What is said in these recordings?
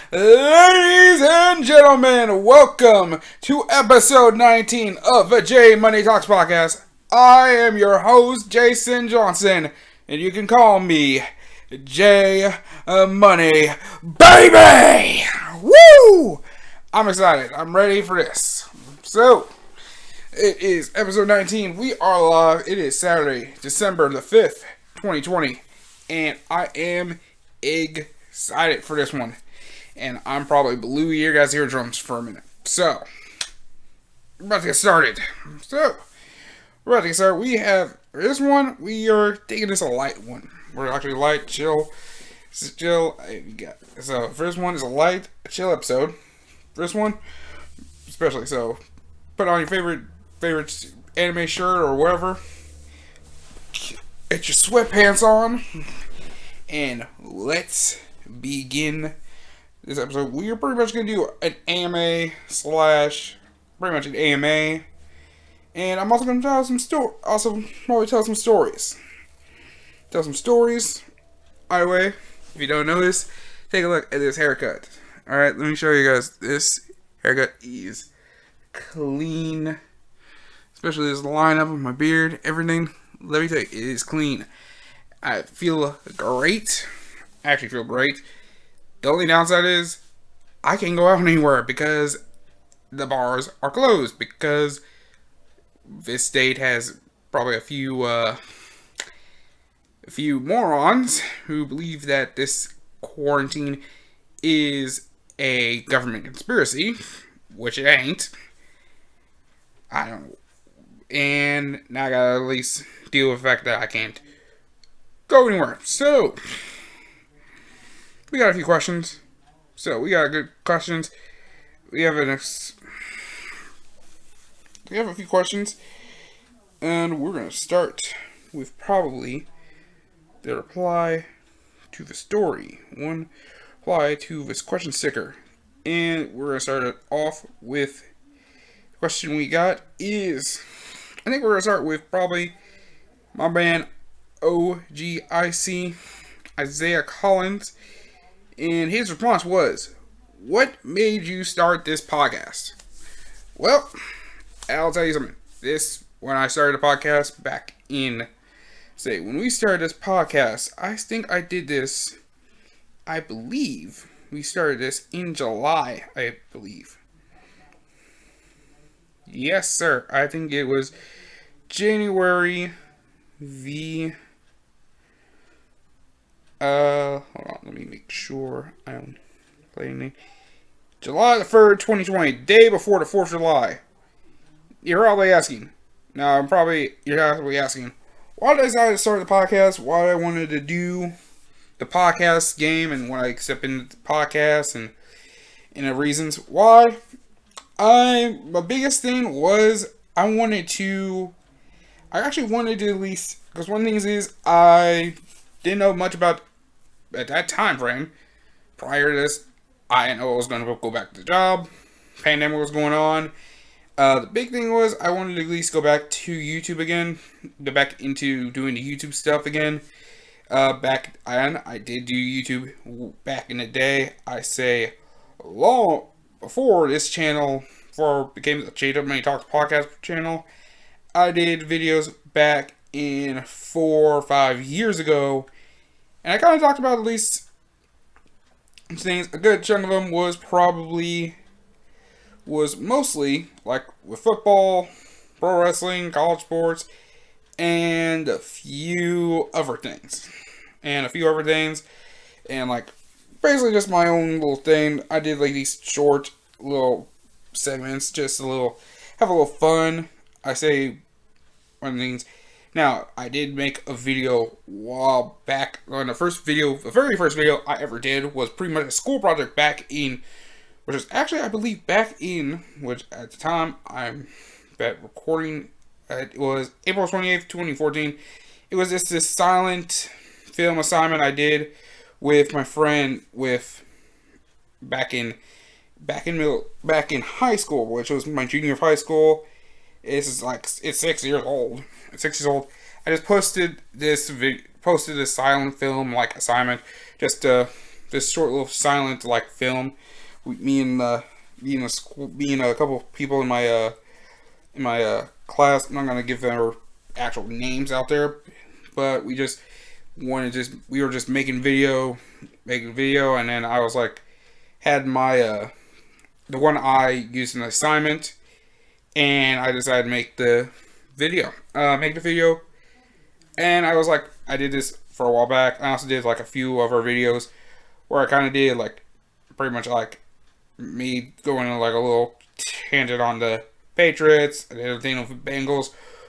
Ladies and gentlemen, welcome to episode 19 of the J Money Talks podcast. I am your host, Jason Johnson, and you can call me J Money Baby! Woo! I'm excited. I'm ready for this. So, it is episode 19. We are live. It is Saturday, December the 5th, 2020, and I am excited for this one. And I'm probably blew your guys' eardrums for a minute. So, we're about to get started. We have this one. We are taking this a light one. We're actually light, chill. So, first one is a light, chill episode. First one, especially. So, put on your favorite anime shirt or whatever. Get your sweatpants on. And let's begin this episode. We are pretty much going to do an AMA / pretty much an AMA. And I'm also going to tell some tell some stories. Tell some stories. Either way, if you don't know this, take a look at this haircut. Alright, let me show you guys. This haircut is clean. Especially this lineup of my beard, everything. Let me tell you, it is clean. I feel great. I actually feel great. The only downside is I can't go out anywhere because the bars are closed. Because this state has probably a few morons who believe that this quarantine is a government conspiracy, which it ain't. I don't know. And now I gotta at least deal with the fact that I can't go anywhere. So, we got a few questions. We have a few questions, and we're gonna start with probably the reply to the story. One reply to this question sticker, and we're gonna start it off with the question we got is. I think we're gonna start with probably my man OGIC Isaiah Collins. And his response was, "What made you start this podcast?" Well, I'll tell you something. When I started the podcast back in, when we started this podcast, I think I did this, I believe we started this in July, I believe. Yes, sir. I think it was January hold on, let me make sure I'm playing it. July the 3rd, 2020, day before the 4th of July. You're probably asking. Now, you're probably asking, why did I decide to start the podcast? Why I wanted to do the podcast game and when I accepted the podcast and the reasons why. My biggest thing was I actually wanted to at least, because one thing is I didn't know much about, at that time frame, prior to this, I didn't know I was going to go back to the job, pandemic was going on. The big thing was I wanted to at least go back to YouTube again, go back into doing the YouTube stuff again. I did do YouTube back in the day. I say long before this channel, before it became the J Money Talks podcast channel, I did videos back in 4 or 5 years ago, and I kind of talked about at least things. A good chunk of them was mostly like with football, pro wrestling, college sports, and a few other things. And like basically just my own little thing. I did like these short little segments, just have a little fun. I say one of the things. Now, I did make a video a while back. On the very first video I ever did was pretty much a school project which was actually, I believe, which at the time I'm recording, it was April 28th, 2014. It was just this silent film assignment I did with my friend back in high school, which was my junior of high school. It's 6 years old. I just posted this silent film like assignment just to this short little silent like film. Me and me and a couple people in my class. I'm not gonna give their actual names out there, but we were just making video, and then I was like, had my the one I used an assignment, and I decided to make the video, and I was like, I did this for a while back. I also did like a few of our videos where I kind of did like pretty much like me going on like a little tangent on the Patriots and everything with Bengals,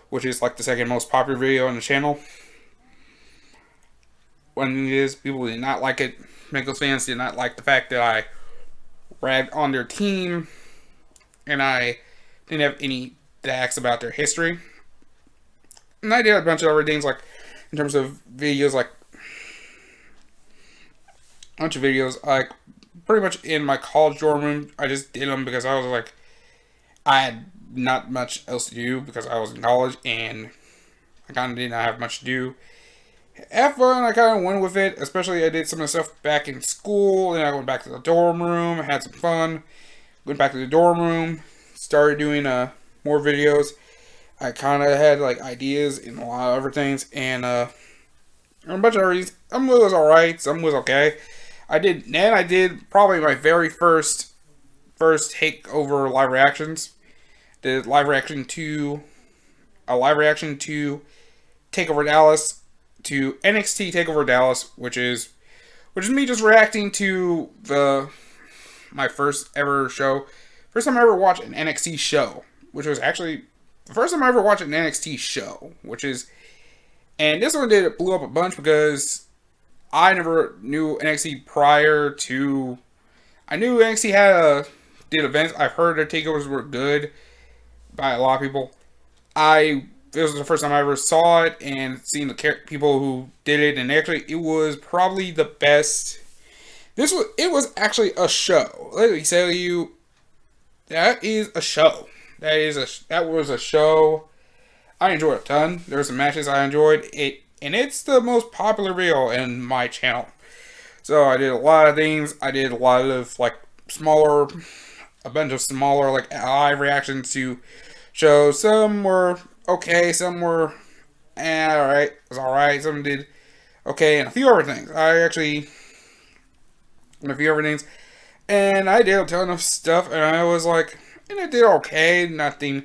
which is like the second most popular video on the channel. When it is, people did not like it. Bengals fans did not like the fact that I ragged on their team and I didn't have any facts about their history. And I did a bunch of other things, like in terms of videos, like a bunch of videos, like pretty much in my college dorm room. I just did them because I was like, I had not much else to do because I was in college and I kind of did not have much to do. Have fun, I kind of went with it. Especially I did some of the stuff back in school, and I went back to the dorm room, had some fun. Went back to the dorm room, started doing more videos. I kind of had like ideas in a lot of other things, and a bunch of other things. Some was alright, some was okay. I did probably my very first takeover live reactions. Did a live reaction to Takeover Dallas, to NXT Takeover Dallas, which is me just reacting to my first ever show. First time I ever watched an NXT show, which was actually the first time I ever watched an NXT show, and this one blew up a bunch because I never knew NXT prior to. I knew NXT did events. I've heard their takeovers were good by a lot of people. This was the first time I ever saw it and seen the people who did it, and actually it was probably the best. It was actually a show. Let me tell you, that is a show. That was a show. I enjoyed it a ton. There were some matches I enjoyed it, and it's the most popular video in my channel. So I did a lot of things. I did a lot of like a bunch of smaller like live reactions to shows. Some were okay, some were alright. It was alright. Some did okay, and a few other things. And I did a ton of stuff, and I was like, and it did okay. Nothing.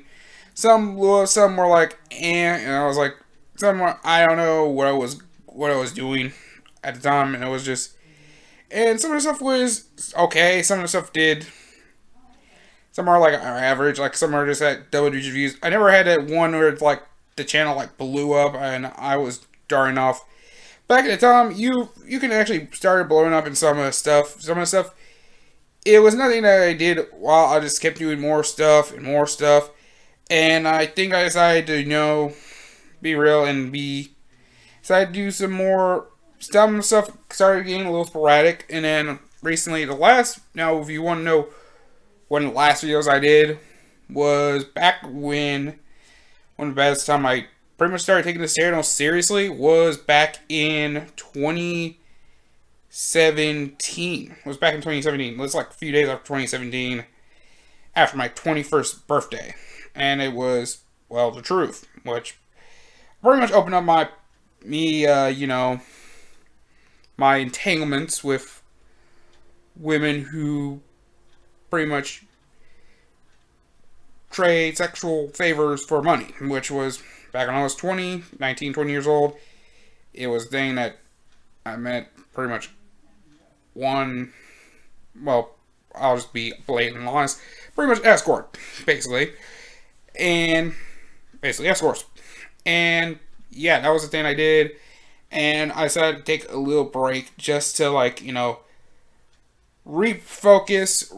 Some were like, and I was like, some were, I don't know what I was doing at the time, and it was just, and some of the stuff was okay. Some of the stuff did. Some are like average, like some are just at double-digit views. I never had that one where it's like the channel like blew up and I was starting off. Back at the time, you can actually start blowing up in some of the stuff. Some of the stuff, it was nothing that I did while I just kept doing more stuff and more stuff. And I think I decided to, be real and decided to do some more stuff. Started getting a little sporadic, and then recently now if you want to know one of the last videos I did was back when one of the best time I pretty much started taking this channel seriously was back in 2017. It was back in 2017. It was like a few days after 2017, after my 21st birthday. And it was, well, The Truth, which pretty much opened up my entanglements with women who pretty much trade sexual favors for money, which was back when I was 20 years old. It was a thing that I met pretty much I'll just be blatantly honest, pretty much escort, basically. And basically escorts. And yeah, that was the thing I did. And I decided to take a little break just to refocus,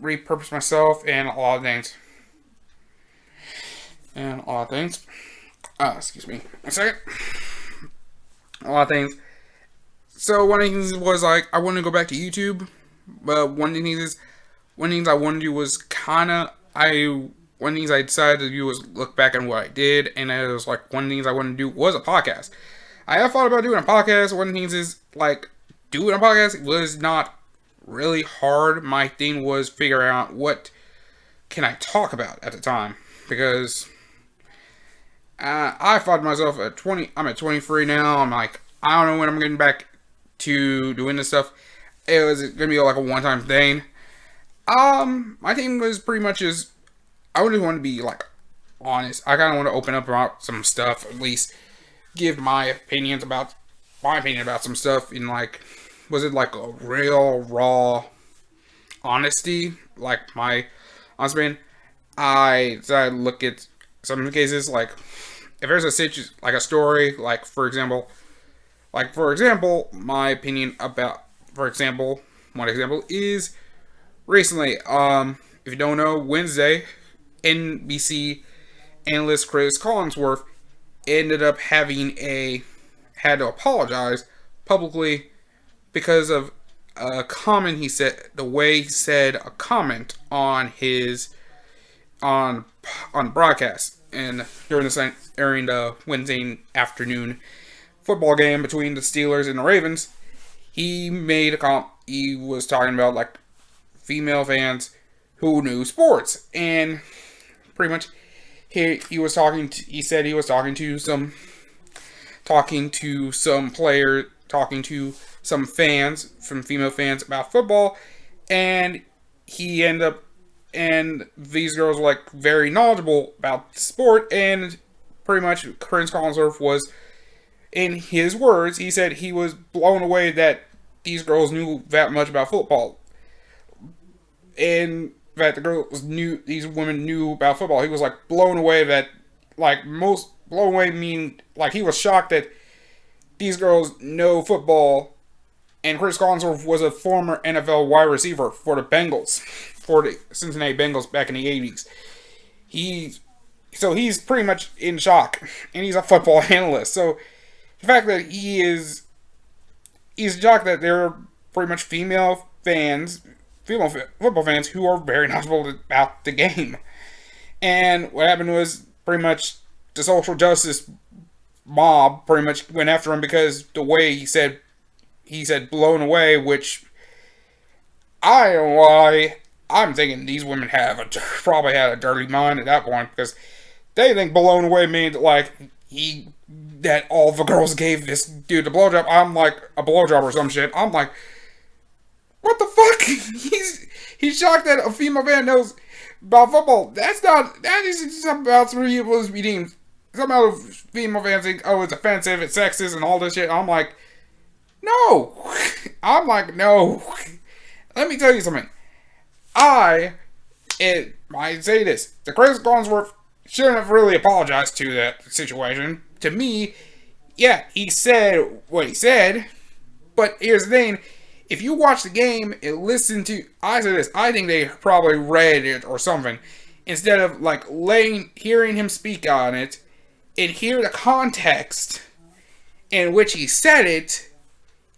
repurpose myself and a lot of things. Excuse me. A second. A lot of things. So one of the things was I wanted to go back to YouTube, but one of the things I wanted to do was one of the things I decided to do was look back on what I did, and it was one of the things I wanted to do was a podcast. I have thought about doing a podcast. One of the things is doing a podcast was not really hard. My thing was figuring out what can I talk about at the time, because I thought to myself at 20, I'm at 23 now. I'm like, I don't know when I'm getting back to doing this stuff. It was gonna be like a one-time thing. My thing was pretty much is I just want to be like honest. I kind of want to open up about some stuff, at least give my opinion about some stuff in like, was it like a real raw honesty, like my honest opinion. I decided to look at some cases, like if there's a situation, like a story, like for example, my opinion about, for example, one example is recently, if you don't know, Wednesday, NBC analyst Chris Collinsworth ended up had to apologize publicly because of a comment he said, the way he said a comment on his on broadcast, and during the Wednesday afternoon football game between the Steelers and the Ravens, he made he was talking about like female fans who knew sports, and pretty much he was talking to, he said he was talking to some players, talking to some fans, some female fans about football, and he ended up, and these girls were like very knowledgeable about the sport, and pretty much Chris Collinsworth was, in his words, he said he was blown away that these girls knew that much about football, and that these women knew about football. He was like blown away that, like most blown away mean, like he was shocked that these girls know football. And Chris Collinsworth was a former NFL wide receiver for the Bengals, for the Cincinnati Bengals back in the 80s. So he's pretty much in shock, and he's a football analyst. So the fact that he's shocked that there are pretty much female football fans who are very knowledgeable about the game. And what happened was pretty much the social justice mob pretty much went after him because the way he said blown away, which I don't know why. I'm thinking these women probably had a dirty mind at that point, because they think blown away means like that all the girls gave this dude a blowjob. I'm like, a blowjob or some shit. I'm like, what the fuck? He's shocked that a female fan knows about football. That is something about some people being, somehow female fans think, oh, it's offensive, it's sexist, and all this shit. I'm like, no. I'm like, no. Let me tell you something. I say this. The Chris Collinsworth shouldn't have really apologized to that situation. To me, yeah, he said what he said. But here's the thing. If you watch the game and listen to, I say this, I think they probably read it or something, instead of like hearing him speak on it, and hear the context in which he said it.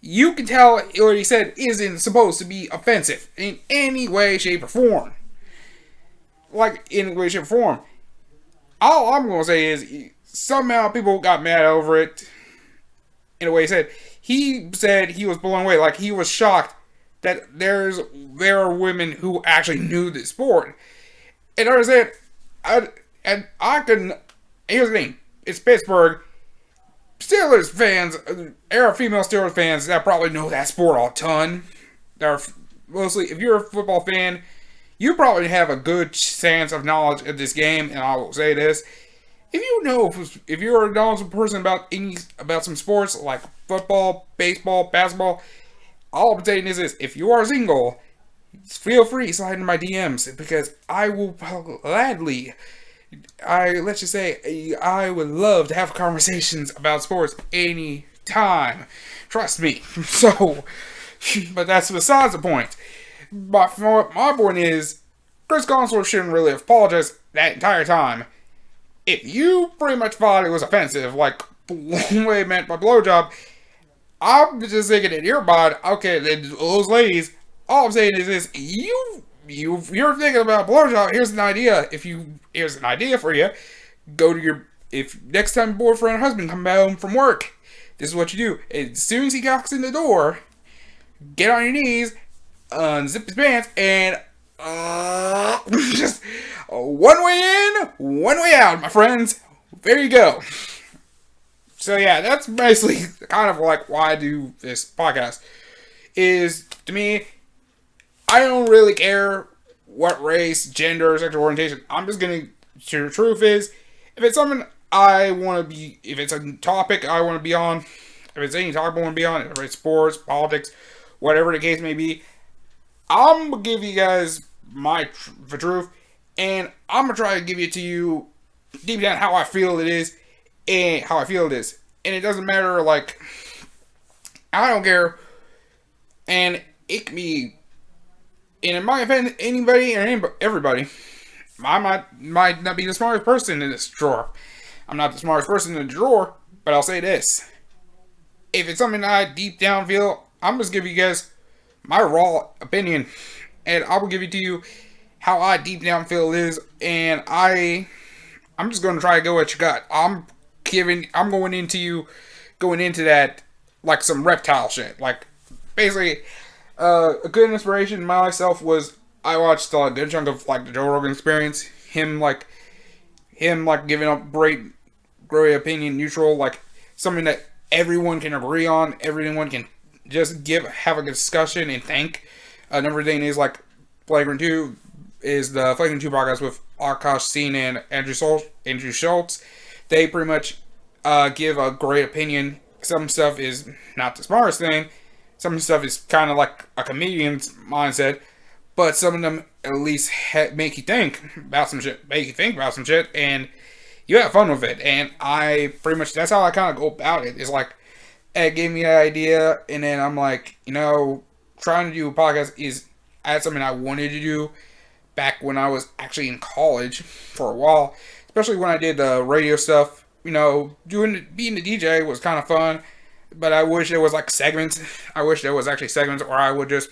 You can tell what he said isn't supposed to be offensive in any way, shape, or form. Like, in any way, shape, or form. All I'm going to say is, somehow people got mad over it in a way he said. He said he was blown away. Like, he was shocked that there are women who actually knew the sport. And I said, here's the thing. It's Pittsburgh. Steelers fans, there are female Steelers fans that probably know that sport a ton. There are mostly, if you're a football fan, you probably have a good sense of knowledge of this game. And I will say this: if you're a knowledgeable person about some sports like football, baseball, basketball, all I'm saying is this: if you are single, feel free to slide into my DMs, because I will gladly. I would love to have conversations about sports anytime. Trust me. So, but that's besides the point. But my point is, Chris Collinsworth shouldn't really have apologized that entire time. If you pretty much thought it was offensive, like the way it meant by blowjob, I'm just thinking in your mind, okay, those ladies, all I'm saying is this: you're thinking about blowjob. Here's an idea. Here's an idea for you. If next time boyfriend or husband come home from work, this is what you do. As soon as he knocks in the door, get on your knees, unzip his pants, and just one way in, one way out, my friends. There you go. So yeah, that's basically kind of like why I do this podcast. Is, to me, I don't really care what race, gender, sexual orientation. I'm just gonna. The truth is, if it's something I want to be, if it's a topic I want to be on, if it's any topic I want to be on, if it's sports, politics, whatever the case may be, I'm gonna give you guys the truth, and I'm gonna try to give it to you deep down how I feel it is, and how I feel it is, and it doesn't matter. Like, I don't care, and it can be, and it might offend anybody or everybody. I might not be the smartest person in this drawer. I'm not the smartest person in the drawer, but I'll say this: if it's something I deep down feel, I'm just giving you guys my raw opinion, and I will give it to you how I deep down feel it is, and I'm just gonna try to go what you got. I'm going into that like some reptile shit. Like, basically, a good inspiration myself was I watched a good chunk of like the Joe Rogan Experience. Him giving up great opinion, neutral, like something that everyone can agree on, everyone can just have a discussion and think. Another thing is like Flagrant 2 is the Flagrant 2 podcast with Akash Singh and Andrew Schultz. They pretty much give a great opinion. Some stuff is not the smartest thing. Some stuff is kind of like a comedian's mindset. But some of them at least make you think about some shit. And you have fun with it. And I pretty much, that's how I kind of go about it. It's like, it gave me an idea, and then I'm like, trying to do a podcast I had something I wanted to do back when I was actually in college for a while. Especially when I did the radio stuff. Being the DJ was kind of fun. But I wish there was like segments. I wish there was actually segments, or I would just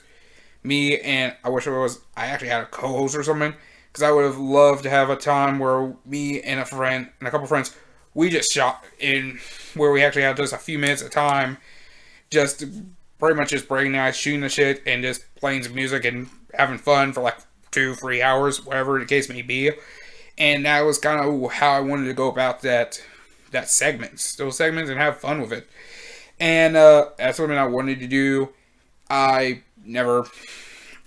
I actually had a co-host or something, because I would have loved to have a time where me and a friend and a couple friends, we just shot in where we actually had just a few minutes of time, just pretty much just breaking the ice, shooting the shit, and just playing some music and having fun for like 2-3 hours, whatever the case may be. And that was kind of how I wanted to go about those segments, and have fun with it. And that's something I wanted to do. I kind of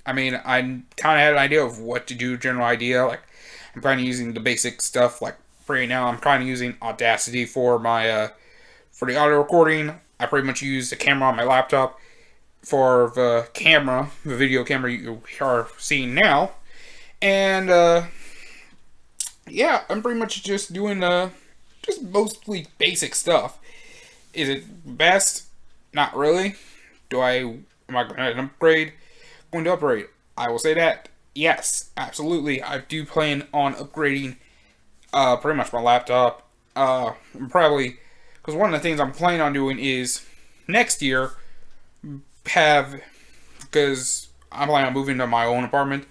had an idea of what to do, general idea. Like, I'm kind of using the basic stuff. Like, right now, I'm kind of using Audacity for my, for the audio recording. I pretty much use the camera on my laptop for the video camera you are seeing now. And, yeah, I'm pretty much just doing, just mostly basic stuff. Is it best? Not really. Am I going to upgrade? Going to upgrade. I will say that, yes, absolutely. I do plan on upgrading pretty much my laptop. Probably, because one of the things I'm planning on doing is next year because I'm planning on moving to my own apartment,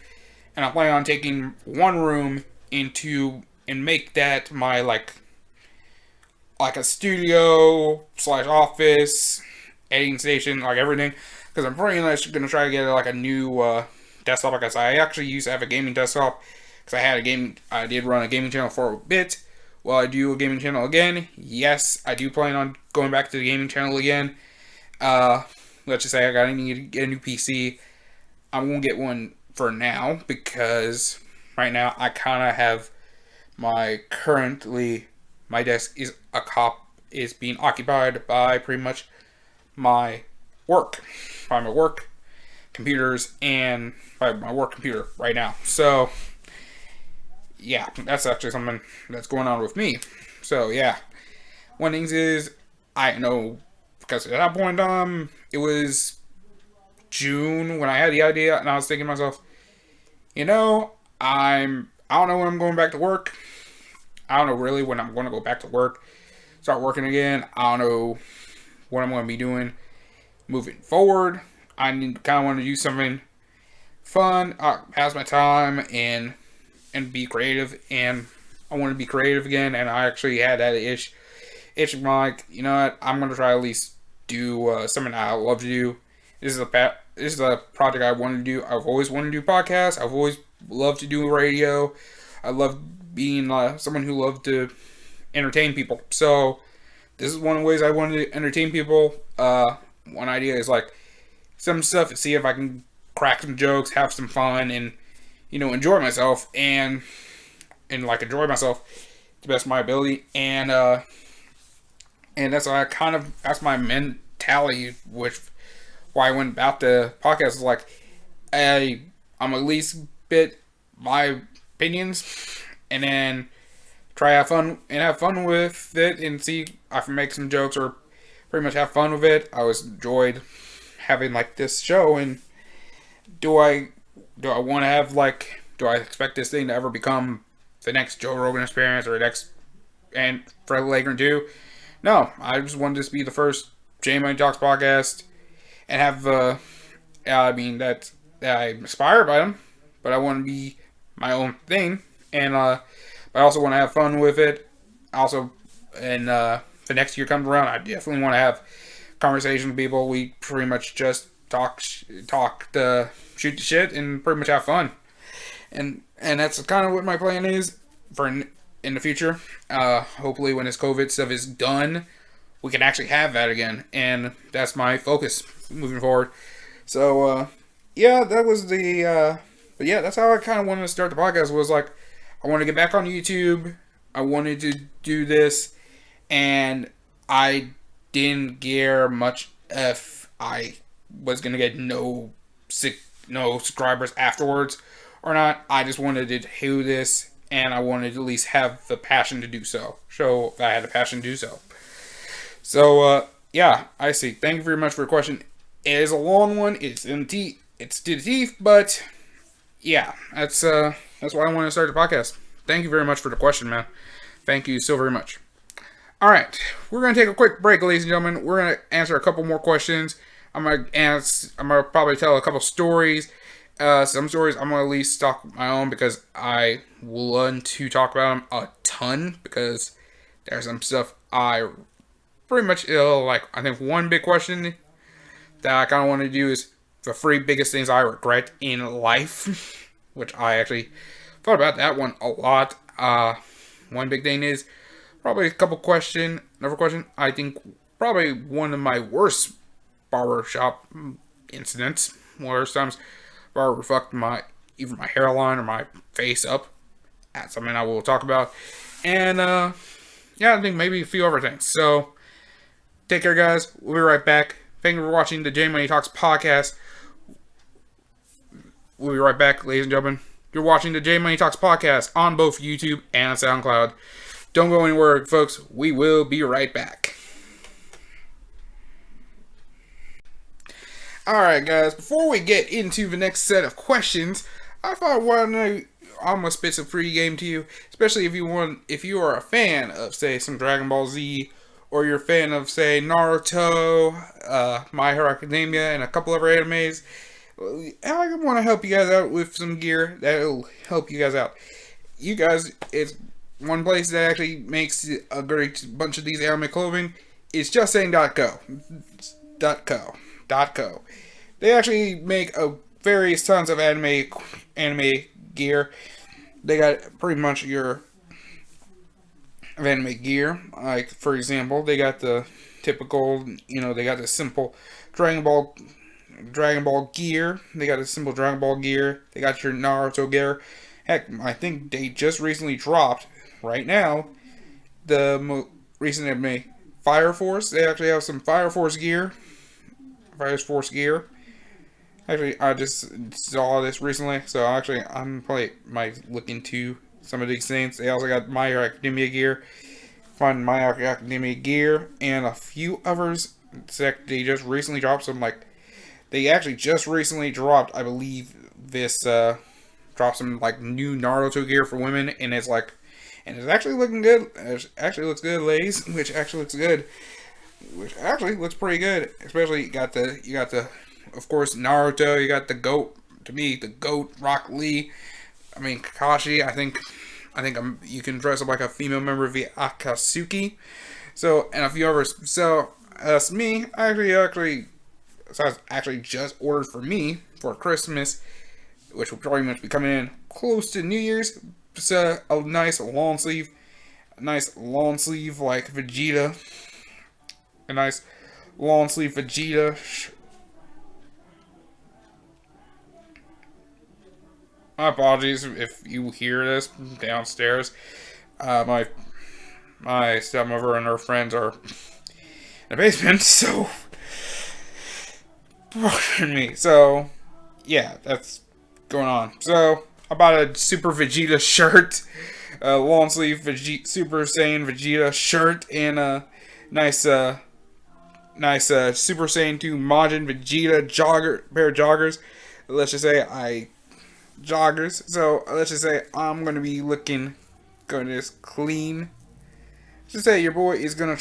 and I'm planning on taking one room and make that my like a studio / office, editing station, like everything. Because I'm pretty much going to try to get like a new desktop. Like I said, I actually used to have a gaming desktop. Because I did run a gaming channel for a bit. Will I do a gaming channel again? Yes, I do plan on going back to the gaming channel again. Let's just say I need to get a new PC. I won't get one for now. Because right now I kind of have my desk is being occupied by pretty much my work. By my work computers and by my work computer right now. So, yeah, that's actually something that's going on with me. So, yeah. One thing is, I know, because at that point, it was June when I had the idea, and I was thinking to myself, I don't know when I'm going back to work. I don't know really when I'm going to go back to work, start working again. I don't know what I'm going to be doing moving forward. I kind of want to do something fun, pass my time, and be creative. And I want to be creative again. And I actually had that itch. I'm like, you know what? I'm going to try at least do something I love to do. This is a project I wanted to do. I've always wanted to do podcasts. I've always loved to do radio. I love being someone who loved to entertain people. So this is one of the ways I wanted to entertain people. One idea is like some stuff, see if I can crack some jokes, have some fun, and enjoy myself and like enjoy myself to the best of my ability. And that's my mentality, which why I went about the podcast is like I'm at least bit my opinions, and then try have fun with it, and see if I can make some jokes or pretty much have fun with it. I always enjoyed having like this show, and do I want to have do I expect this thing to ever become the next Joe Rogan Experience or the next and Fred Laker 2? No, I just wanted this to be the first J Money Talks podcast, and have that I'm inspired by them, but I want to be my own thing, and but I also want to have fun with it. Also, and the next year comes around, I definitely want to have conversations with people. We pretty much just talk, shoot the shit, and pretty much have fun. And that's kind of what my plan is for in the future. Hopefully, when this COVID stuff is done, we can actually have that again, and that's my focus moving forward. So, yeah, that was the. But yeah, that's how I kind of wanted to start the podcast. Was like, I want to get back on YouTube. I wanted to do this, and I didn't care much if I was gonna get no subscribers afterwards or not. I just wanted to do this, and I wanted to at least have the passion to do so. Show that I had the passion to do so. So, yeah, I see. Thank you very much for the question. It is a long one. It's to the teeth, but yeah, that's why I want to start the podcast. Thank you very much for the question, man. Thank you so very much. All right, we're gonna take a quick break, ladies and gentlemen. We're gonna answer a couple more questions. I'm gonna probably tell a couple stories. Some stories I'm gonna at least talk my own, because I want to talk about them a ton, because there's some stuff I pretty much like. I think one big question that I kind of want to do is the 3 biggest things I regret in life, which I actually thought about that one a lot. One big thing is probably another question. I think probably one of my worst barbershop incidents. Worst times barber fucked either my hairline or my face up. That's something I will talk about. And yeah, I think maybe a few other things. So take care, guys. We'll be right back. Thank you for watching the J Money Talks podcast. We'll be right back, ladies and gentlemen. You're watching the J Money Talks podcast on both YouTube and SoundCloud. Don't go anywhere, folks. We will be right back. Alright, guys. Before we get into the next set of questions, I thought I'm gonna spit some free game to you, especially if you are a fan of, say, some Dragon Ball Z, or you're a fan of, say, Naruto, My Hero Academia, and a couple other animes. I want to help you guys out with some gear that'll help you guys out. You guys, it's one place that actually makes a great bunch of these anime clothing. It's justsaying.co. .co. They actually make various tons of anime gear. They got pretty much your anime gear. Like, for example, they got the typical, they got the simple Dragon Ball gear. They got a simple Dragon Ball gear. They got your Naruto gear. Heck, I think they just recently dropped, right now, the recent anime Fire Force. They actually have some Fire Force gear. Actually, I just saw this recently, so actually I'm probably might look into some of these things. They also got My Hero Academia gear. Find My Hero Academia gear and a few others. They just recently dropped some, they actually just recently dropped, I believe, dropped some new Naruto gear for women, and it's actually looking good. It actually looks good, ladies. Which actually looks good. Which actually looks pretty good. Especially you got the of course Naruto. You got the GOAT. To me, the GOAT, Rock Lee. I mean Kakashi. I think you can dress up like a female member of the Akatsuki. So, and a few others. So, me, I actually So I was actually just ordered for me for Christmas, which will probably much be coming in close to New Year's. It's a nice long sleeve like Vegeta, a nice long sleeve Vegeta. My apologies if you hear this downstairs. My stepmother and her friends are in the basement, so pardon me. So yeah, that's going on. So I bought a Super Vegeta shirt, a long sleeve Super Saiyan Vegeta shirt, and a nice Super Saiyan 2 Majin Vegeta pair of joggers. Let's just say joggers. So let's just say I'm gonna be looking just clean. Just say your boy is gonna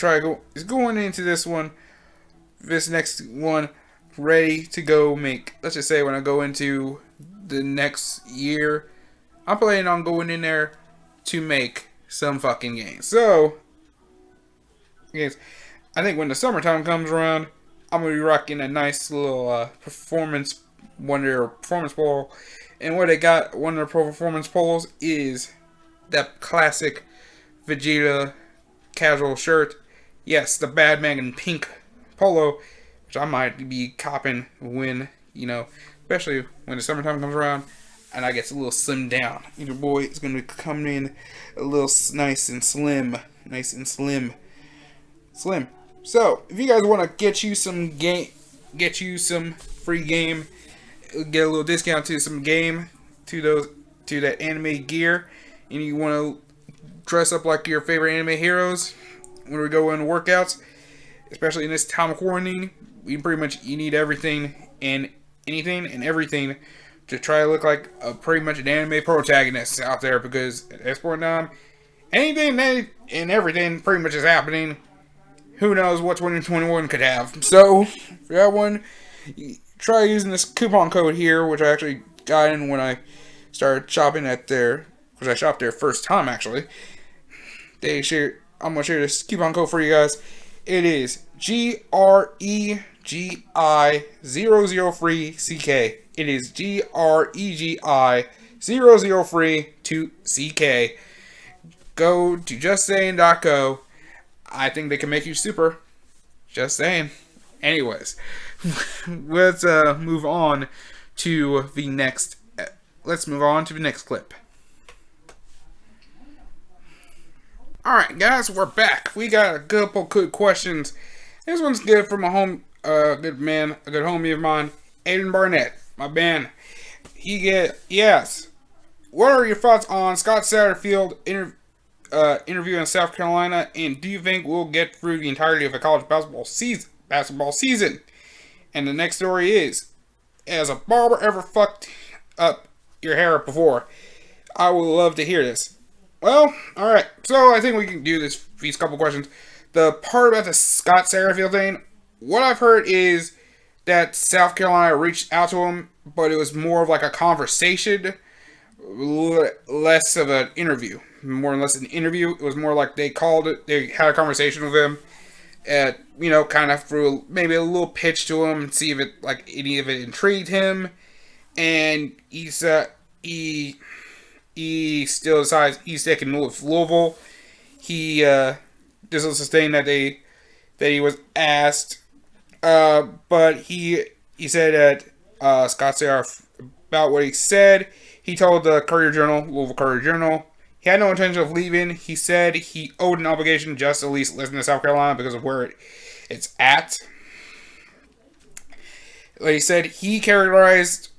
is going into this next one, ready to go make. Let's just say when I go into the next year, I'm planning on going in there to make some fucking games. So, yes, I think when the summertime comes around, I'm gonna be rocking a nice little performance pole. And what they got, one of their performance poles is that classic Vegeta casual shirt. Yes, the Bad Man in pink polo, which I might be copping when, especially when the summertime comes around and I get a little slimmed down. Your boy is going to come in a little nice and slim. So, if you guys want to get you some free game, get a little discount to some game, to that anime gear, and you want to dress up like your favorite anime heroes when we go in workouts, especially in this time of quarantine, you need everything and anything and everything to try to look like pretty much an anime protagonist out there, because at this point in time, anything and everything pretty much is happening. Who knows what 2021 could have. So, if you have one, try using this coupon code here, which I actually got in when I started shopping because I shopped there first time actually. I'm gonna share this coupon code for you guys. It is GREGI00 free CK. It is GREGI00 free to CK. Go to justsayin.co. I think they can make you super. Just saying. Anyways, let's move on to the next. Let's move on to the next clip. Alright, guys, we're back. We got a couple good questions. This one's good from a good homie of mine, Aiden Barnett, my man. Yes. What are your thoughts on Scott Satterfield interview in South Carolina, and do you think we'll get through the entirety of a college basketball season? And the next story is, has a barber ever fucked up your hair before? I would love to hear this. Well, alright, so I think we can do these couple questions. The part about the Scott Satterfield thing, what I've heard is that South Carolina reached out to him, but it was more of like a conversation, less of an interview. More or less an interview. It was more like they had a conversation with him, kind of threw maybe a little pitch to him, and see if any of it intrigued him, and he still decides he's taking Louisville. This was the thing that he was asked, but he said that Scott Sarah, about what he said. He told the Louisville Courier-Journal, he had no intention of leaving. He said he owed an obligation just to at least listen to South Carolina because of where it's at. Like he said, he characterized,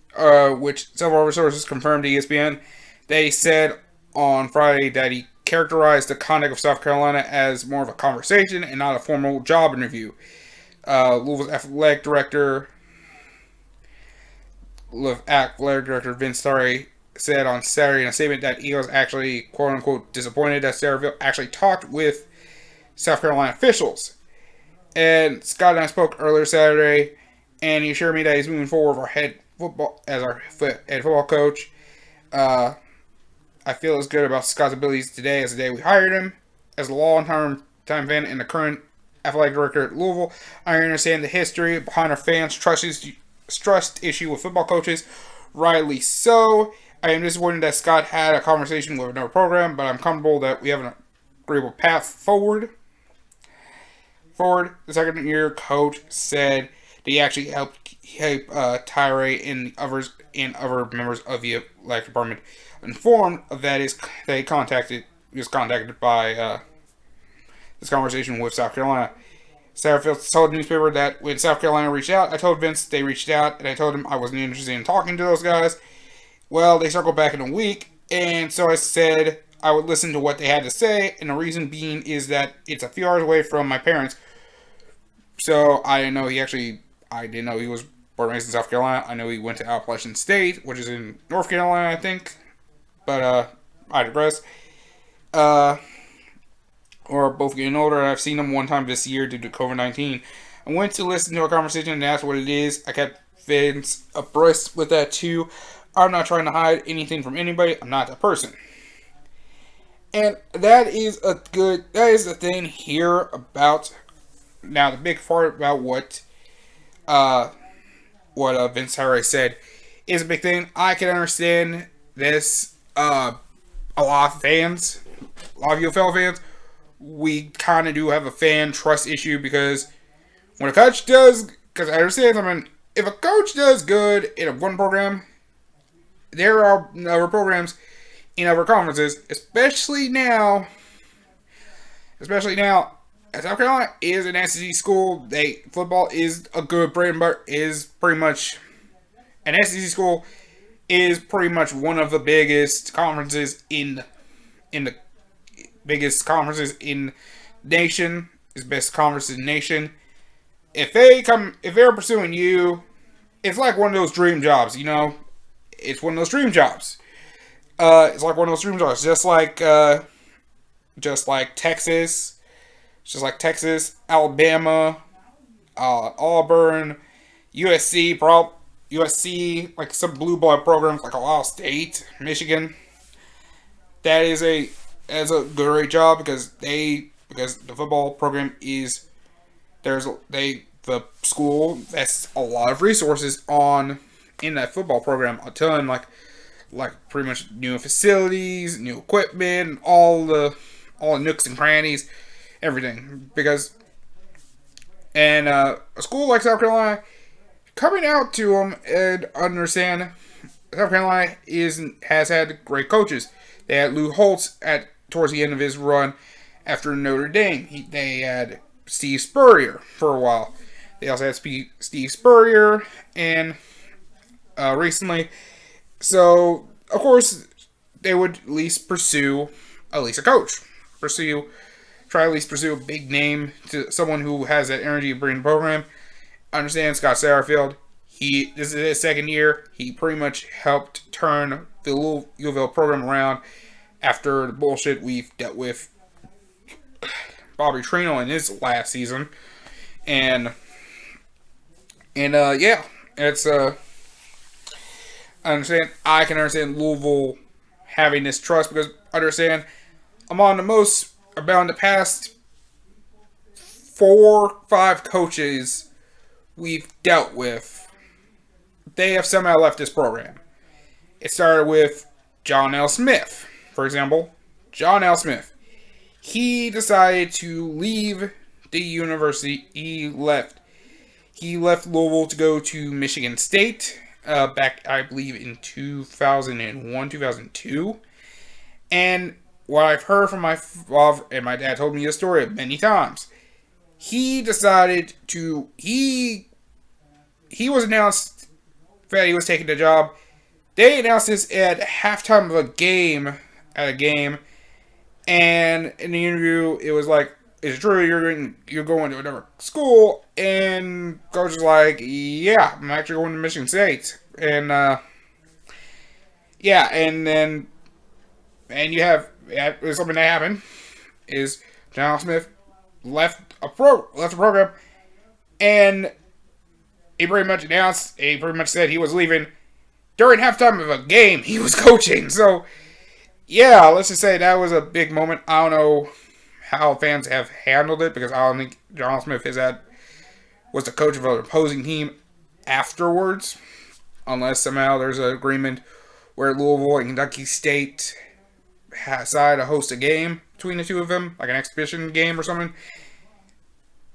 which several other sources confirmed to ESPN, they said on Friday that he characterized the conduct of South Carolina as more of a conversation and not a formal job interview. Louisville's athletic director Vince Starry said on Saturday in a statement that he was actually, quote-unquote, disappointed that Satterfield actually talked with South Carolina officials. And Scott and I spoke earlier Saturday, and he assured me that he's moving forward as our head football coach. I feel as good about Scott's abilities today as the day we hired him. As a long-term fan and the current athletic director at Louisville. I understand the history behind our fans' trust issue with football coaches. Rightly so. I am disappointed that Scott had a conversation with another program, but I'm comfortable that we have an agreeable path forward. The second year coach said that he actually helped Tyree and other members of the athletic department informed of that he was contacted by this conversation with South Carolina. Satterfield told the newspaper that when South Carolina reached out, I told Vince they reached out, and I told him I wasn't interested in talking to those guys. Well, they circled back in a week, and so I said I would listen to what they had to say, and the reason being is that it's a few hours away from my parents. So I didn't know he was born and raised in South Carolina. I know he went to Appalachian State, which is in North Carolina, I think. But I digress. Or both getting older. I've seen him one time this year due to COVID-19. I went to listen to a conversation and asked what it is. I kept Vince abreast with that too. I'm not trying to hide anything from anybody. I'm not that person. And that is the thing here about, now the big part about what Vince Harris said is a big thing. I can understand this, a lot of UFL fans, we kind of do have a fan trust issue because when a coach does, because I understand something, if a coach does good in one program, there are other programs in other conferences, especially now, as South Carolina is an SEC school, football is a good brand, but is pretty much, an SEC school is pretty much one of the biggest conferences in the biggest conferences in nation, is best conferences in nation. If they're pursuing you, it's like one of those dream jobs, It's one of those dream jobs. It's like one of those dream jobs, just like Texas, Alabama, Auburn, USC, like some blue blood programs like Ohio State, Michigan. That is a great job because the football program is the school that's a lot of resources in that football program, a ton, like pretty much new facilities, new equipment, all the nooks and crannies, everything. And a school like South Carolina, coming out to them and understand, South Carolina has had great coaches. They had Lou Holtz towards the end of his run after Notre Dame. They had Steve Spurrier for a while. They also had Steve Spurrier and recently. So, of course, they would at least pursue a coach. Try at least pursue a big name to someone who has that energy to bring the program. Understand Scott Satterfield. This is his second year. He pretty much helped turn the Louisville program around after the bullshit we've dealt with Bobby Trino in his last season. Yeah, it's I can understand Louisville having this trust because understand among the past 4 or 5 coaches we've dealt with, they have somehow left this program. It started with John L. Smith, for example. John L. Smith. He decided to leave the university. He left Louisville to go to Michigan State back, I believe, in 2001, 2002. And what I've heard from my father, and my dad told me this story many times, he decided to, he was announced that he was taking the job. They announced this at halftime of a game, and in the interview, it was like, "Is it true you're going to another school?" And coach was like, "Yeah, I'm actually going to Michigan State." And yeah, and something that happened is John Smith left the program, and he pretty much said he was leaving during halftime of a game he was coaching. So yeah, let's just say that was a big moment. I don't know how fans have handled it, because I don't think John Smith was the coach of an opposing team afterwards, unless somehow there's an agreement where Louisville and Kentucky State decided to host a game between the two of them, like an exhibition game or something.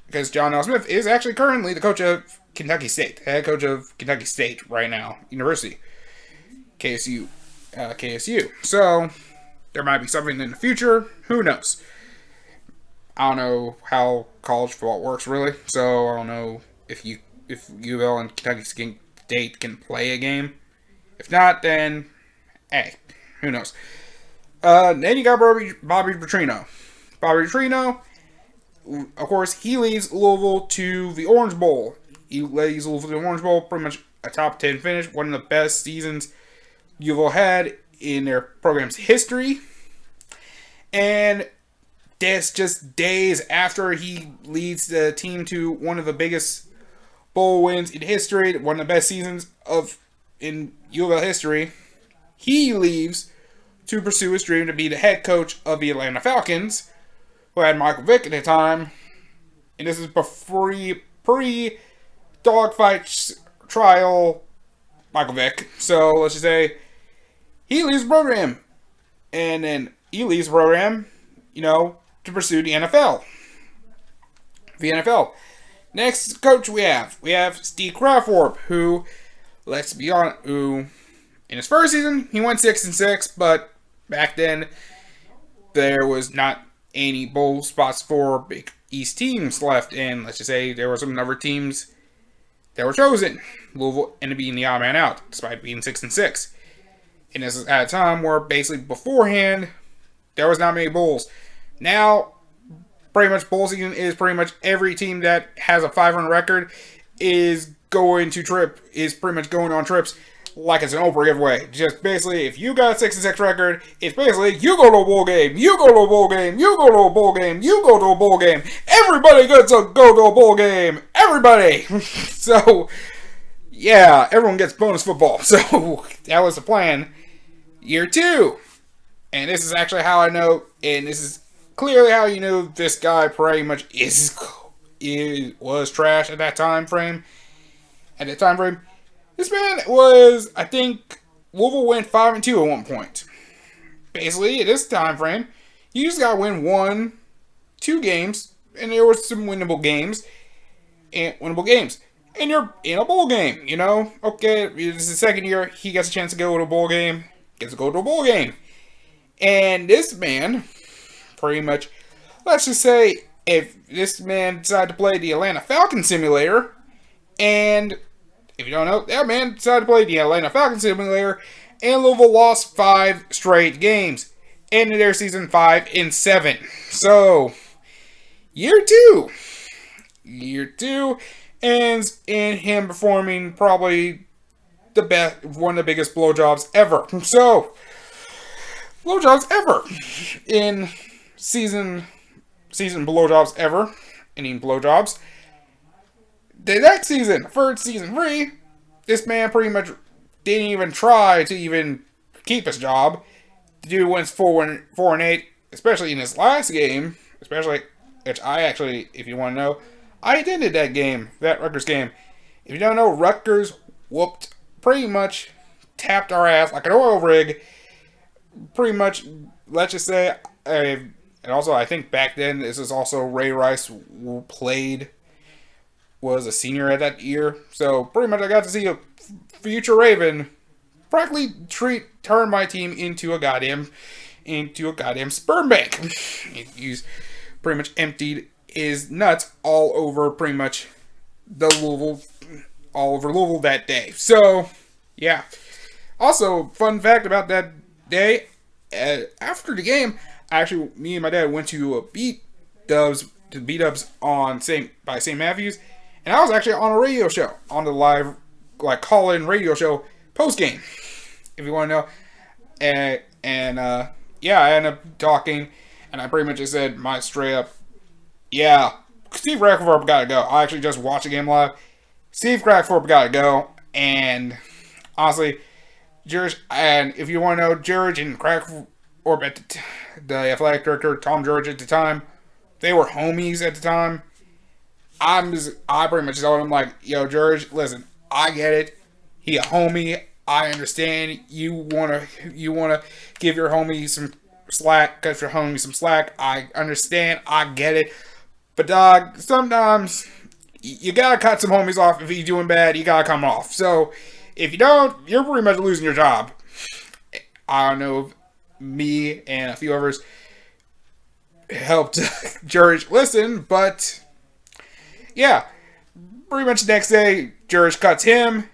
Because John L. Smith is actually currently the coach of Kentucky State, head coach of Kentucky State right now, University, KSU. So there might be something in the future. Who knows? I don't know how college football works really, so I don't know if U of L and Kentucky State can play a game. If not, then hey, who knows? Then you got Bobby Petrino. Bobby Petrino, of course, he leads Louisville to the Orange Bowl. He leads Louisville to the Orange Bowl, pretty much a top 10 finish, one of the best seasons U of L had in their program's history. And that's just days after he leads the team to one of the biggest bowl wins in history, one of the best seasons in U of L history. He leaves to pursue his dream to be the head coach of the Atlanta Falcons, who had Michael Vick at the time. And this is pre-dogfight trial Michael Vick. So let's just say he leaves the program. And then he leaves the program, to pursue the NFL. The NFL. Next coach we have Steve Krafthorpe, who, let's be honest, in his first season, he went 6-6, but back then, there was not any bowl spots for Big East teams left, and let's just say there were some other teams that were chosen. Louisville ended up being the odd man out, despite being 6-6. And this is at a time where basically beforehand, there was not many bowls. Now, pretty much bowl season is pretty much every team that has a 500 record is pretty much going on trips like it's an Oprah giveaway. Just basically, if you got a 6-6 record, it's basically you go to a bowl game, you go to a bowl game, you go to a bowl game, you go to a bowl game. Everybody gets to go to a bowl game. Everybody. So, yeah, everyone gets bonus football. So, that was the plan. Year 2. And this is actually how I know, and this is clearly how you know this guy pretty much was trash at that time frame. This man was, I think, Louisville went 5-2 at one point. Basically, at this time frame, you just got to win 1-2 games, and there were some winnable games. And you're in a bowl game, Okay, this is the second year, he gets a chance to go to a bowl game, And this man, pretty much, let's just say, if this man decided to play the Atlanta Falcons simulator, and if you don't know, that man decided to play the Atlanta Falcons simulator, and Louisville lost 5 straight games. Ended their season 5-7. So, year 2 ends in him performing probably one of the biggest blowjobs ever. So, blowjobs ever in season blowjobs ever. Ending blowjobs. The next season, for season 3, this man pretty much didn't even try to even keep his job. The dude went 4-8, especially in his last game, which I actually, if you want to know, I attended that Rutgers game. If you don't know, Rutgers pretty much tapped our ass like an oil rig. Pretty much, let's just say, and also I think back then, this is also Ray Rice who was a senior at that year. So pretty much I got to see a future Raven practically turn my team into a goddamn sperm bank. He's pretty much emptied his nuts all over Louisville that day. So, yeah. Also, fun fact about that day, after the game, me and my dad went to B-Dubs by St. Matthews, and I was actually on a radio show, on the live, call-in radio show, post-game, if you want to know. I ended up talking, and I pretty much just said straight up, yeah, Steve Krafthorpe got to go. I actually just watched the game live. Steve Krafthorpe got to go, and honestly, George, and if you want to know, George and Krafthorpe, the athletic director, Tom George at the time, they were homies at the time. I pretty much told him like, yo, George, listen, I get it. He a homie. I understand you wanna give your homie some slack, cut your homie some slack. I understand. I get it. But dog, sometimes you gotta cut some homies off if he's doing bad. You gotta come off. So if you don't, you're pretty much losing your job. I don't know if me and a few others helped George listen, but yeah, pretty much the next day, George cuts him,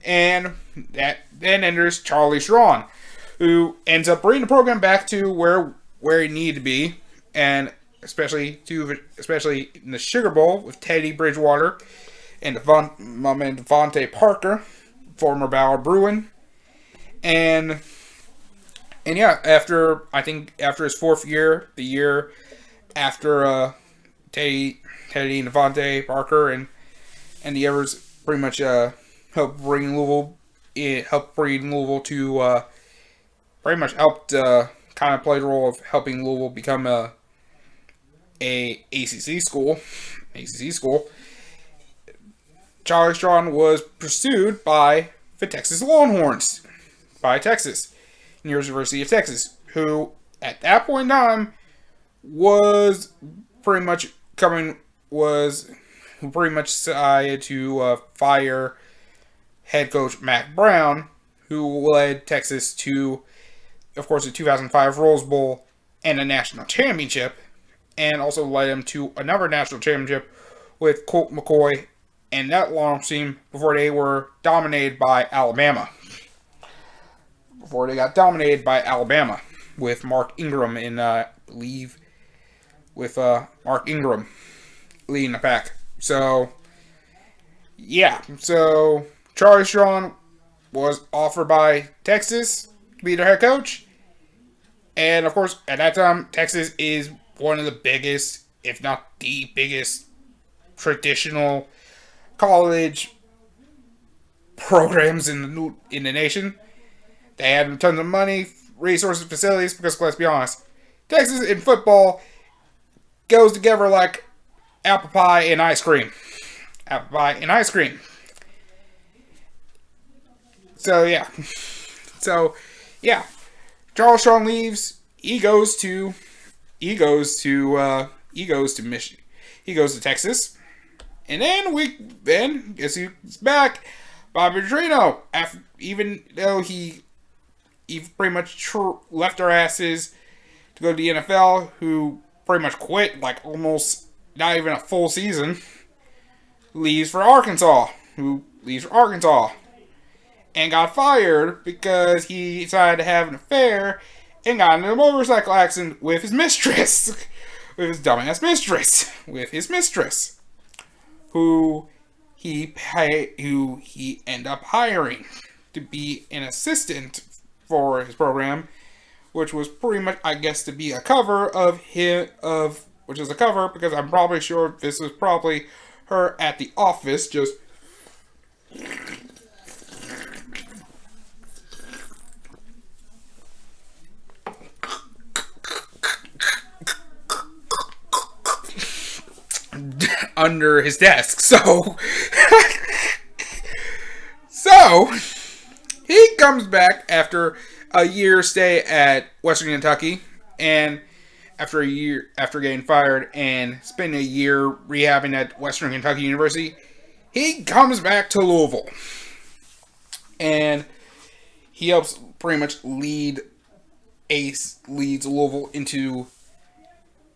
and that then enters Charlie Strong, who ends up bringing the program back to where it needed to be, and especially in the Sugar Bowl with Teddy Bridgewater and my man Devontae Parker, former Ballard Bruin, and yeah, after his fourth year, the year after Teddy and Devontae Parker and the others pretty much helped bring Louisville to pretty much helped kind of play the role of helping Louisville become a ACC school. Charlie Strong was pursued by the Texas Longhorns, by Texas, University of Texas, who at that point in time was pretty much decided to fire head coach Mack Brown, who led Texas to, of course, the 2005 Rose Bowl and a national championship, and also led him to another national championship with Colt McCoy and that Longhorns team before they were dominated by Alabama. Before they got dominated by Alabama with Mark Ingram Mark Ingram leading the pack. So, yeah. So, Charlie Strong was offered by Texas to be their head coach. And, of course, at that time, Texas is one of the biggest, if not the biggest, traditional college programs in the nation. They had tons of money, resources, facilities, because let's be honest, Texas in football goes together like apple pie and ice cream. Apple pie and ice cream. So yeah. Charles Strong leaves. He goes to Michigan. He goes to Texas. And then guess who's back? Bobby Petrino. Even though he pretty much left our asses to go to the NFL, who pretty much quit, like almost not even a full season, leaves for Arkansas, and got fired because he decided to have an affair and got into a motorcycle accident with his mistress, with his dumbass mistress, who he ended up hiring to be an assistant for his program, which was pretty much, I guess, to be a cover which is a cover because I'm probably sure this was probably her at the office just under his desk. So he comes back after a year stay at Western Kentucky, and after getting fired and spending a year rehabbing at Western Kentucky University, he comes back to Louisville, and he helps pretty much leads Louisville into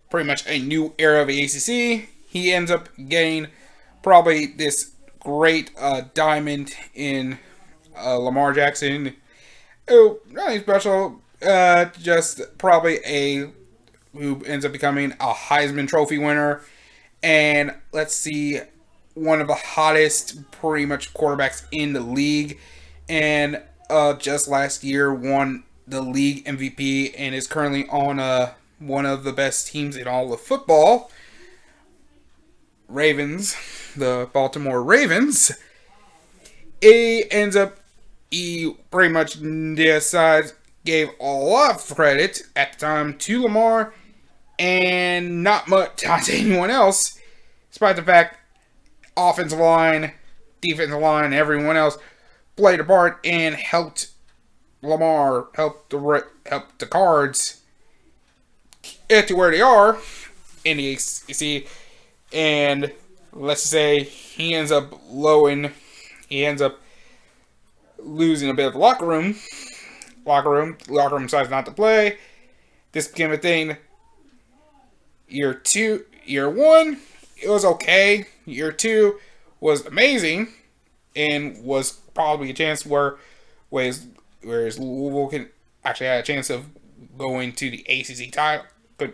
pretty much a new era of the ACC. He ends up getting probably this great diamond in Lamar Jackson. Oh, nothing special. Just probably who ends up becoming a Heisman Trophy winner. And let's see, one of the hottest pretty much quarterbacks in the league. And just last year won the league MVP and is currently on one of the best teams in all of football. Ravens, the Baltimore Ravens. He pretty much decides, gave a lot of credit at the time to Lamar, and not much to anyone else, despite the fact offensive line, defensive line, and everyone else played a part and helped Lamar, helped the Cards get to where they are in the ACC. And let's say he ends up losing a bit of the locker room. Locker room decides not to play. This became a thing. Year 1, it was okay. Year 2 was amazing, and was probably a chance whereas Louisville can actually had a chance of going to the ACC title, could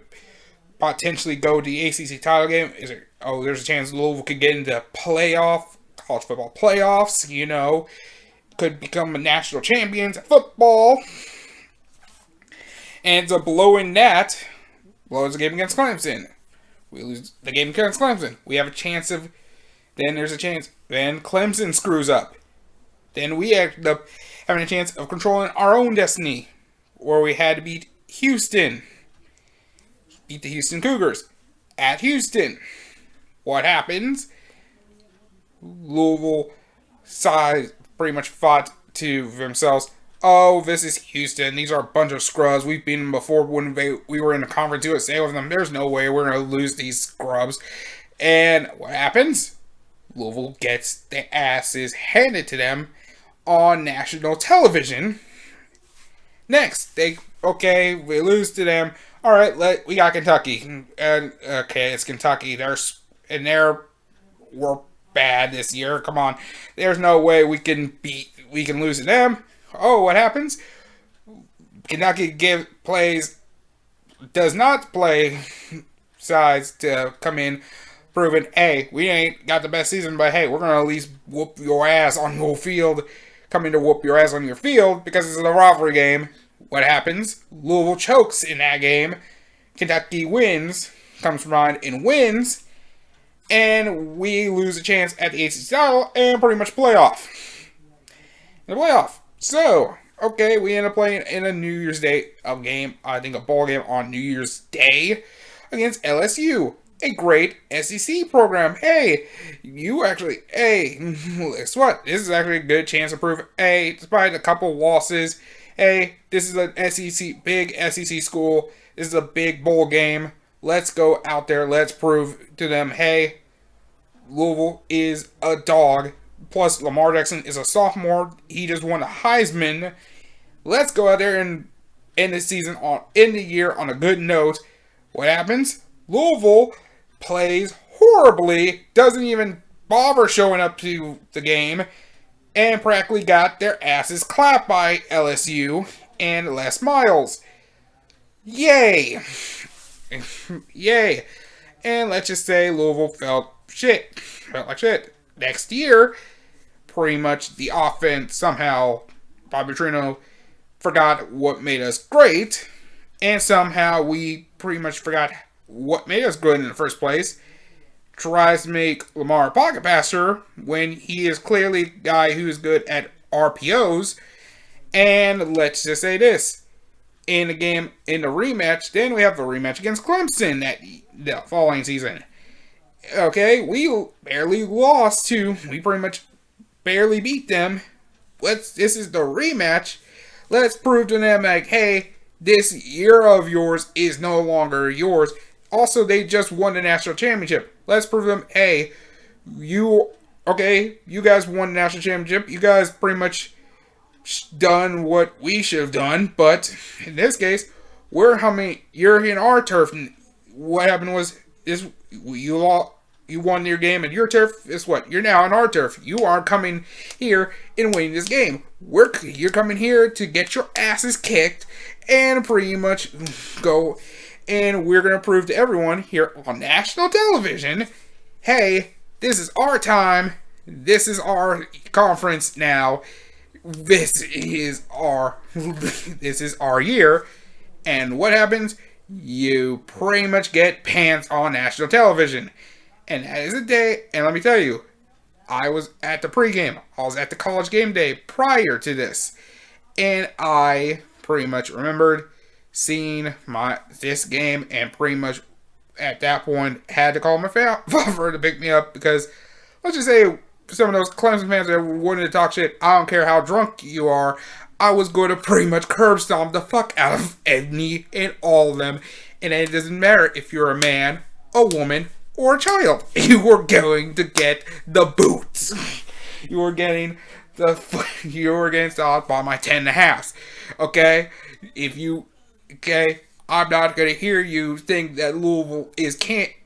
potentially go to the ACC title game. There's a chance Louisville could get into college football playoffs, could become a national champions at football. And ends up blows the game against Clemson. We lose the game against Clemson. We have a chance of, then Clemson screws up. Then we end up having a chance of controlling our own destiny, where we had to beat the Houston Cougars at Houston. What happens? Louisville side pretty much fought to themselves. Oh, this is Houston. These are a bunch of scrubs. We've beaten them before when we were in the Conference USA with them. There's no way we're going to lose these scrubs. And what happens? Louisville gets their asses handed to them on national television. Next, we lose to them. All right, we got Kentucky. And okay, it's Kentucky. We're bad this year. Come on, there's no way we can lose to them. Oh, what happens? Kentucky does not play sides to come in, proving, hey, we ain't got the best season, but hey, we're gonna at least whoop your ass on your field. Coming to whoop your ass on your field because it's a rivalry game. What happens? Louisville chokes in that game. Kentucky comes from behind and wins, and we lose a chance at the ACC title and pretty much playoff. So, okay, we end up playing in a New Year's Day game. I think a ball game on New Year's Day against LSU, a great SEC program. Hey, guess what? This is actually a good chance to prove, hey, despite a couple losses, hey, this is an big SEC school. This is a big bowl game. Let's go out there. Let's prove to them, hey, Louisville is a dog. Plus, Lamar Jackson is a sophomore. He just won a Heisman. Let's go out there and end the year on a good note. What happens? Louisville plays horribly, doesn't even bother showing up to the game, and practically got their asses clapped by LSU and Les Miles. Yay! Yay! And let's just say Louisville felt like shit. Next year, pretty much the offense, somehow Bobby Petrino forgot what made us great, and somehow we pretty much forgot what made us good in the first place. Tries to make Lamar a pocket passer when he is clearly a guy who is good at RPOs. And let's just say this. In the rematch, then we have the rematch against Clemson the following season. Okay, we pretty much barely beat them. This is the rematch. Let's prove to them, like, hey, this year of yours is no longer yours. Also, they just won the national championship. Let's prove to them, hey, you guys won the national championship. You guys pretty much done what we should have done, but in this case, you're in our turf. And what happened was you won your game at your turf. Guess what? You're now on our turf. You aren't coming here and winning this game. You're coming here to get your asses kicked and pretty much go. And we're going to prove to everyone here on national television, hey, this is our time. This is our conference now. This is our year. And what happens? You pretty much get pants on national television. And that is a day, and let me tell you, I was at the pregame. I was at the college game day prior to this. And I pretty much remembered seen this game and pretty much at that point had to call my father to pick me up because let's just say some of those Clemson fans that wanted to talk shit, I don't care how drunk you are, I was going to pretty much curb stomp the fuck out of any and all of them. And it doesn't matter if you're a man, a woman, or a child. You were going to get the boots. You were getting stopped by my 10.5. Okay? I'm not going to hear you think that Louisville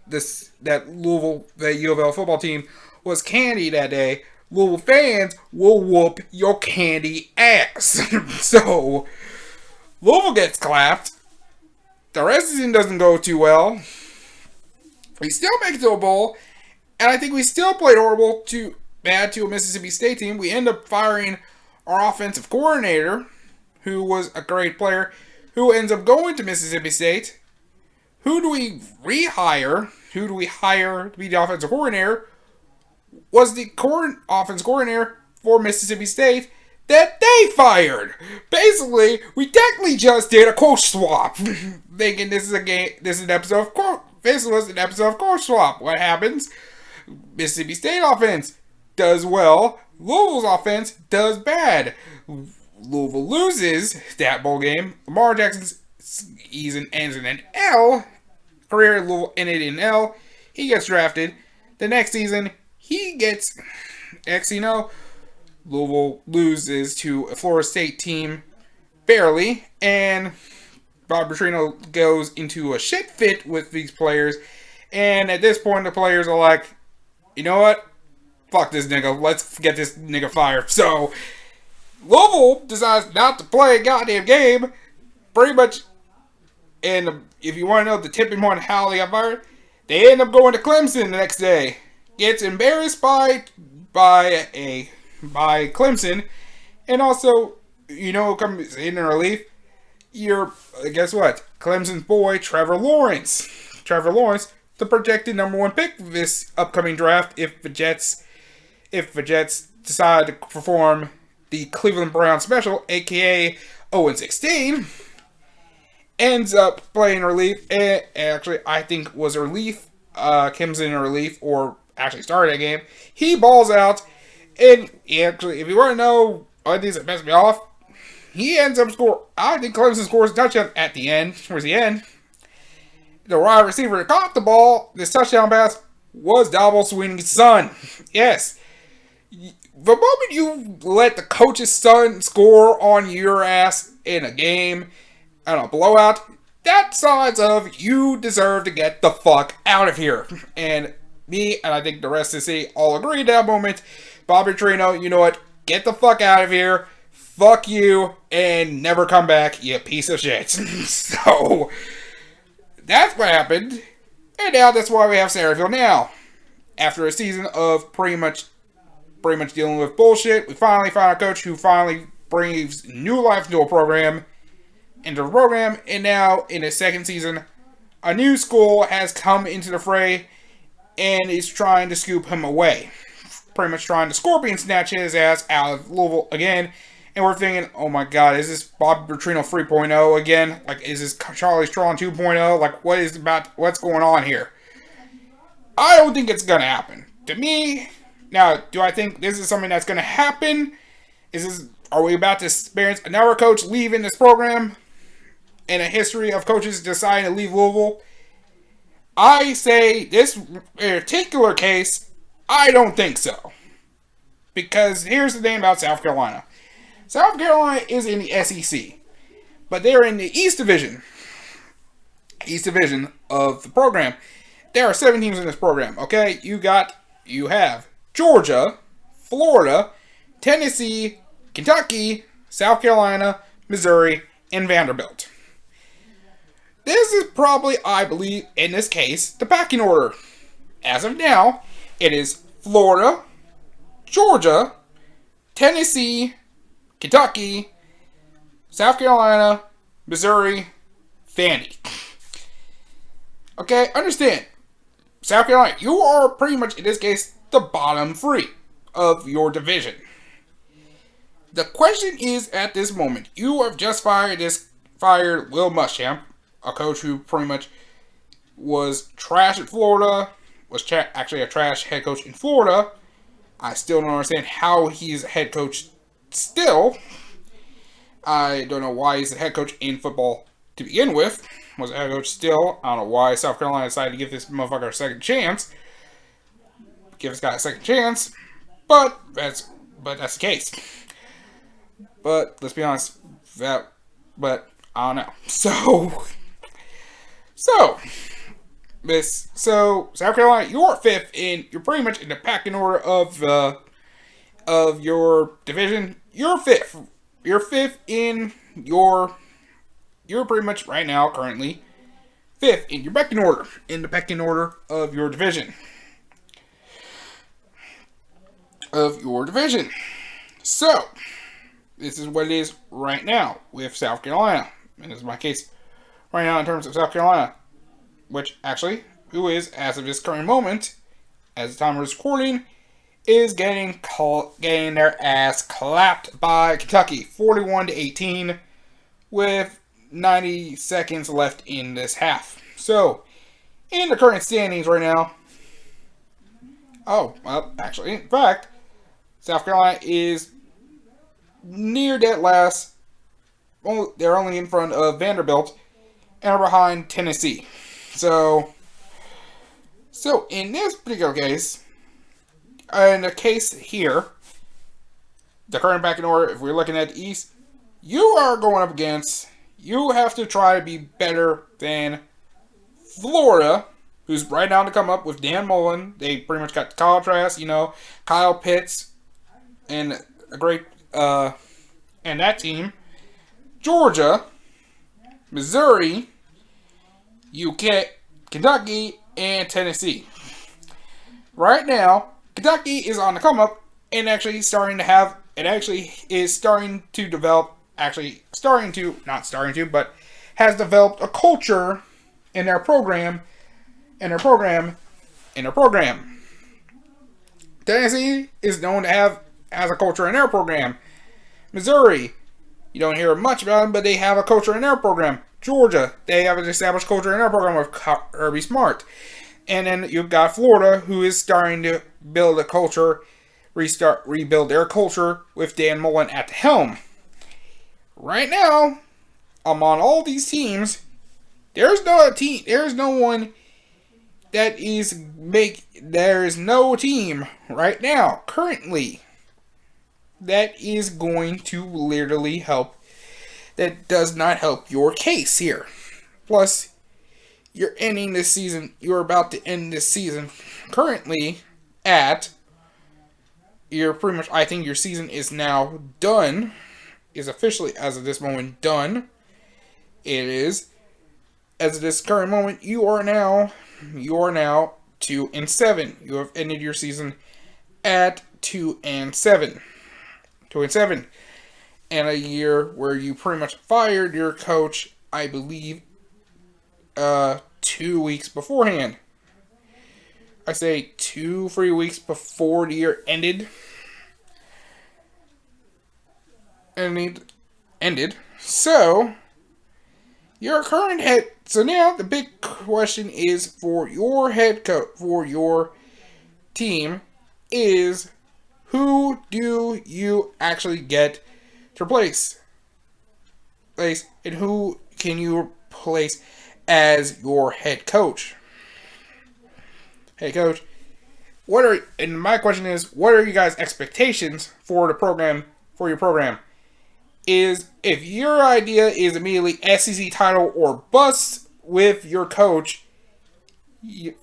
the U of L football team was candy that day. Louisville fans will whoop your candy ass. So, Louisville gets clapped. The rest of the season doesn't go too well. We still make it to a bowl. And I think we still played bad to a Mississippi State team. We end up firing our offensive coordinator, who was a great player, who ends up going to Mississippi State. Who do we rehire? Who do we hire to be the offensive coordinator? Was the offensive coordinator for Mississippi State that they fired. Basically, we technically just did a coach swap. Thinking this is an episode of coach swap. What happens? Mississippi State offense does well. Louisville's offense does bad. Louisville loses that bowl game. Lamar Jackson's season ends in an L. Career at Louisville ended in L. He gets drafted. The next season, Louisville loses to a Florida State team barely, and Bob Petrino goes into a shit fit with these players, and at this point the players are like, you know what? Fuck this nigga. Let's get this nigga fired. So, Louisville decides not to play a goddamn game, pretty much, and if you want to know the tipping point of how they got fired, they end up going to Clemson the next day. Gets embarrassed by Clemson, and also, comes in relief. Guess what? Clemson's boy, Trevor Lawrence, the projected number 1 pick this upcoming draft if the Jets decide to perform the Cleveland Browns special, aka 0-16, ends up playing relief. And actually, I think was a relief. Comes in a relief, or actually started a game. He balls out, and actually, if you want to know one of these that pissed me off, he ends up I think Clemson scores a touchdown at the end, towards the end. The wide receiver that caught the ball, this touchdown pass, was Dabo Swinney's son. Yes. The moment you let the coach's son score on your ass in a game, I don't know, blowout, that signs of you deserve to get the fuck out of here. And me, and I think the rest of the city, all agree at that moment. Bobby Petrino, you know what? Get the fuck out of here. Fuck you, and never come back, you piece of shit. So, that's what happened. And now that's why we have Satterfield now. After a season of pretty much dealing with bullshit, we finally found a coach who finally breathes new life into the program, and now in his second season, a new school has come into the fray and is trying to scoop him away. Pretty much trying to scorpion snatch his ass out of Louisville again. And we're thinking, oh my god, is this Bobby Petrino 3.0 again? Like, is this Charlie Strong 2.0? Like, what's going on here? I don't think it's gonna happen. To me, now, do I think this is something that's gonna happen? Are we about to experience another coach leaving this program? In a history of coaches deciding to leave Louisville? I say, this particular case, I don't think so. Because here's the thing about South Carolina. South Carolina is in the SEC, but they're in the East Division of the program. There are 7 teams in this program, okay? You have Georgia, Florida, Tennessee, Kentucky, South Carolina, Missouri, and Vanderbilt. This is probably, I believe, in this case, the packing order. As of now, it is Florida, Georgia, Tennessee, Kentucky, South Carolina, Missouri, Vandy. Okay, understand. South Carolina, you are pretty much, in this case, the bottom 3 of your division. The question is, at this moment, you have just fired fired Will Muschamp, a coach who pretty much was trash at Florida, was actually a trash head coach in Florida. I still don't understand how he's a head coach still. I don't know why he's a head coach in football to begin with. Was a head coach still. I don't know why South Carolina decided to give this motherfucker a second chance. Give this guy a second chance. But that's the case. But let's be honest, but I don't know. So South Carolina, you're fifth you're pretty much in the pecking order of your division. You're fifth. You're fifth in you're pretty much right now currently fifth in your pecking order, in the pecking order of your division. So, this is what it is right now with South Carolina. And this is my case right now in terms of South Carolina. Which, actually, who is, as of this current moment, as the time of recording, is getting their ass clapped by Kentucky. 41-18 with 90 seconds left in this half. So, in the current standings right now, in fact, South Carolina is near dead last. They're only in front of Vanderbilt and are behind Tennessee. So in this particular case, in the case here, the current pecking order, if we're looking at the East, you have to try to be better than Florida, who's right now to come up with Dan Mullen. They pretty much got the contrast, Kyle Pitts, and a great, and that team. Georgia, Missouri, UK, Kentucky, and Tennessee. Right now, Kentucky is on the come up and has developed a culture in their program. Tennessee is known to has a culture in their program. Missouri, you don't hear much about them, but they have a culture in their program. Georgia, they have an established culture in their program with Kirby Smart. And then you've got Florida, who is starting to build a culture, rebuild their culture with Dan Mullen at the helm. Right now, among all these teams, there's no team right now, currently, that is going to literally help. That does not help your case here. Plus, you're about to end this season currently I think your season is now done. Is officially, as of this moment, done. It is. As of this current moment, you are now 2-7. You have ended your season at 2-7. 2-7. And a year where you pretty much fired your coach, I believe, 2 weeks beforehand. I say 2-3 weeks before the year ended. So, your current head. So now the big question is for your head coach, for your team, is who do you actually get to replace? And who can you replace as your head coach? Head coach. And my question is, what are you guys' expectations for the program, for your program? Is if your idea is immediately SEC title or bust with your coach, the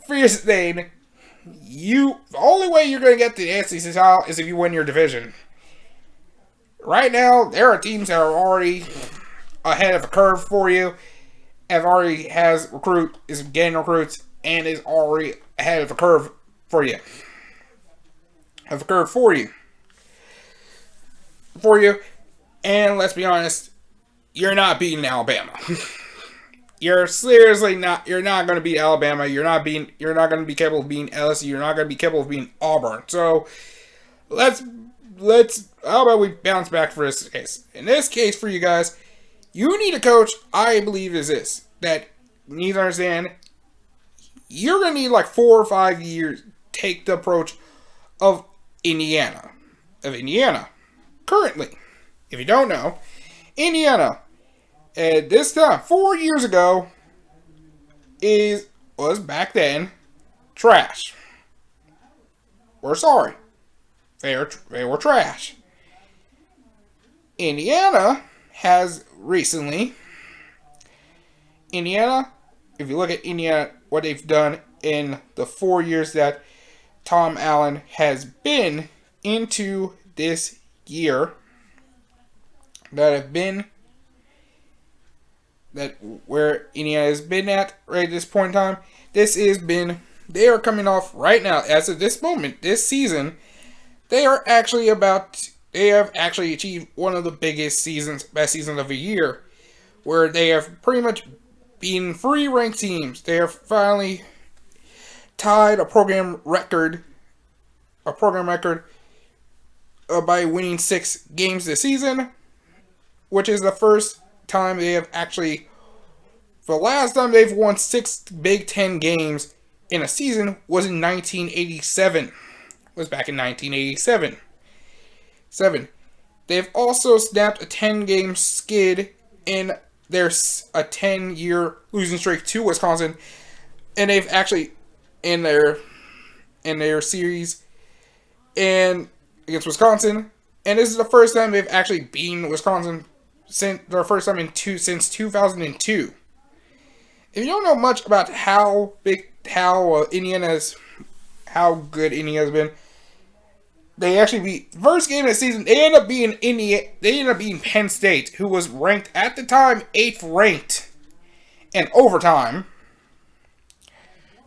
only way you're going to get the SEC title is if you win your division. Right now, there are teams that are already ahead of a curve for you, is getting recruits, and is already ahead of a curve for you. And let's be honest, you're not beating Alabama. You're seriously not. You're not going to beat Alabama. You're not going to be capable of beating LSU. You're not going to be capable of beating Auburn. So let's. How about we bounce back for this case? In this case, for you guys, you need a coach, I believe, is this. That you need to understand, you're going to need like 4 or 5 years take the approach of Indiana. Currently. If you don't know, Indiana, at this time, 4 years ago, was back then trash. We're sorry. They were trash. Indiana has recently, if you look at Indiana, what they've done in the 4 years that Tom Allen has been into this year, where Indiana has been at right at this point in time, they are coming off right now, as of this moment, this season, they have actually achieved one of the best seasons of the year, where they have pretty much beaten 3 ranked teams. They have finally tied a program record by winning 6 games this season, which is the first time they have actually, for the last time they've won 6 Big Ten games in a season was in 1987. Was back in 1987. They've also snapped a 10-game skid in a 10-year losing streak to Wisconsin, and they've actually in their series and against Wisconsin, and this is the first time they've actually beaten Wisconsin since 2002. If you don't know much about how good Indiana's been, they actually beat first game of the season. They ended up beating Penn State, who was ranked at the time 8th ranked, in overtime.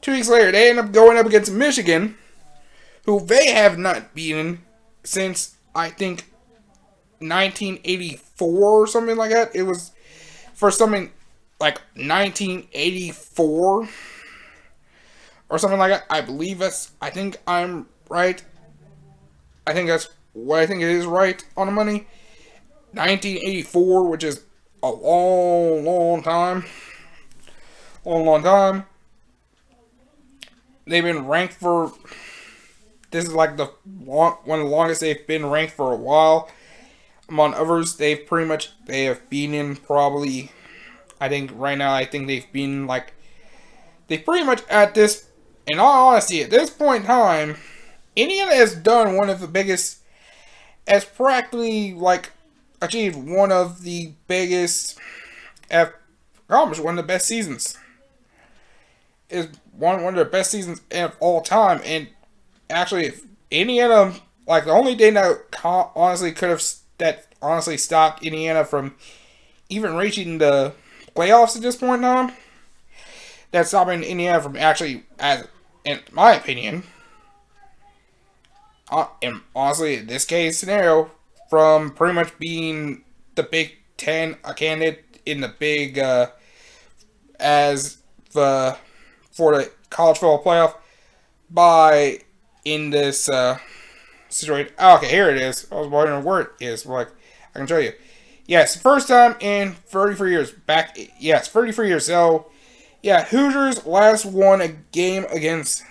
2 weeks later, they end up going up against Michigan, who they have not beaten since, I think, 1984 or something like that. It was for something like 1984 or something like that. I think I'm right. I think that's what I think it is right on the money. 1984, which is a long time. They've been ranked for, this is like one of the longest they've been ranked for a while. Among others, they have beaten probably, I think right now, they've pretty much at this, in all honesty, at this point in time, Indiana has done one of the biggest, has practically achieved one of the biggest, accomplished one of the best seasons. Is one of the best seasons of all time, and actually, if Indiana, the only thing that honestly stopped Indiana from even reaching the playoffs at this point in time, that's stopping Indiana from actually, in my opinion, and honestly, in this case scenario, from pretty much being the Big Ten, a candidate in the big, for the college football playoff, in this, situation. Oh, okay, here it is. I was wondering where it is. I can show you. Yes, first time in 33 years. 33 years. So, yeah, Hoosiers last won a game against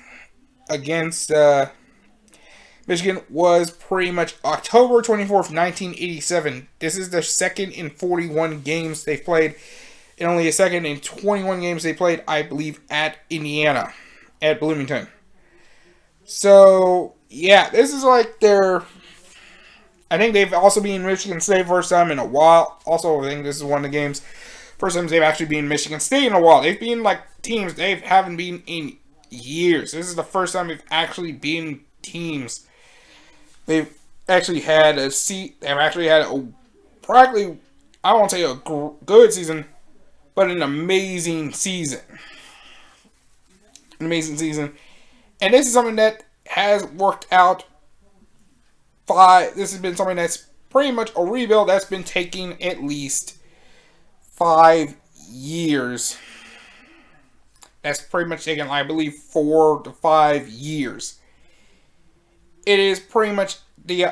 Michigan was pretty much October 24th, 1987. This is their second in 41 games they've played, and only a second in 21 games they played, I believe, at Indiana, at Bloomington. So, yeah, this is I think they've also been Michigan State first time in a while. Also, I think this is one of the games, first time they've actually been Michigan State in a while. They've been teams they haven't been in years. This is the first time they've actually been teams. They've actually had practically, I won't say a good season, but an amazing season. And this is something that has worked out. This has been something that's pretty much a rebuild that's been taking at least 5 years. That's pretty much taken, I believe, 4 to 5 years. It is pretty much they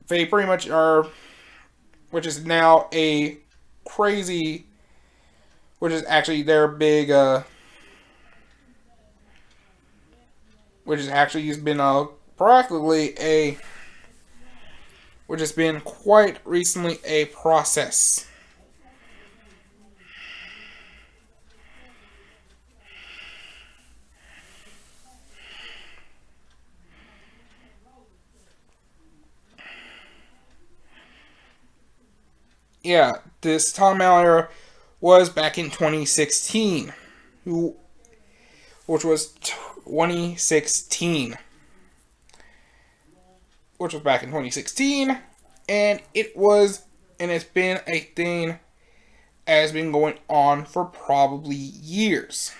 pretty much are, which is now a crazy, which is actually their big, which has actually has been practically which has been quite recently a process. Yeah, this Tom Allen era was back in 2016, which was 2016, which was back in 2016, and it's been a thing that has been going on for probably years.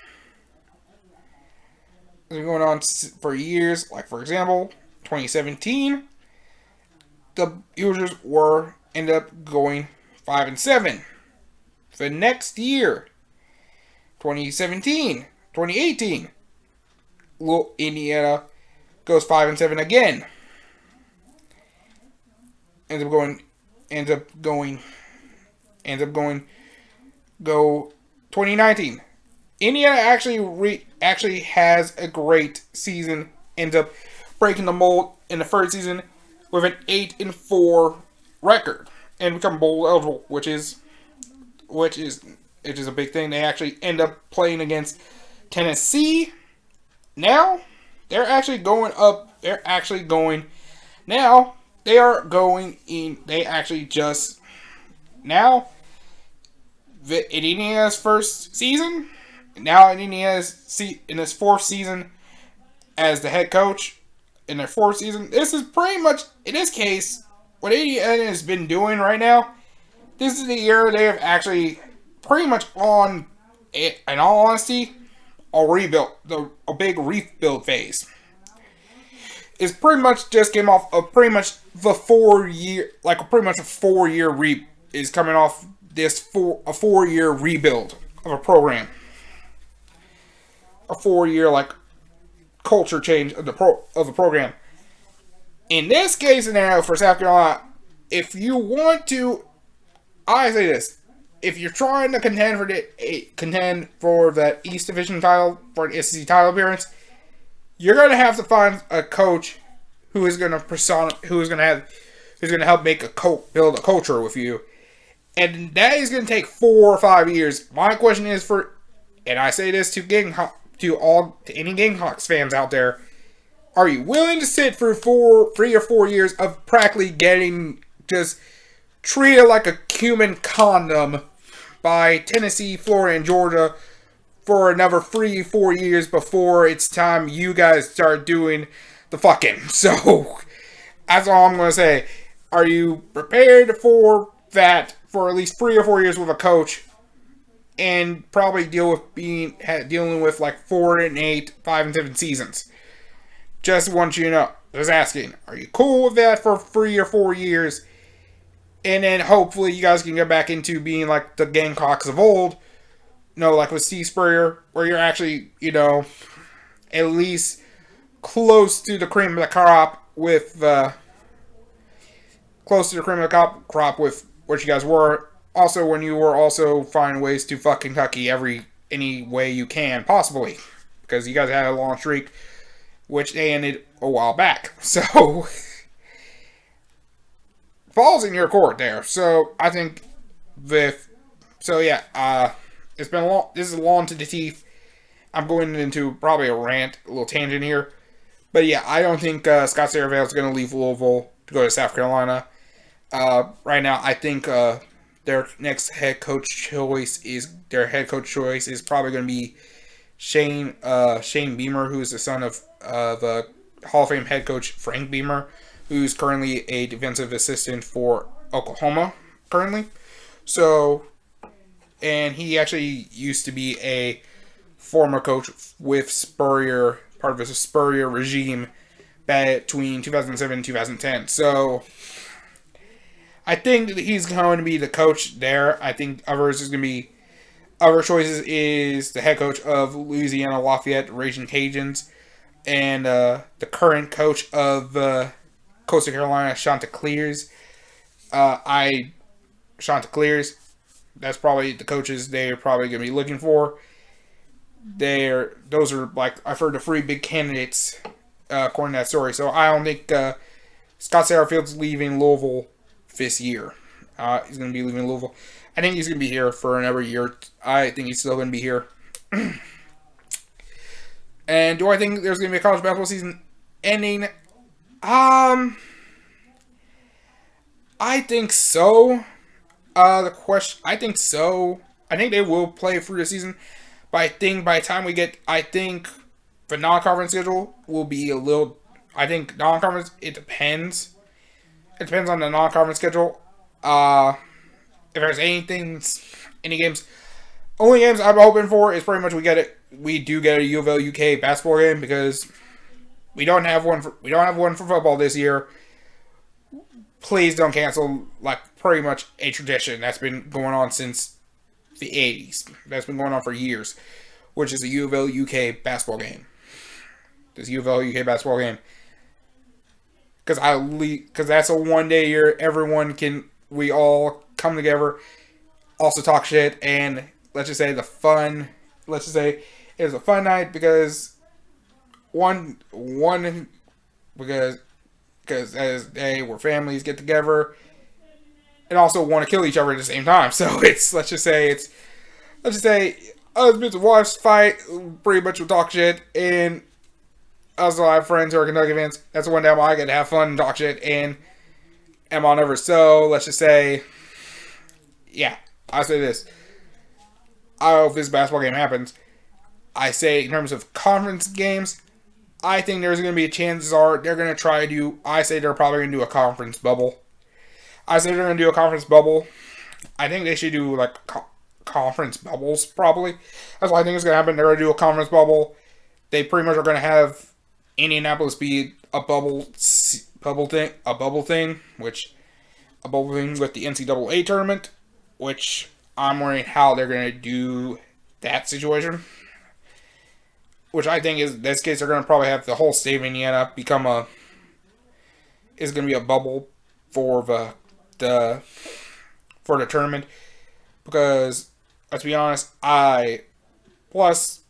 It's been going on for years. Like, for example, 2017, the users ended up going 5-7. The next year, 2017, 2018, little Indiana goes 5-7 again. Ends up going go 2019. Indiana actually has a great season. Ends up breaking the mold in the first season with an 8-4 record and become bowl eligible, which is a big thing. They actually end up playing against Tennessee. Now they're actually going up. They're actually going now. They are going in. They actually just now. In Indiana's first season, now in his fourth season as the head coach, in their fourth season, this is pretty much, in this case, what Indiana has been doing right now. This is the year they have actually pretty much in all honesty, a big rebuild phase. Is pretty much just came off of pretty much the 4-year, like pretty much a 4-year is coming off this 4-year rebuild of a program. A 4-year like culture change of the program. In this case scenario for South Carolina, if you want to, I say this: if you're trying to contend for that East Division title, for an SEC title appearance, you're going to have to find a coach who is going to help build a culture with you, and that is going to take 4 or 5 years. My question is and I say this to any Gamecocks fans out there: are you willing to sit for 3 or 4 years of practically getting just treated like a human condom by Tennessee, Florida, and Georgia for another 3 or 4 years before it's time you guys start doing the fucking? So that's all I'm going to say. Are you prepared for that for at least 3 or 4 years with a coach, and probably dealing with like 4-8, 5-7 seasons? Just want you to know. Just asking. Are you cool with that for 3 or 4 years? And then hopefully you guys can get back into being like the Gamecocks of old. Like with Steve Spurrier, where you're actually, at least close to the cream of the crop with what you guys were. Also, when you were also finding ways to fuck Kentucky any way you can, possibly. Because you guys had a long streak, which they ended a while back. So, falls in your court there. So, I think it's been long. This is long to the teeth. I'm going into probably a rant, a little tangent here. But yeah, I don't think Scott Saravel is going to leave Louisville to go to South Carolina. Right now, I think their next head coach choice is probably going to be Shane Beamer, who is the son of Hall of Fame head coach Frank Beamer, who's currently a defensive assistant for Oklahoma currently. So, and he actually used to be a former coach with Spurrier, part of the Spurrier regime between 2007 and 2010. So, I think that he's going to be the coach there. I think other choices is the head coach of Louisiana Lafayette Raging Cajuns, and the current coach of Coastal Carolina, Chanticleers. That's probably the coaches they're probably going to be looking for. Those are, like, I've heard, the three big candidates according to that story. So I don't think Scott Satterfield's leaving Louisville this year. He's going to be leaving Louisville. I think he's going to be here for another year. I think he's still going to be here. And do I think there's going to be a college basketball season ending? I think so. I think so. I think they will play through the season. But I think by the time we get, the non-conference schedule will be a little, I think non-conference, it depends. It depends on the non-conference schedule. If there's any games, only games I'm hoping for is pretty much we do get a U of L UK basketball game, because we don't have one for football this year. Please don't cancel, like, pretty much a tradition that's been going on since the 80s. That's been going on for years, which is a U of L UK basketball game. This U of L UK basketball game. Because that's a one-day year, we all come together, also talk shit, and let's just say it was a fun night, because because as they were families get together and also want to kill each other at the same time. So let's just say husbands and wives fight, pretty much will talk shit, and I also have friends who are Kentucky fans. That's the one time I get to have fun and talk shit, and am on over. So let's just say, yeah, I say this. I hope this basketball game happens. I say in terms of conference games, I think there's going to be a chances are they're going to try to do, I say they're probably going to do a conference bubble. I think they should do, like, conference bubbles, probably. That's what I think is going to happen. They're going to do a conference bubble. They pretty much are going to have Indianapolis be a bubble thing with the NCAA tournament, which I'm wondering how they're going to do that situation. Which I think is, in this case, they're going to probably have the whole state of Indiana become a bubble for the tournament. Because, let's be honest, plus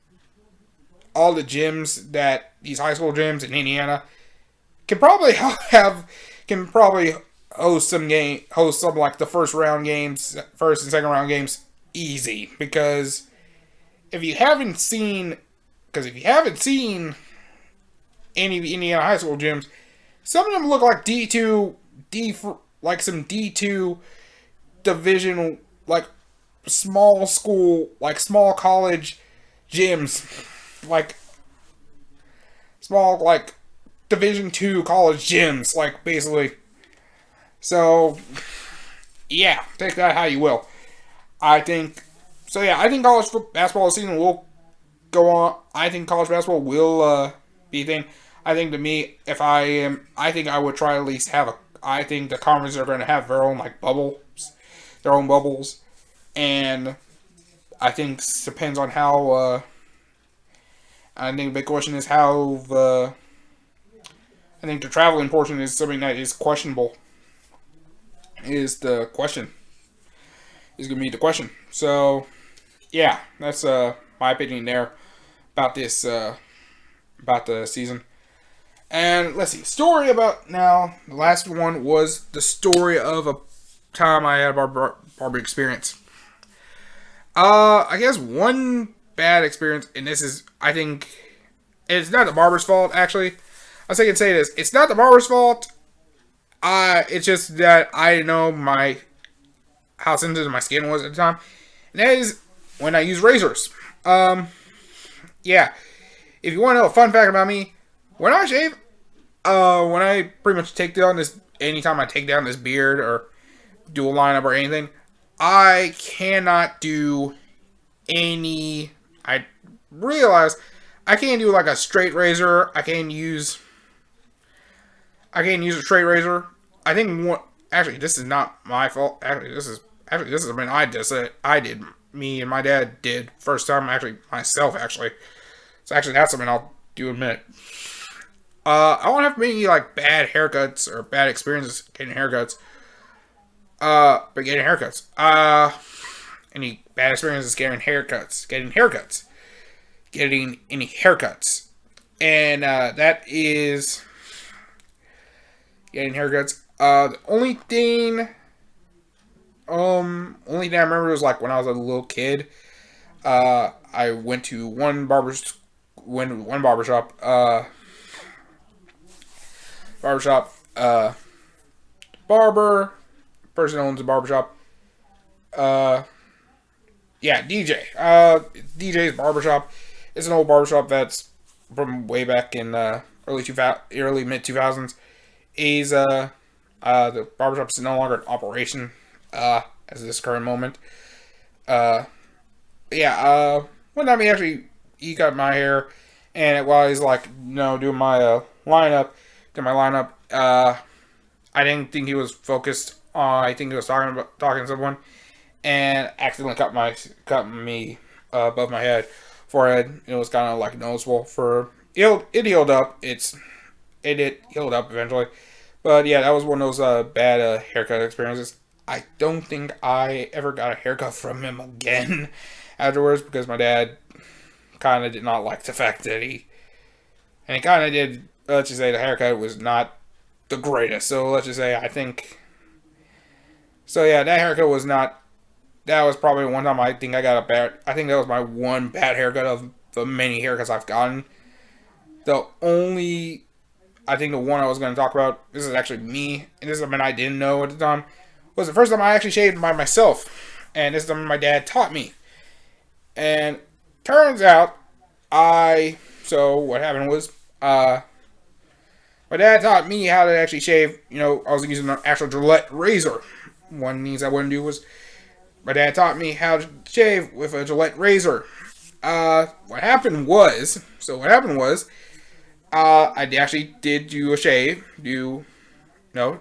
all the gyms that, these high school gyms in Indiana, can probably host some like the first and second round games easy. Because if you haven't seen any of the Indiana high school gyms, some of them look like some D2 division, like small school, like small college gyms, like small, like Division 2 college gyms, like, basically. So, yeah, take that how you will. I think college basketball season will go on. I think college basketball will be a thing. I think, to me, I think I would try at least I think the conferences are going to have their own, like, bubbles. And I think depends on how, I think the big question is how I think the traveling portion is something that is questionable. Is going to be the question. So, yeah, that's my opinion there about this, about the season. And let's see, story about now. The last one was the story of a time I had a barber experience. I guess one bad experience, and this is, I think, it's not the barber's fault, actually. I was thinking to say this. It's not the barber's fault. It's just that I didn't know how sensitive my skin was at the time. And that is when I use razors. Yeah. If you want to know a fun fact about me, when I shave, when I pretty much anytime I take down this beard or do a lineup or anything, I cannot do I realize I can't do like a straight razor. I can't use a straight razor. I think actually, this is not my fault. Actually, this is something I did. Me and my dad did first time. Actually, myself. Actually, so actually, that's something I'll do in a minute. I don't have many like bad haircuts or bad experiences getting haircuts. But getting haircuts. any bad experiences getting haircuts. Getting any haircuts. And that is getting haircuts. The only thing I remember was like when I was a little kid. I went to one barbershop. Barber person owns a barbershop. DJ. DJ's barbershop. It's an old barbershop that's from way back in early mid 2000s. Is the barbershop is no longer in operation as of this current moment. One time he cut my hair, and while he's like, doing my lineup, I didn't think he was focused on. I think he was talking to someone, and accidentally cut me above my forehead. It was kind of like noticeable. It healed up. It healed up eventually, but yeah, that was one of those bad haircut experiences. I don't think I ever got a haircut from him again afterwards, because my dad kind of did not like the fact that he kind of did, let's just say the haircut was not the greatest. So let's just say that haircut was not, that was probably one time I think that was my one bad haircut of the many haircuts I've gotten. The one I was going to talk about, this is actually me, and this is something I didn't know at the time, was the first time I actually shaved by myself. And this is something my dad taught me. And turns out, what happened was, my dad taught me how to actually shave. I was using an actual Gillette razor. One of the things I wouldn't do was, my dad taught me how to shave with a Gillette razor. What happened was, I actually did do a shave.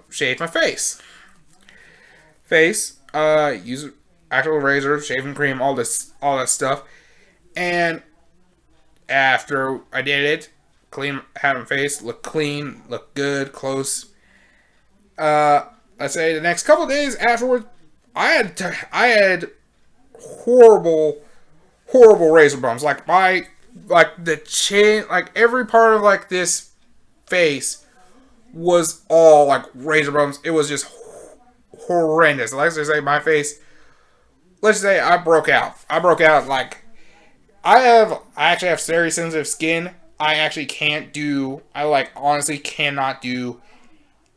Shave my face. Use actual razor, shaving cream, all that stuff. And after I did it, had my face look clean, look good, close. Let's say the next couple of days afterwards, I had horrible razor bumps. Like the chin, like every part of like this face was all like razor bumps. It was just horrendous. Let's just say my face. Let's say I broke out. Like I actually have very sensitive skin. I honestly cannot do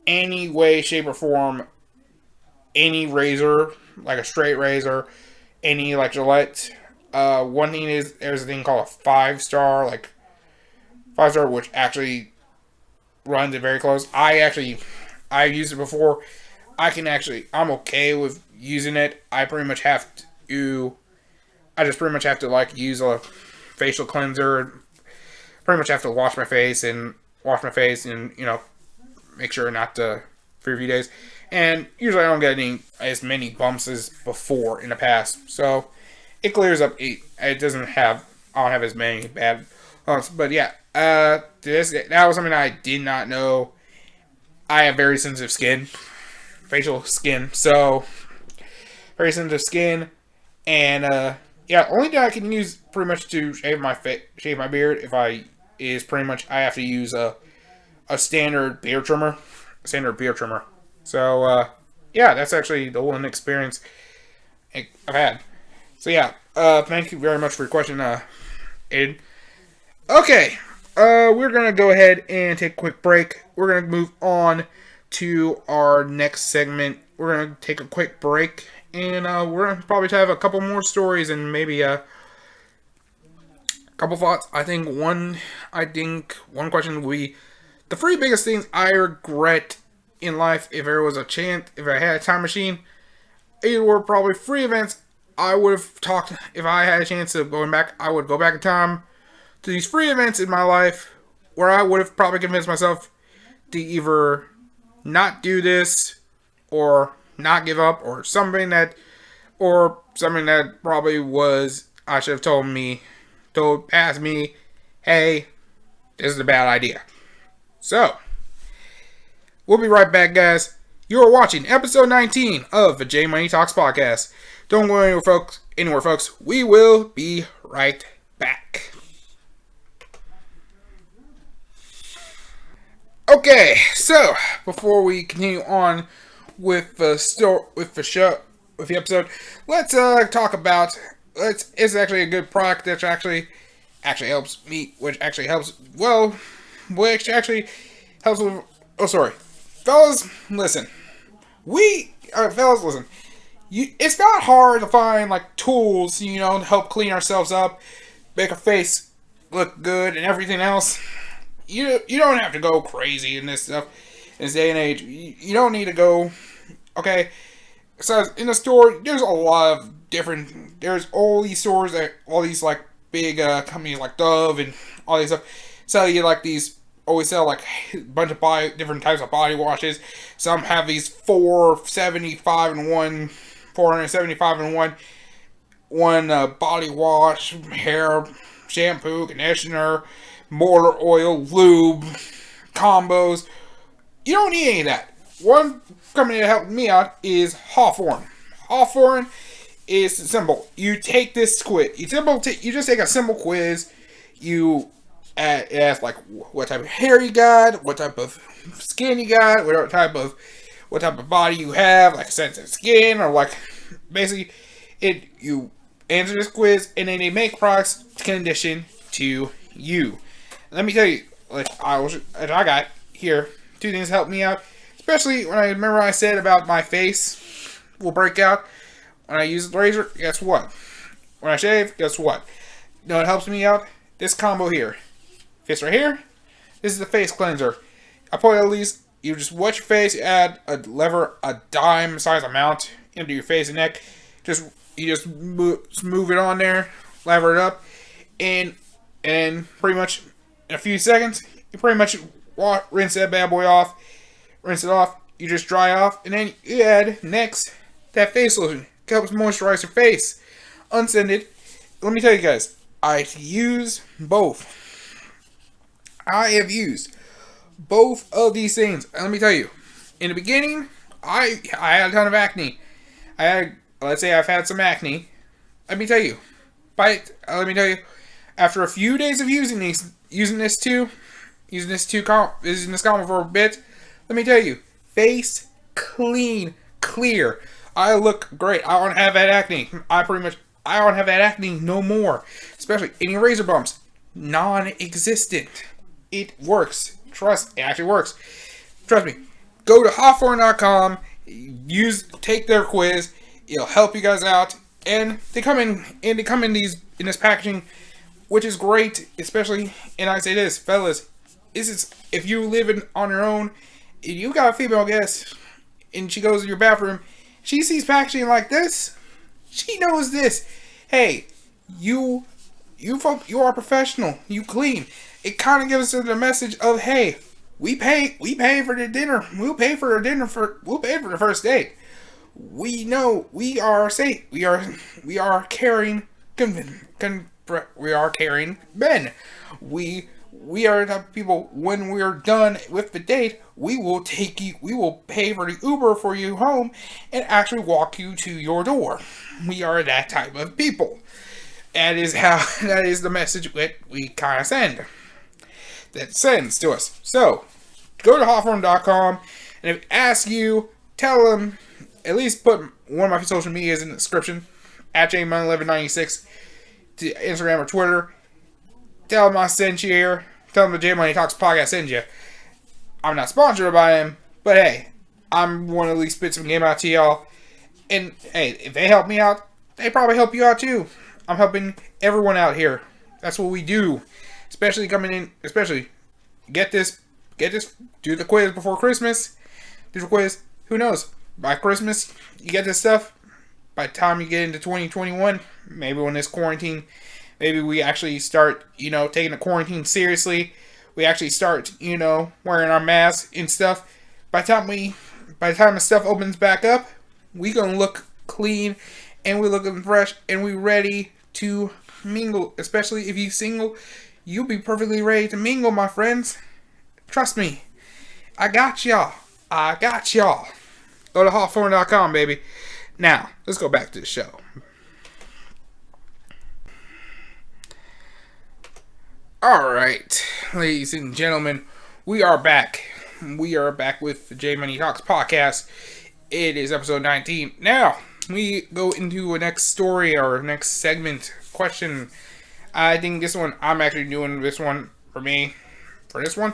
any way, shape, or form any razor, like a straight razor, any like Gillette. One thing is, there's a thing called a 5-star, which actually runs it very close. I used it before. I'm okay with using it. I just pretty much have to like use a facial cleanser. Pretty much have to wash my face and make sure not to for a few days. And usually I don't get as many bumps as before in the past. So it clears up. I don't have as many bad bumps. But yeah, that was something I did not know. I have very sensitive skin. Facial skin. So very sensitive skin. And only thing I can use pretty much to shave my beard I have to use a standard beard trimmer. So that's actually the one experience I've had. So yeah, thank you very much for your question, Aiden. Okay, we're gonna go ahead and take a quick break. We're gonna move on to our next segment. We're gonna take a quick break, and we're gonna probably have a couple more stories and maybe a couple thoughts. I think one question will be the 3 biggest things I regret in life. If there was a chance, if I had a time machine, it were probably 3 events I would have talked. If I had a chance of going back, I would go back in time to these 3 events in my life where I would have probably convinced myself to either not do this or not give up, or something that probably was, I should have told past me, hey, this is a bad idea. So, we'll be right back, guys. You are watching episode 19 of the J Money Talks podcast. Don't go anywhere, folks. We will be right back. Okay, so before we continue on with the episode, let's talk about. It's actually a good product that actually helps me, which actually helps with. Oh, sorry, fellas, listen. Fellas, listen. It's not hard to find like tools, to help clean ourselves up, make our face look good, and everything else. You don't have to go crazy in this stuff in this day and age. You don't need to go. Okay, so in the store, there's a lot of different. There's all these stores that all these like big companies like Dove and all these stuff sell you like these. Always sell like a bunch of different types of body washes. Some have these 475 in one body wash, hair, shampoo, conditioner, motor oil, lube, combos. You don't need any of that. One company that helped me out is Hawthorne. Hawthorne is simple. You take this quiz. You just take a simple quiz. It asks like what type of hair you got, what type of skin you got, what type of body you have, like sensitive skin, or like basically you answer this quiz and then they make products condition to you. Let me tell you, like I got here, two things helped me out, especially when I said about my face will break out when I use the razor. Guess what? When I shave, guess what? It helps me out. This combo here, fits right here. This is the face cleanser. I put at least you just wash your face, you add a dime size amount into your face and neck. You just move it on there, lather it up, and pretty much in a few seconds, you pretty much rinse that bad boy off. Rinse it off. You just dry off, and then you add next that face lotion. It helps moisturize your face. Unscented. Let me tell you guys, I use both. I have used both of these things. And let me tell you, in the beginning, I had a ton of acne. Let's say I've had some acne. Let me tell you, after a few days of using this combo for a bit, let me tell you, face clean, clear. I look great. I don't have that acne. I don't have that acne no more. Especially any razor bumps, non-existent. It works. It actually works. Trust me. Go to Hawthorne.com. Take their quiz. It'll help you guys out. And they come in this packaging, which is great. Especially, and I say this, fellas, if you live on your own, if you got a female guest, and she goes to your bathroom, she sees packaging like this, she knows this. Hey, you are professional. You clean. It kind of gives her the message of, hey, we pay for the dinner. We'll pay for the first date. We know we are safe. We are caring men. We are the type of people, when we're done with the date, we will pay for the Uber for you home and actually walk you to your door. We are that type of people. That is the message that we kind of sends to us. So, go to Hawthorne.com, and if they ask you, tell them, at least put one of my social medias in the description, at JMoney1196, to Instagram or Twitter. Tell them I sent you here. Tell them the J Money Talks podcast sent you. I'm not sponsored by them, but hey, I'm one to at least spit some game out to y'all. And hey, if they help me out, they probably help you out too. I'm helping everyone out here. That's what we do. Especially get this, do the quiz before Christmas. Do the quiz. Who knows? By Christmas, you get this stuff. By the time you get into 2021, maybe when this quarantine, maybe we actually start, taking the quarantine seriously. We actually start, wearing our masks and stuff. By the time the stuff opens back up, we gonna look clean, and we looking fresh, and we ready to mingle. Especially if you single, you'll be perfectly ready to mingle, my friends. Trust me, I got y'all. Go to Hawthorne.com, baby. Now, let's go back to the show. Alright, ladies and gentlemen, we are back. We are back with the J Money Talks podcast. It is episode 19. Now, we go into a next story or next segment question. I think this one, I'm actually doing this one for me, for this one.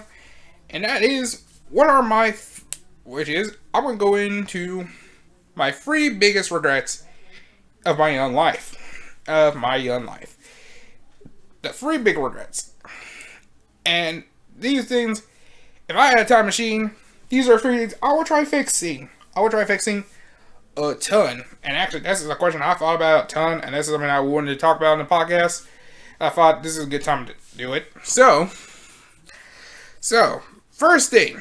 And that is, I'm going to go into my 3 biggest regrets of my young life. The 3 big regrets. And these things, if I had a time machine, these are 3 things I would try fixing. A ton. And actually, this is a question I thought about a ton, and this is something I wanted to talk about in the podcast. I thought this is a good time to do it. So, first thing,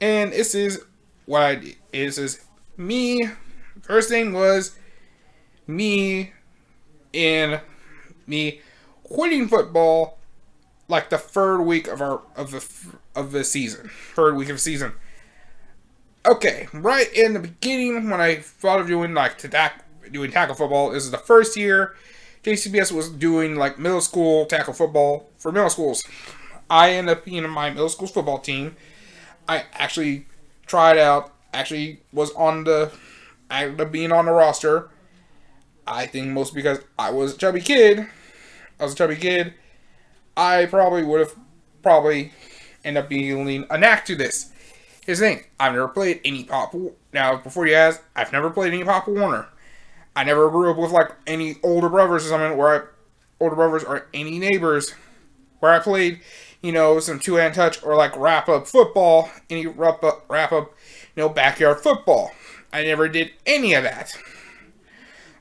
and this is what I did. This is me. First thing was me quitting football like the 3rd week of the season. 3rd week of the season. Okay, right in the beginning when I thought of doing tackle football, this is the first year JCBS was doing like middle school tackle football for middle schools. I ended up being in my middle school's football team. I actually tried out, I ended up being on the roster. I think most because I was a chubby kid. I probably would have ended up being a knack to this. Here's the thing. I've never played any Pop. Now, before you ask, I've never played any Pop Warner. I never grew up with like any older brothers or something or any neighbors where I played, some two-hand touch or like wrap-up football, backyard football. I never did any of that.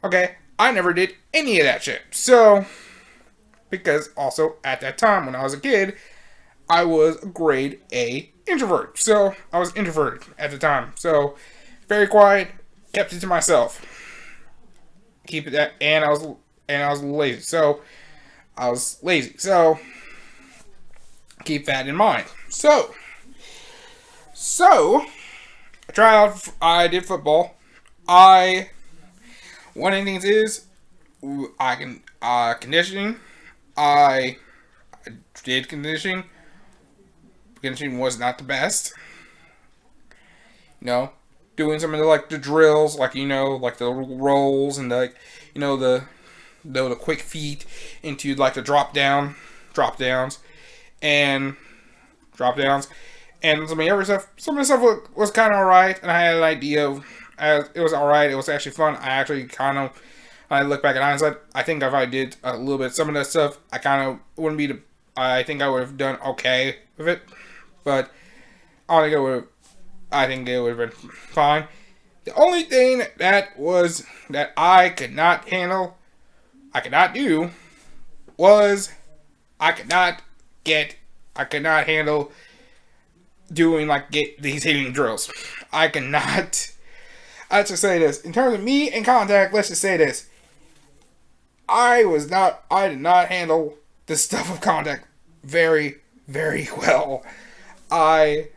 Okay? I never did any of that shit. So, because also at that time when I was a kid, I was a grade A introvert. So, I was introverted at the time. So, very quiet, kept it to myself. Keep it that, and I was lazy. So, keep that in mind. So, I did football. One of the things is, conditioning. I did conditioning. Conditioning was not the best. Doing some of the drills, like the rolls and the quick feet into the drop downs and some of the other stuff. Some of the stuff was kind of alright, and I had an idea of it was alright. It was actually fun. I actually I look back at hindsight, I think if I did a little bit some of that stuff, I think I would have done okay with it, but I think it would have been fine. The only thing that I could not handle, I could not handle doing these hitting drills. Let's just say this. In terms of me and contact, let's just say this. I did not handle the stuff of contact very, very well. I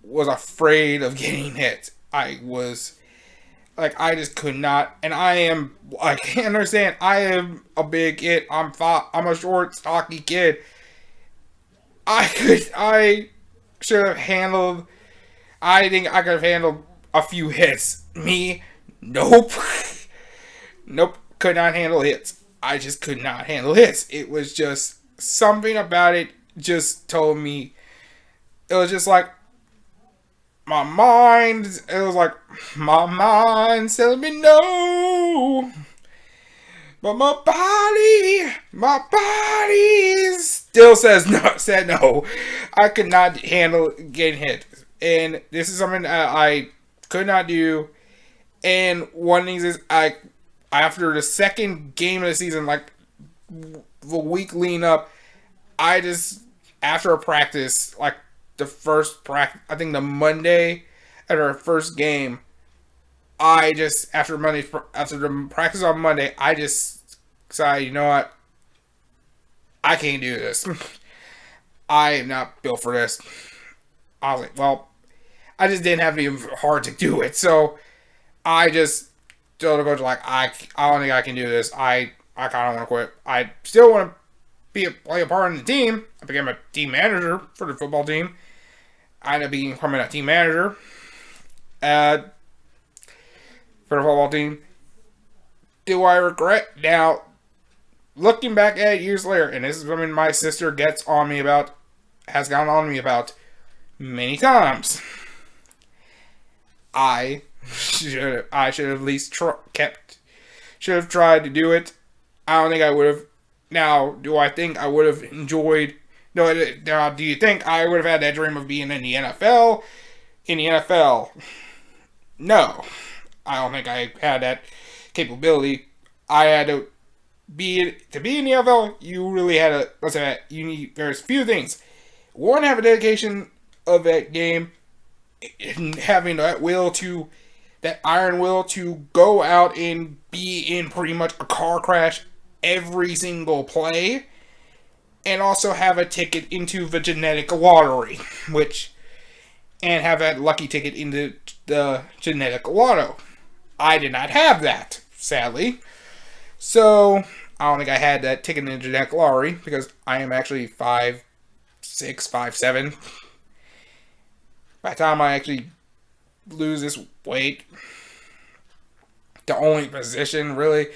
was afraid of getting hit. I just could not, and I can't understand, I am a big kid, I'm a short, stocky kid. I should have handled, I think I could have handled a few hits. Me, nope. Nope, could not handle hits. I just could not handle hits. It was just, something about it just told me, it was just like, my mind telling me no. But my body still said no. I could not handle getting hit. And this is something that I could not do. And one of the things is, after the second game of the season, the week leading up, after a practice, the first practice, I think the Monday at our first game, after the practice on Monday, I just decided, you know what, I can't do this. I am not built for this. I was like, well, I just didn't have any heart to do it, so I just still the coach like, I don't think I can do this. I kind of want to quit. I still want to play a part in the team. I became a team manager for the football team. I ended up becoming a team manager for the football team. Do I regret now? Looking back at it years later, and this is something my sister has gone on me about many times. I should have at least should have tried to do it. I don't think I would have. Now, do I think I would have enjoyed? No, do you think I would have had that dream of being in the NFL? In the NFL, no, I don't think I had that capability. I had to be in the NFL. You really had to. Let's say that you need. There's few things. One, have a dedication of that game, and having that iron will to go out and be in pretty much a car crash every single play, and also have a ticket into the genetic lottery, and have that lucky ticket into the genetic lotto. I did not have that, sadly. So, I don't think I had that ticket in the genetic lottery, because I am actually 5'6", 5'7". By the time I actually lose this weight, the only position, really,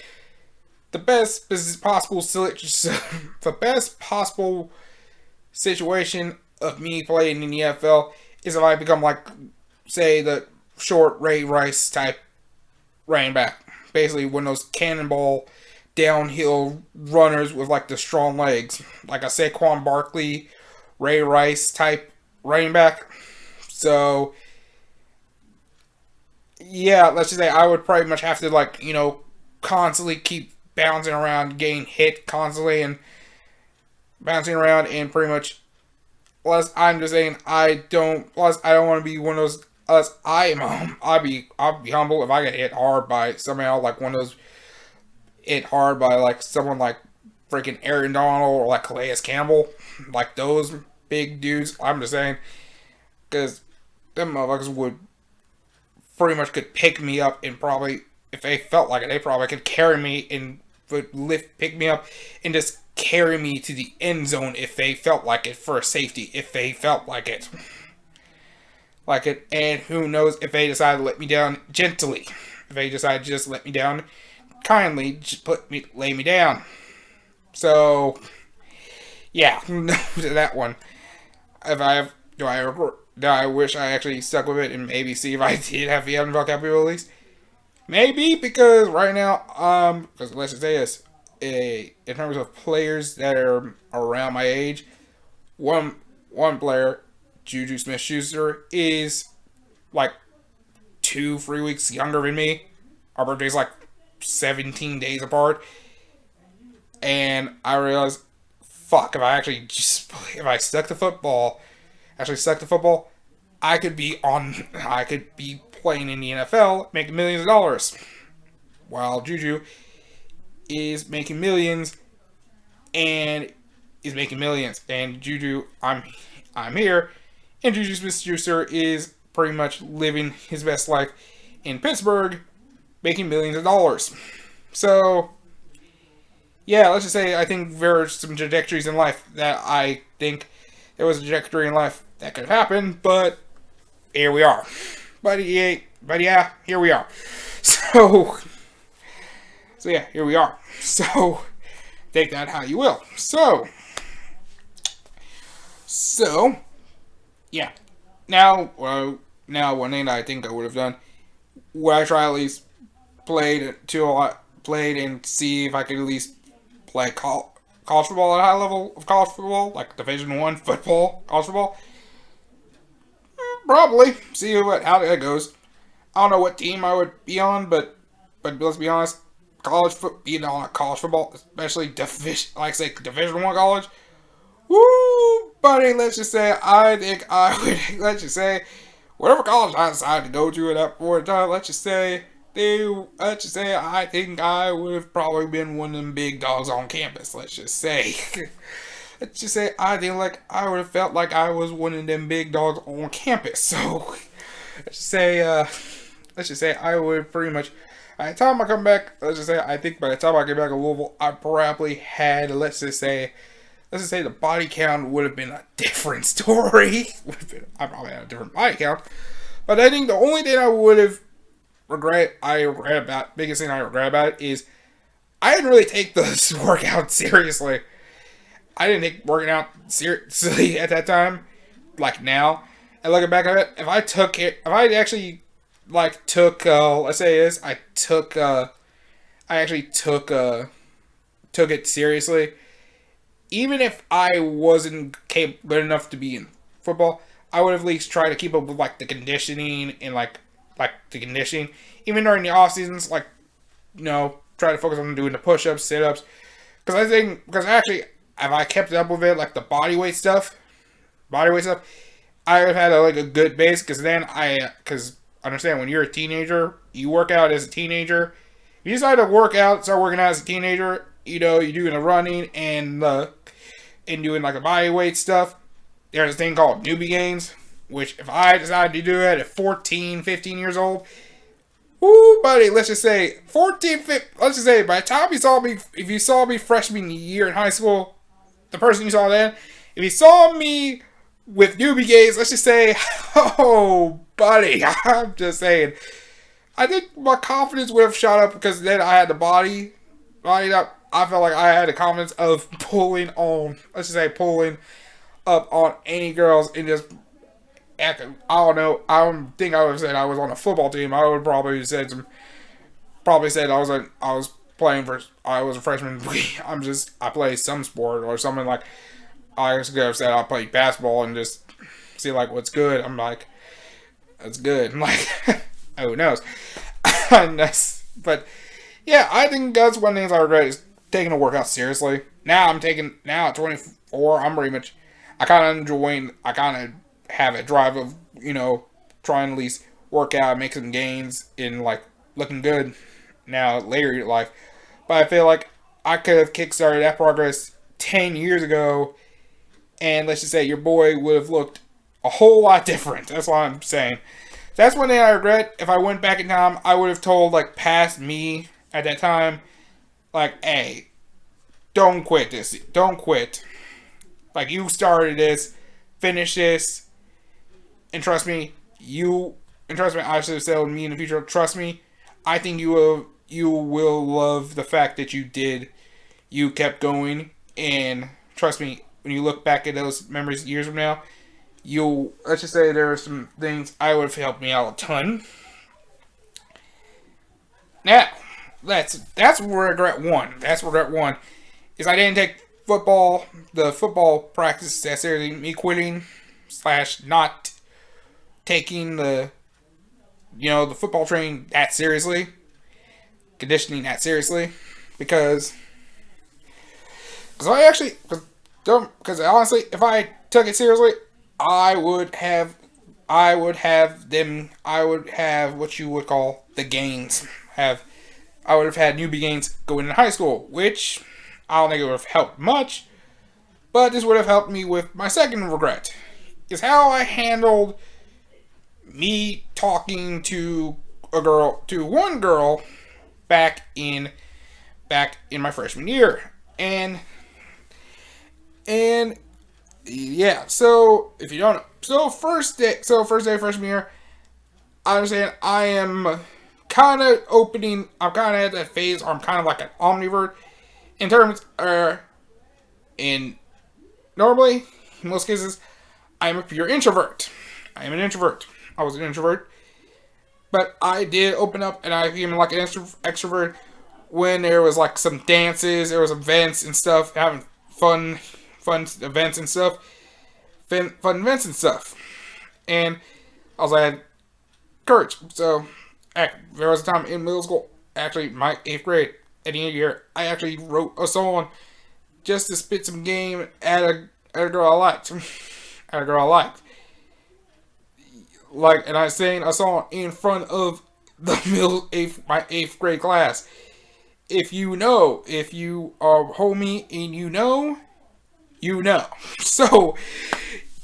the best possible situation of me playing in the NFL is if I become like, say, the short Ray Rice type running back. Basically, one of those cannonball downhill runners with like the strong legs, like a Saquon Barkley, Ray Rice type running back. So, yeah, let's just say I would pretty much have to constantly keep bouncing around, getting hit constantly, and bouncing around, and pretty much. Plus, I'm just saying I don't want to be one of those. I'll be humble if I get hit hard by somehow, like one of those hit hard by like someone like freaking Aaron Donald or like Calais Campbell, like those big dudes. I'm just saying, because them motherfuckers would pretty much could pick me up, and probably if they felt like it, they probably could carry me and pick me up and just carry me to the end zone if they felt like it, for safety, if they felt like it. And who knows if they decide to let me down gently. If they decide to just let me down kindly, just lay me down. So, yeah, that one. Do I wish I actually stuck with it and maybe see if I did have the NFL capabilities? Maybe, because right now, because let's just say this, in terms of players that are around my age, one player, Juju Smith-Schuster, is like 2-3 weeks younger than me. Our birthday's like 17 days apart. And I realized, fuck, if I stuck to football, I could be playing in the NFL, making millions of dollars. While Juju is making millions, and Juju, I'm here, and Juju Smith-Schuster is pretty much living his best life in Pittsburgh, making millions of dollars. So, yeah, let's just say I think there are some trajectories in life that I think there was a trajectory in life that could have happened, but here we are. But yeah, here we are. So yeah, here we are. So, take that how you will. So, yeah. Now one thing that I think I would have done, would I try at least played and see if I could at least play college football at a high level of college football, like Division I football, college football? Probably. See how that goes. I don't know what team I would be on, but let's be honest, being on college football, especially Division I college. Woo, buddy. Let's just say whatever college I decided to go to at that point in time. Let's just say I think I would have probably been one of them big dogs on campus. Let's just say I think like I would have felt like I was one of them big dogs on campus. So let's just say I would pretty much By the time I come back, let's just say, I think by the time I get back to Louisville, I probably had, let's just say the body count would have been a different story. I probably had a different body count. But I think the only thing I would have biggest thing I regret about it is I didn't really take this workout seriously. I didn't take working out seriously at that time, like now. And looking back at it, if I actually let's say this, I actually took it seriously. Even if I wasn't good enough to be in football, I would have at least tried to keep up with like the conditioning and like the conditioning. Even during the off seasons, try to focus on doing the push-ups, sit-ups. Because actually, if I kept up with it, like the body weight stuff, I would have had a good base. Because understand, when you're a teenager, you work out as a teenager. If you decide to start working out as a teenager, you're doing the running and doing like the body weight stuff. There's a thing called newbie gains, which if I decided to do it at 14, 15 years old, woo, buddy, let's just say by the time if you saw me freshman year in high school, the person you saw then, if you saw me with newbie gains, let's just say, oh, buddy, I'm just saying, I think my confidence would have shot up because then I had the body up. I felt like I had the confidence of pulling up on any girls and just, I don't know, I don't think I would have said I was on a football team. I would probably said I was a freshman. I play some sport or something like, I could have said I played basketball and just see like what's good. I'm like, that's good. I'm like, who knows? But yeah, I think that's one thing I regret is taking a workout seriously. Now at 24, I'm pretty much, I kind of have a drive of, trying to at least work out, make some gains in like looking good now later in your life. But I feel like I could have kickstarted that progress 10 years ago, and let's just say your boy would have looked a whole lot different. That's what I'm saying. That's one thing I regret. If I went back in time, I would have told like past me at that time, like, hey, don't quit this. Don't quit. Like, you started this, finish this, and trust me, I should have said me in the future, trust me, I think you will love the fact that you kept going, and trust me, when you look back at those memories years from now, let's just say there are some things I would have helped me out a ton. Now, that's regret one. That's regret one. Is I didn't take the football practice that seriously, me quitting / not taking the football training that seriously, conditioning that seriously, because honestly, if I took it seriously, I would have what you would call the gains. I would have had newbie gains going in high school, which I don't think it would have helped much, but this would have helped me with my second regret, is how I handled me talking to one girl back in my freshman year. And yeah, so if you don't know, first day freshman year, I understand I am kind of I'm kind of at that phase where I'm kind of like an omnivore in terms, normally, in most cases, I'm a pure introvert. I am an introvert. I was an introvert. But I did open up and I became like an extrovert when there was like some dances, there was events and stuff, having fun events and stuff. And I was like, courage. So, there was a time in middle school, actually my 8th grade, at the end of the year, I actually wrote a song just to spit some game at a girl I liked. And I sang a song in front of my 8th grade class. If you are a homie and you know. So,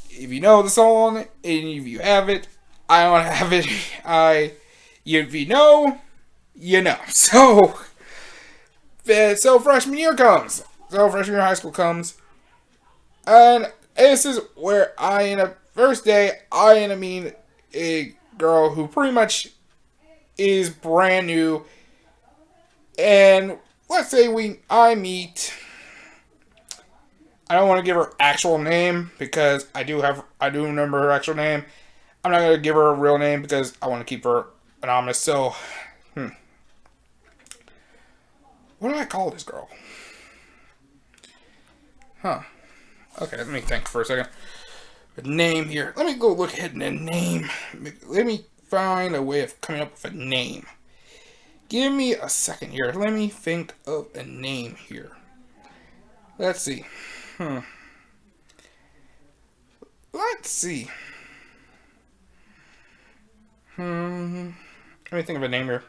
if you know the song, and if you have it, I don't have it, if you know, So freshman year comes. So freshman year of high school comes. And this is where first day, I end up meeting a girl who pretty much is brand new. And let's say I meet. I don't want to give her actual name because I do remember her actual name. I'm not going to give her a real name because I want to keep her anonymous. So, what do I call this girl? Huh. Okay, let me think for a second. The name here. Let me go look ahead in the name. Let me find a way of coming up with a name. Give me a second here. Let me think of a name here. Let's see. Let's see. Let me think of a name here.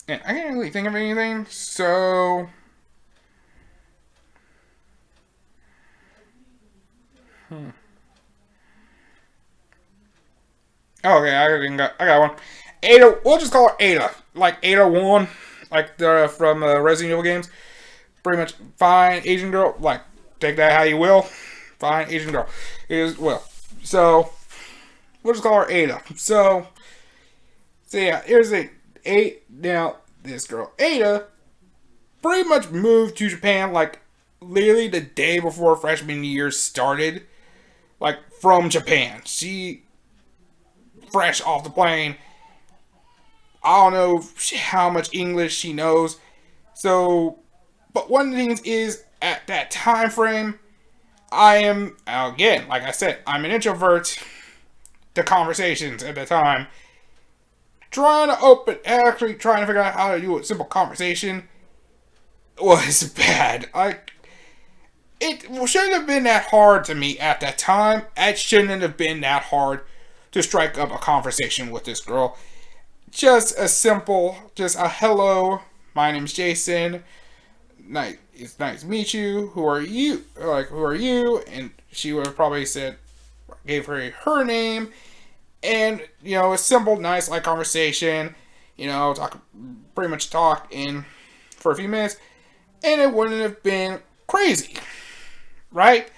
Yeah, I can't really think of anything, so... Okay, I got one. Ada, we'll just call her Ada. Like Ada 1, like from Resident Evil games. Pretty much fine Asian girl. Like, take that how you will. Fine Asian girl. So, we'll just call her Ada. So yeah, here's now, this girl, Ada, pretty much moved to Japan, like, literally the day before freshman year started. Like, from Japan. She, fresh off the plane. I don't know how much English she knows. So, but one of the things is, at that time frame, I am, again, like I said, I'm an introvert to conversations at the time. Trying to figure out how to do a simple conversation was bad. It shouldn't have been that hard to me at that time. It shouldn't have been that hard to strike up a conversation with this girl. Just a hello, my name's Jason. It's nice to meet you. Who are you? Who are you? And she would have probably gave her name. And, a simple, nice, conversation. Pretty much talk for a few minutes. And it wouldn't have been crazy. Right?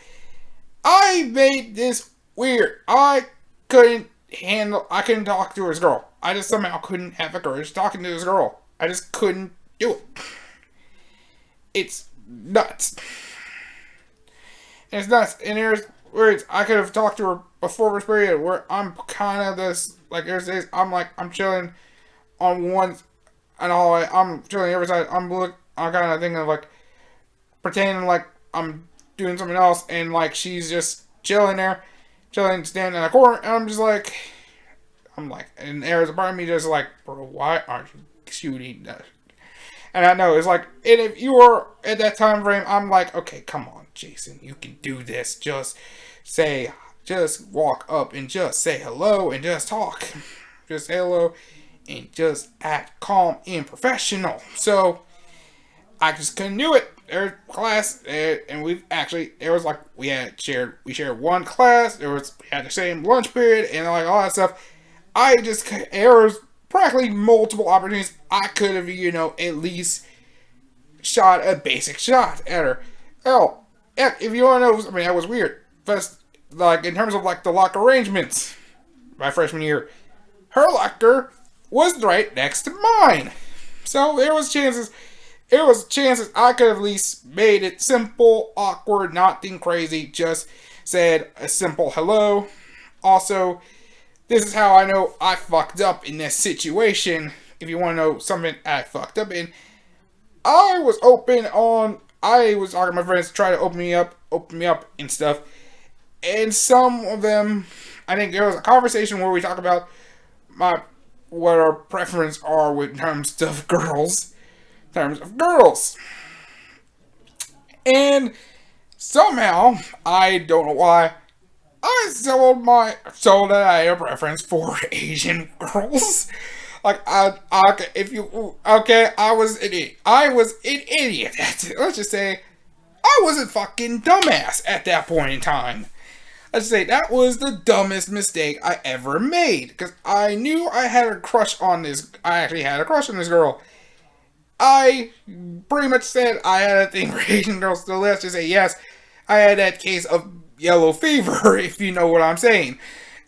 I made this weird. I couldn't talk to this girl. I just somehow couldn't have the courage talking to this girl. I just couldn't do it. It's nuts. And it's nuts. And there's words I could have talked to her before this period where I'm kind of this, there's days I'm chilling on one, and I'm chilling every side. I'm kind of thinking of pretending like I'm doing something else, and she's just chilling there, standing in a corner, and I'm just and there's a part of me just bro, why aren't you shooting that? And I know, and if you were at that time frame, I'm okay, come on, Jason, you can do this. Just walk up and just say hello and just talk. Just say hello and just act calm and professional. So, I just couldn't do it. There's class, and we shared one class, we had the same lunch period, and all that stuff. There was practically multiple opportunities I could have, at least shot a basic shot at her. Hell, if you want to know, that was weird. But, in terms of, the locker arrangements, my freshman year, her locker was right next to mine. So, there was chances I could have at least made it simple, awkward, nothing crazy, just said a simple hello. Also, this is how I know I fucked up in this situation. If you want to know something I fucked up in, I was talking to my friends to try to open me up and stuff. And some of them, I think there was a conversation where we talk about what our preference are with terms of girls. Terms of girls. And somehow, I don't know why, sold that I had a preference for Asian girls. Like if you okay, I was an idiot. I was an idiot. Let's just say I was a fucking dumbass at that point in time. Let's say that was the dumbest mistake I ever made because I knew I had a crush on this. I actually had a crush on this girl. I pretty much said I had a thing for Asian girls. So let's just say yes, I had that case of yellow fever, if you know what I'm saying.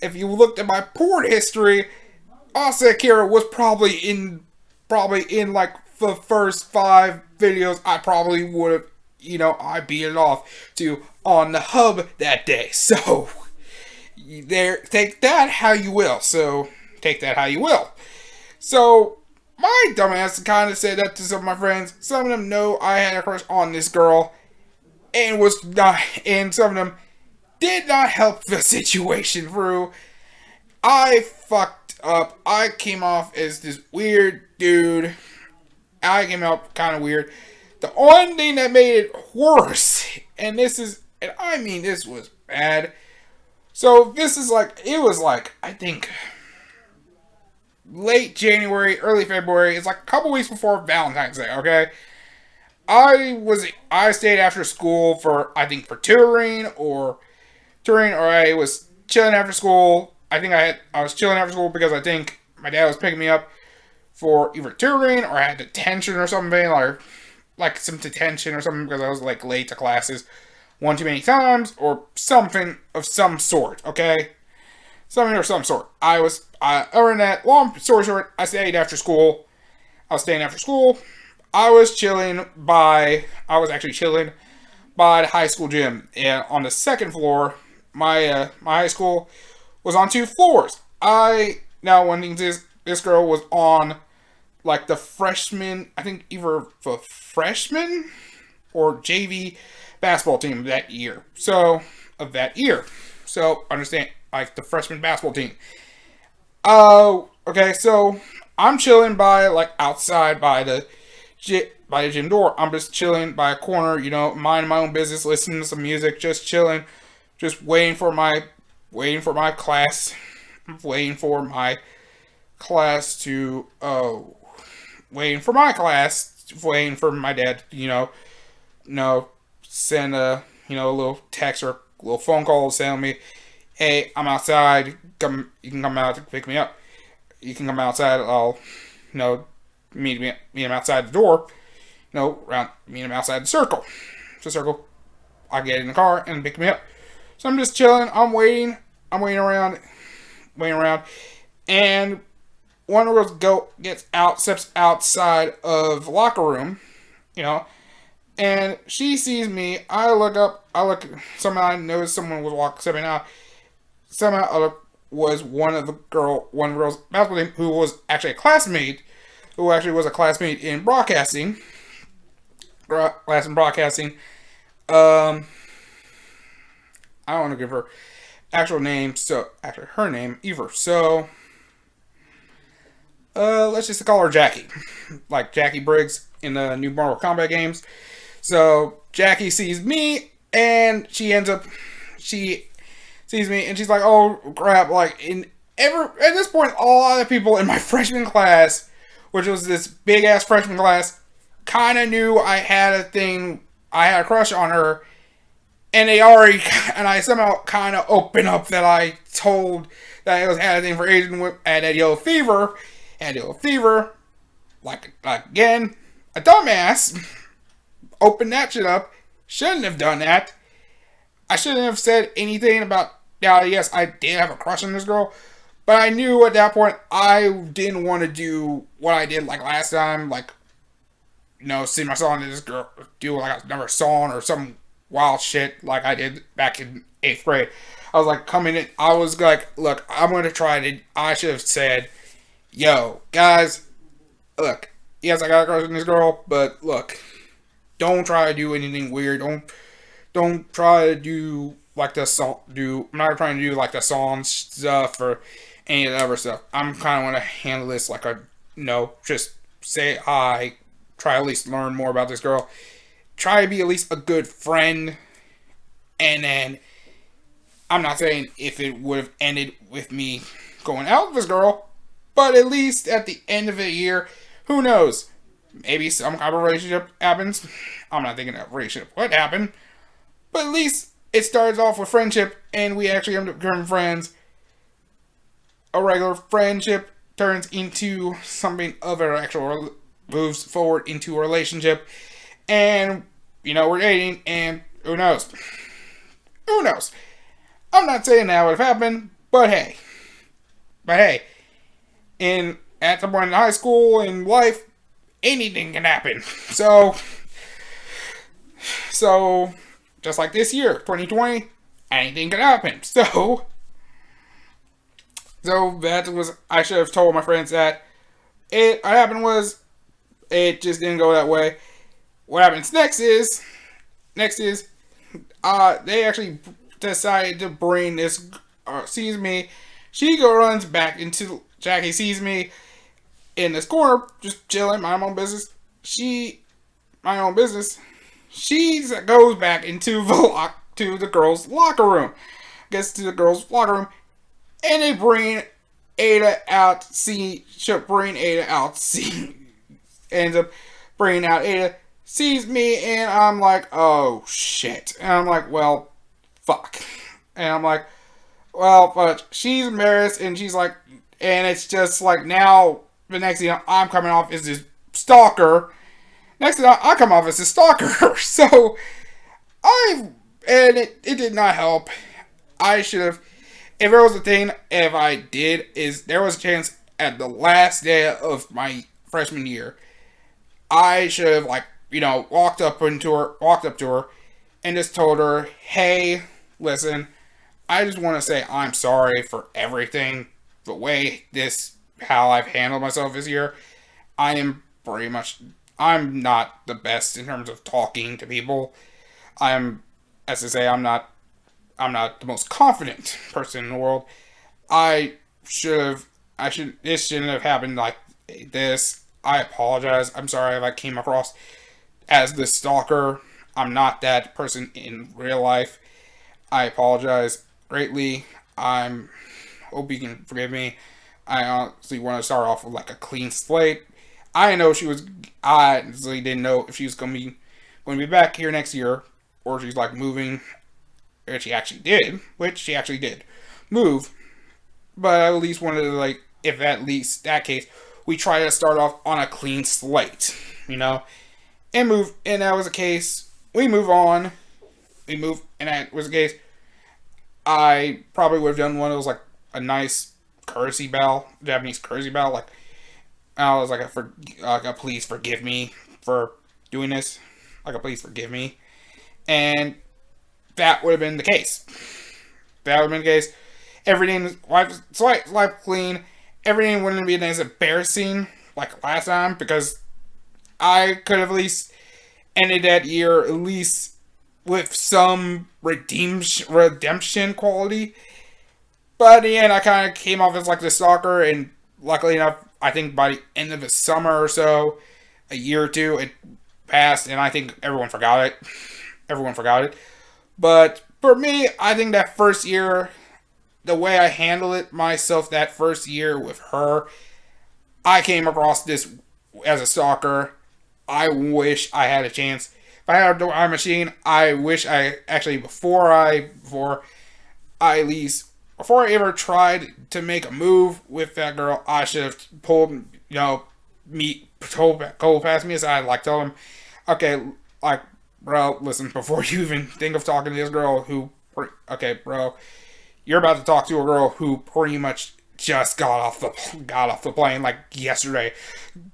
If you looked at my porn history, Asa Akira was probably in like the first 5 videos I probably would have, I beat it off to on the hub that day. So take that how you will. So my dumbass kind of said that to some of my friends. Some of them know I had a crush on this girl, and some of them did not help the situation through. I fucked up. I came off as this weird dude. I came out kind of weird. The only thing that made it worse, and I mean this was bad. So it was like, I think, late January, early February. It's like a couple weeks before Valentine's Day, okay? I stayed after school for touring or I was chilling after school. I was chilling after school because I think my dad was picking me up for either touring or I had detention or something, or like some detention or something because I was like late to classes one too many times or something of some sort, okay? Something of some sort. Other than that, long story short, I stayed after school. I was staying after school. I was actually chilling by the high school gym. And on the second floor, my high school was on 2 floors. Now one thing is, this girl was on like the freshman, I think either the freshman or JV basketball team that year. So understand, like the freshman basketball team. Okay, so I'm chilling by like outside by the gym door. I'm just chilling by a corner, minding my own business, listening to some music, just chilling, just waiting for my class, waiting for my my dad, send a little text or a little phone call telling me, hey, I'm outside, you can come out to pick me up. You can come outside, I'll, meet him outside the door, meet him outside the circle. I get in the car and pick me up. So I'm just chilling, I'm waiting around, and one of the girls steps outside of the locker room, and she sees me. I look, somehow I noticed someone was stepping out. Somehow I look, was one of the girls basketball team who was actually a classmate, in broadcasting. I don't want to give her actual name, her name either. So, let's just call her Jackie, like Jackie Briggs in the new Mortal Kombat games. So Jackie sees me, and she sees me, and she's like, "Oh crap!" Like at this point, a lot of people in my freshman class, which was this big ass freshman class, kind of knew I had a crush on her, and I somehow kind of opened up that I told that I had a thing for Asian women, had yellow fever, like again, a dumbass, opened that shit up, shouldn't have done that. I shouldn't have said anything about, yes, I did have a crush on this girl, but I knew at that point I didn't want to do what I did like last time, like, see myself on this girl, do like another song or some wild shit like I did back in 8th grade. I was like I was like, look, I'm going to try to, I should have said, yo, guys, look, yes, I got a crush on this girl, but look, don't try to do anything weird, don't try to do like the song, I'm not trying to do like the song stuff or any of the other stuff. I'm kind of want to handle this like a, just say hi, try at least learn more about this girl, try to be at least a good friend, and then I'm not saying if it would have ended with me going out with this girl, but at least at the end of the year, who knows? Maybe some kind of relationship happens. I'm not thinking that relationship would happen, but at least it starts off with friendship, and we actually end up becoming friends. A regular friendship turns into something other, actual moves forward into a relationship, and we're dating, and who knows? Who knows? I'm not saying that would have happened, but hey, at the point in high school and life, anything can happen. So just like this year, 2020, anything can happen. So that was, I should have told my friends that what happened was, it just didn't go that way. What happens next is, they actually decided to bring this, sees me, runs back into, Jackie sees me in this corner, just chilling, my own business. She goes back into the girls' locker room. Gets to the girls' locker room, and they bring Ada out. Ends up bringing out Ada. Sees me, and I'm like, oh shit. And I'm like, well, fuck. And I'm like, well, but she's embarrassed, and she's like, and it's just like, now the next thing I'm coming off is this stalker. Next thing I come off as a stalker. So it did not help. I should have, if there was a thing, if I did, is there was a chance at the last day of my freshman year, I should have, walked up to her and just told her, hey, listen, I just want to say I'm sorry for everything, how I've handled myself this year. I'm not the best in terms of talking to people. As I say, I'm not the most confident person in the world. This shouldn't have happened like this. I apologize. I'm sorry if I came across as the stalker. I'm not that person in real life. I apologize greatly. Hope you can forgive me. I honestly want to start off with a clean slate. I honestly didn't know if she was going to be back here next year, or she's moving, which she actually did move. But I at least wanted to, if at least that case, we try to start off on a clean slate, and move. And that was the case. We move on. And that was the case. I probably would have done one of those, a nice courtesy bow, Japanese courtesy bow, I was a please forgive me for doing this, a please forgive me, and that would have been the case. Everything life clean. Everything wouldn't be as embarrassing like last time, because I could have at least ended that year at least with some redemption quality. But in the end, I kind of came off as the stalker, and luckily enough, I think by the end of the summer or so, a year or two, it passed, and I think everyone forgot it. But for me, I think that first year, the way I handled it myself that first year with her, I came across this as a stalker. I wish I had a chance. If I had a time machine, I wish I actually, before I ever tried to make a move with that girl, I should have pulled past me aside, tell him, okay, bro, listen, before you even think of talking to this girl okay, bro, you're about to talk to a girl who pretty much just got off the plane yesterday.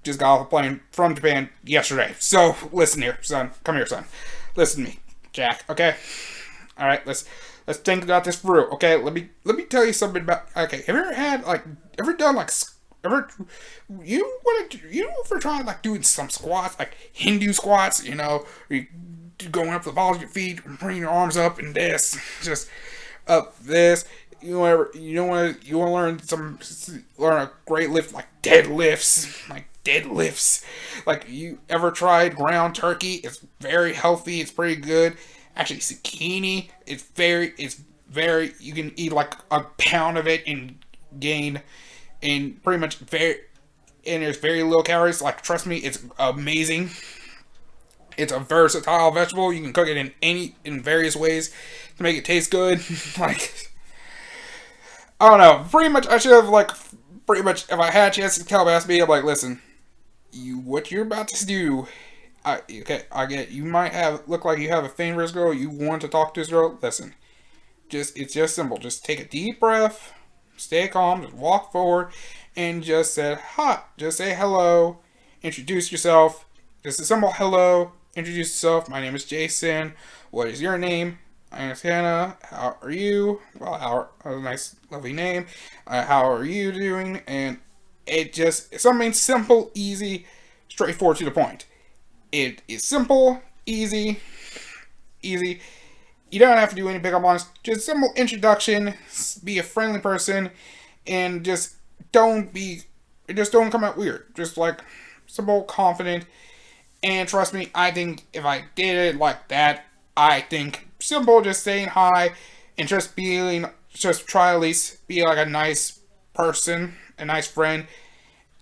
Just got off the plane from Japan yesterday. So listen here, son. Come here, son. Listen to me, Jack. Okay. All right. Let's think about this through. Okay. Let me tell you something about. Okay. Have you ever had you ever tried doing some squats, Hindu squats? You going up the balls of your feet, bringing your arms up and this, just up this. you want to learn a great lift like deadlifts. Like, you ever tried ground turkey? It's very healthy. It's pretty good. Actually, zucchini. It's very. You can eat like a pound of it and gain, and pretty much and there's very little calories. Like, trust me, it's amazing. It's a versatile vegetable. You can cook it in various ways to make it taste good. Like, I don't know. Pretty much, I should have if I had a chance to tell Bassby, I'm like, listen, what you're about to do. I get you might look like you have a thing for this girl. You want to talk to this girl. Listen, it's just simple. Just take a deep breath, stay calm, just walk forward, and just say hi. Just say hello. Introduce yourself. Just a simple hello. Introduce yourself. My name is Jason. What is your name? My name is Hannah. How are you? Well, a nice, lovely name. How are you doing? And it's something simple, easy, straightforward to the point. It is simple, easy. You don't have to do any pickup lines. Just simple introduction. Be a friendly person, and just don't come out weird. Just like simple, confident. And trust me, I think if I did it like that, I think simple, just saying hi, and just try at least be like a nice person, a nice friend.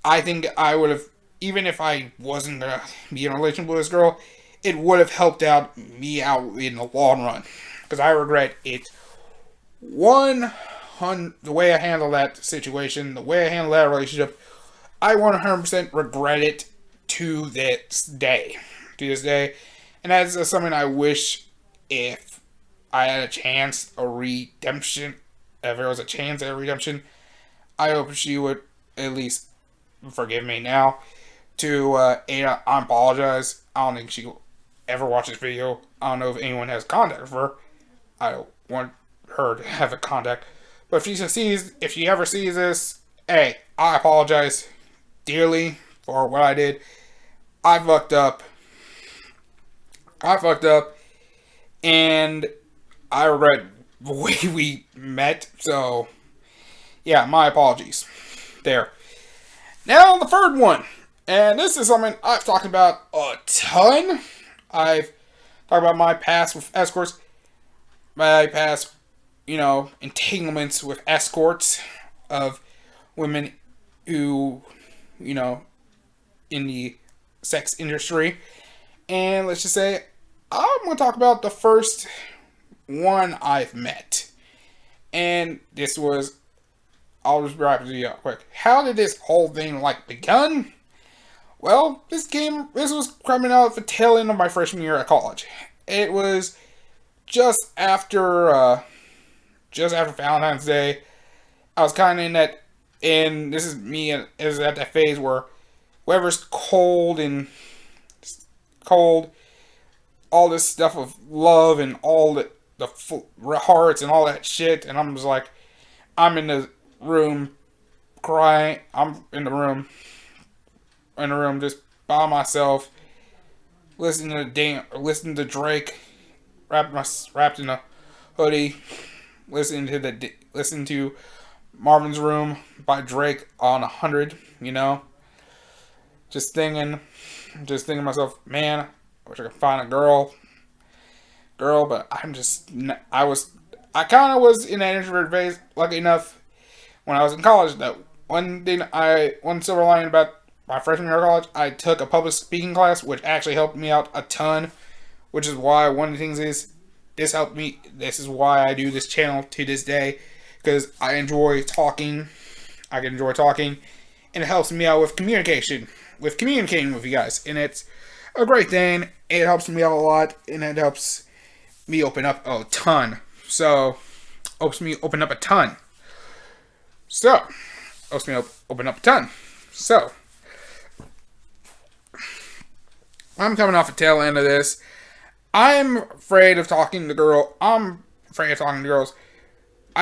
I think I would have, even if I wasn't gonna be in a relationship with this girl, it would have helped me out in the long run. Because I regret it. The way I handled that situation, the way I handled that relationship, I 100% regret it to this day. And that's something I wish, if I had a chance, if there was a chance at redemption, I hope she would at least forgive me now. I apologize. I don't think she will ever watch this video. I don't know if anyone has contact with her. I don't want her to have a contact. But if she ever sees this, hey, I apologize dearly for what I did. I fucked up, and I regret the way we met. So, yeah, my apologies. There. Now, the third one. And this is something I've talked about a ton. I've talked about my past with escorts. My past, entanglements with escorts of women who, in the sex industry. And let's just say, I'm going to talk about the first one I've met. And I'll just wrap it up quick. How did this whole thing, begin? Well, this was coming out at the tail end of my freshman year at college. It was just after Valentine's Day. I was kind of in that, and this is me, is at that phase where whoever's cold, all this stuff of love and all the hearts and all that shit, and I'm just like, I'm in the room crying. I'm in the room just by myself, listening to Drake, wrapped in a hoodie, listening to Marvin's Room by Drake on 100, just thinking to myself, man, I wish I could find a girl, but I kind of was in that introvert phase. Lucky enough, when I was in college, that one silver lining about my freshman year of college, I took a public speaking class, which actually helped me out a ton, which is why one of the things is, this helped me. This is why I do this channel to this day, because I enjoy talking. I can enjoy talking, and it helps me out with communicating with you guys, and it's a great thing. It helps me out a lot, and it helps me open up a ton. So, helps me open up a ton. So, I'm coming off the tail end of this. I'm afraid of talking to girls. I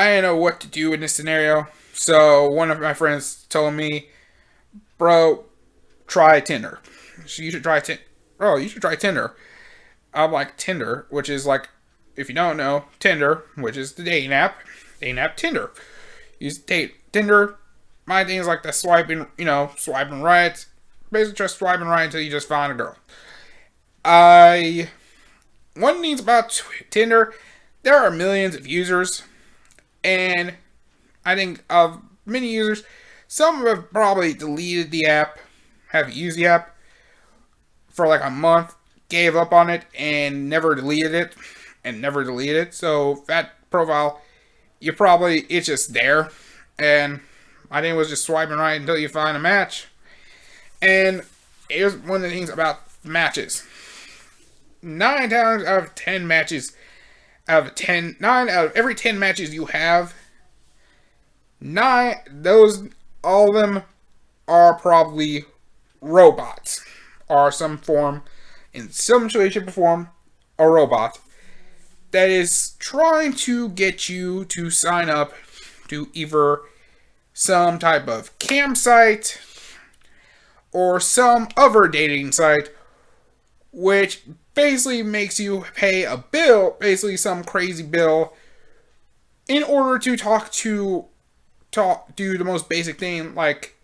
didn't know what to do in this scenario. So one of my friends told me, bro, try Tinder. You should try Tinder. I'm like, Tinder, which is like, if you don't know, Tinder, which is the dating app. dating app Tinder. Use Tinder. My thing is like the swiping, swiping right. Basically just swiping right until you just find a girl. One thing about Tinder, there are millions of users, and I think of many users, some have probably deleted the app, have used the app for like a month, gave up on it, and never deleted it. So that profile, it's just there, and I think it was just swiping right until you find a match. And here's one of the things about matches. 9 times out of 10 matches, 9 out of every 10 matches you have, all of them are probably robots, or in some way, shape, or form, a robot that is trying to get you to sign up to either some type of campsite or some other dating site, which basically makes you pay a bill, basically some crazy bill, in order to do the most basic thing, like,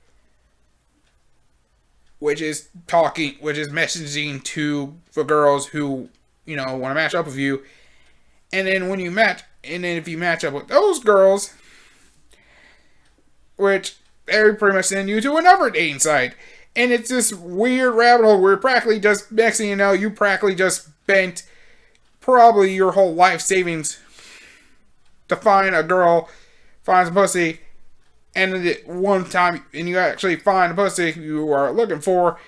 which is messaging to the girls who, want to match up with you. And then if you match up with those girls, which they pretty much send you to another dating site. And it's this weird rabbit hole where next thing you know, you practically just spent probably your whole life savings to find a girl, find some pussy, and then one time, and you actually find the pussy you are looking for,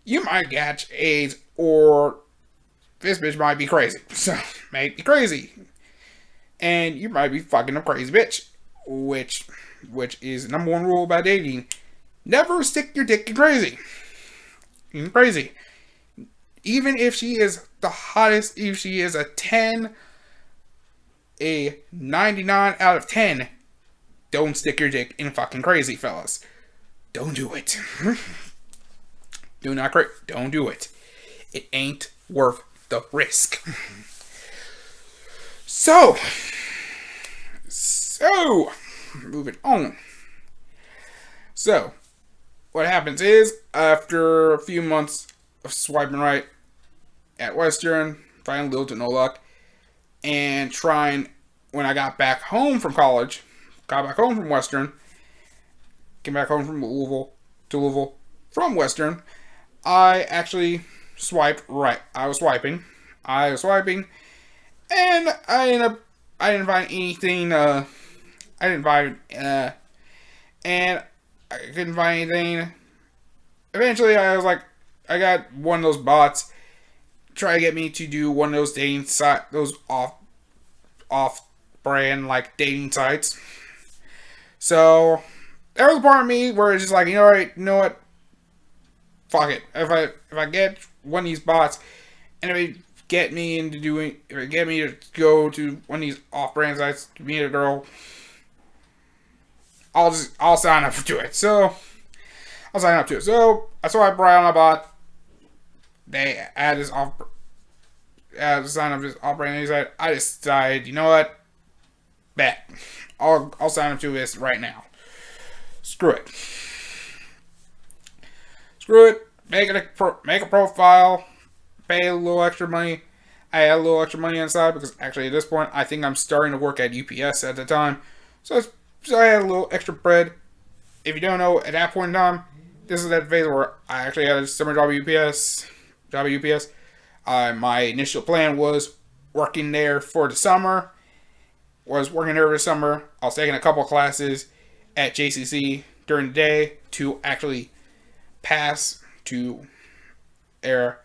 you might catch AIDS, or this bitch might be crazy. So, might be crazy. And you might be fucking a crazy bitch, which is the number one rule about dating. Never stick your dick in crazy. In crazy. Even if she is the hottest, if she is a 99 out of 10, don't stick your dick in fucking crazy, fellas. Don't do it. Don't do it. It ain't worth the risk. So, moving on. So, what happens is, after a few months of swiping right at Western, finding little to no luck, and trying, when I got back home from college, got back home from Western, came back home from Louisville, from Western, I actually swiped right. I was swiping, and I didn't find anything, and I couldn't find anything. Eventually, I was like, I got one of those bots try to get me to do one of those dating sites, those off-brand like dating sites. So there was a part of me where it's just like, you know what? Fuck it. If I get one of these bots, and if it get me to go to one of these off-brand sites to meet a girl, I'll sign up to it. So I'll sign up to it. So I swiped right on a bot. They add this sign up this off-brand site. I decided, you know what? Bet. I'll sign up to this right now. Screw it. Make a profile. Pay a little extra money. I had a little extra money inside because actually at this point I think I'm starting to work at UPS at the time. So I had a little extra bread. If you don't know, at that point in time, this is that phase where I actually had a summer job at UPS. My initial plan was working there for the summer. I was taking a couple classes at JCC during the day to actually pass to air.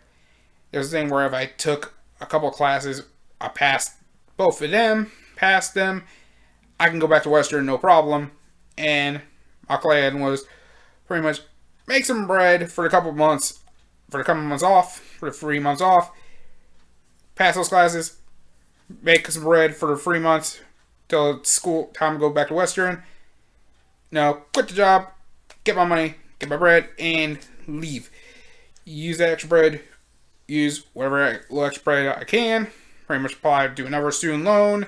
There's a thing where if I took a couple classes, I passed both of them, I can go back to Western no problem. And my plan was pretty much make some bread for the 3 months off, pass those classes, make some bread for the 3 months till it's school time to go back to Western. Quit the job, get my money, get my bread, and leave. Use that extra bread, use whatever little extra bread I can, pretty much apply to another student loan,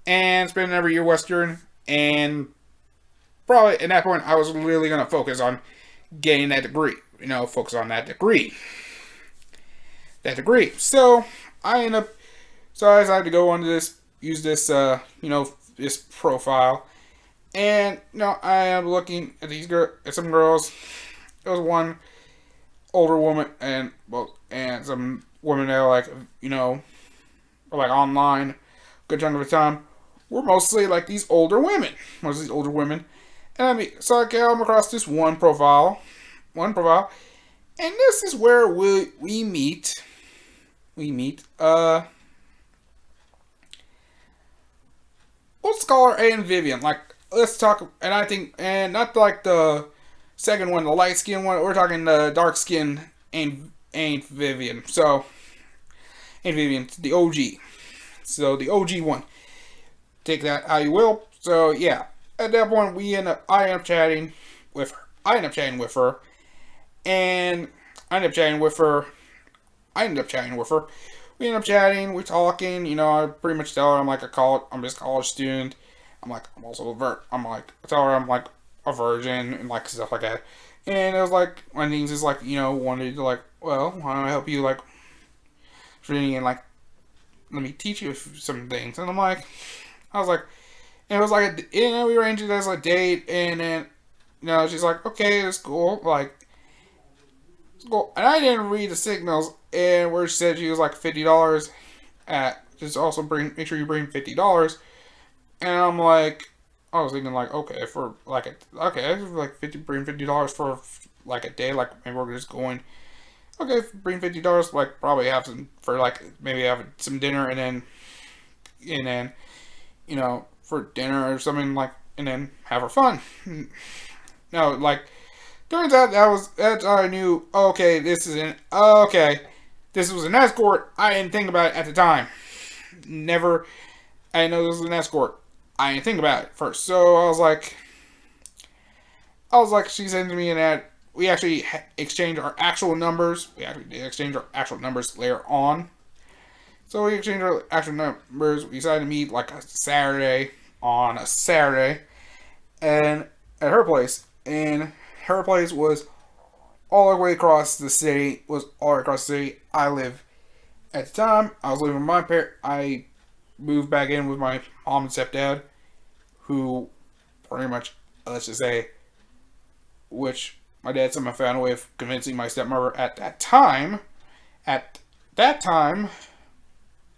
and spend every year Western. And probably at that point, I was really going to focus on getting that degree. Focus on that degree. So I end up, so I decided to go onto this, use this, this profile. And, I am looking at at some girls. There was one older woman and some women that are like, like online, good chunk of the time, were mostly like these older women. And so I came across this one profile, and this is where we meet. Let's call her Aunt Vivian. Like, let's talk, and not like the second one, the light skin one. We're talking the dark skin Aunt Vivian. So, Aunt Vivian, the OG. So the OG one. Take that how you will. So yeah, at that point I end up chatting with her. And I end up chatting with her. We end up chatting, we're talking, I pretty much tell her I'm just a college student. I'm also I tell her I'm like a virgin and like stuff like that. And it was like, one thing is like, wanted to like, well, why don't I help you like, and like, let me teach you some things. And I was like, and it was like, we arranged it as a date, and then, she's like, okay, that's cool, like, it's cool. And I didn't read the signals, and where she said she was like $50 just also make sure you bring $50. And I'm like, I was thinking like, okay, bring $50 for like a day, like maybe we're just going, okay, bring $50, like probably have some for like maybe have some dinner and then for dinner or something like, and then have her fun. No, like turns out that's how I knew. Okay, this was an escort. I didn't think about it at the time. I didn't know this was an escort. I didn't think about it first. So I was like, she sent me an ad. We actually exchanged our actual numbers. We actually did exchange our actual numbers later on. So we exchanged our actual numbers. We decided to meet like on a Saturday, and at her place. And her place was all the way across the city. I live at the time. I was living with my parents. I moved back in with my mom and stepdad, who pretty much, let's just say, which my dad somehow found a way of convincing my stepmother at that time. At that time,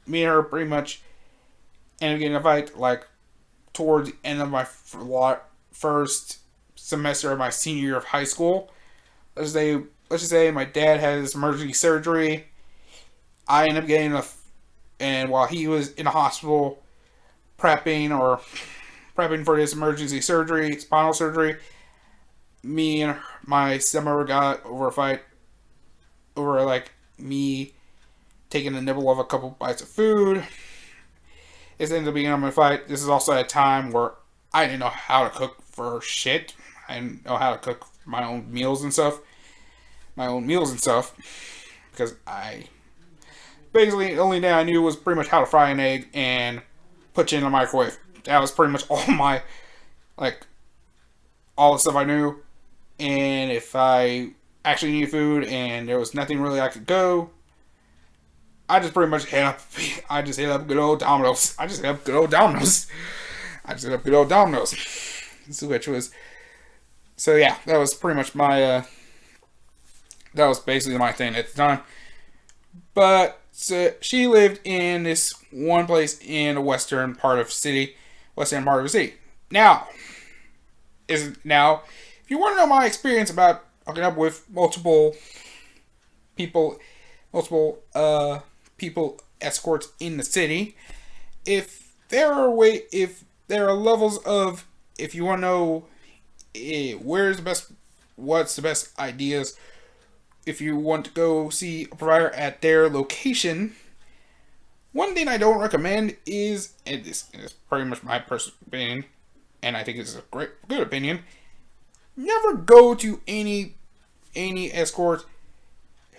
me and her pretty much ended up getting a fight like towards the end of my first semester of my senior year of high school. Let's just say my dad had his emergency surgery. I ended up getting and while he was in the hospital prepping for his emergency surgery, spinal surgery, me and my stepmother got over a fight over like me taking a nibble of a couple bites of food. This ended up being a fight. This is also a time where I didn't know how to cook for shit. I didn't know how to cook my own meals and stuff. Because basically, the only thing I knew was pretty much how to fry an egg and put it in the microwave. That was pretty much all the stuff I knew. And if I actually needed food and there was nothing really I could go, I just pretty much hit up good old Domino's. Which was, so yeah, that was pretty much that was basically my thing at the time. But so she lived in this one place in the western part of the city. Now, if you want to know my experience about hooking up with multiple people escorts in the city, if there are levels of, if you want to know what's the best ideas, if you want to go see a provider at their location, one thing I don't recommend is, and this is pretty much my personal opinion, and I think it's a good opinion, never go to any escort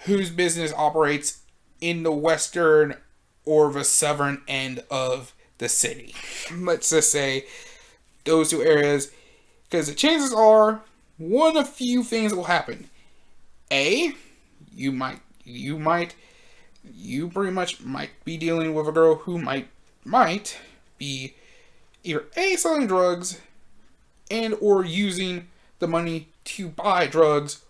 whose business operates in the western or the southern end of the city. Let's just say those two areas, because the chances are one of few things will happen. A, you pretty much might be dealing with a girl who might be either A, selling drugs and or using the money to buy drugs,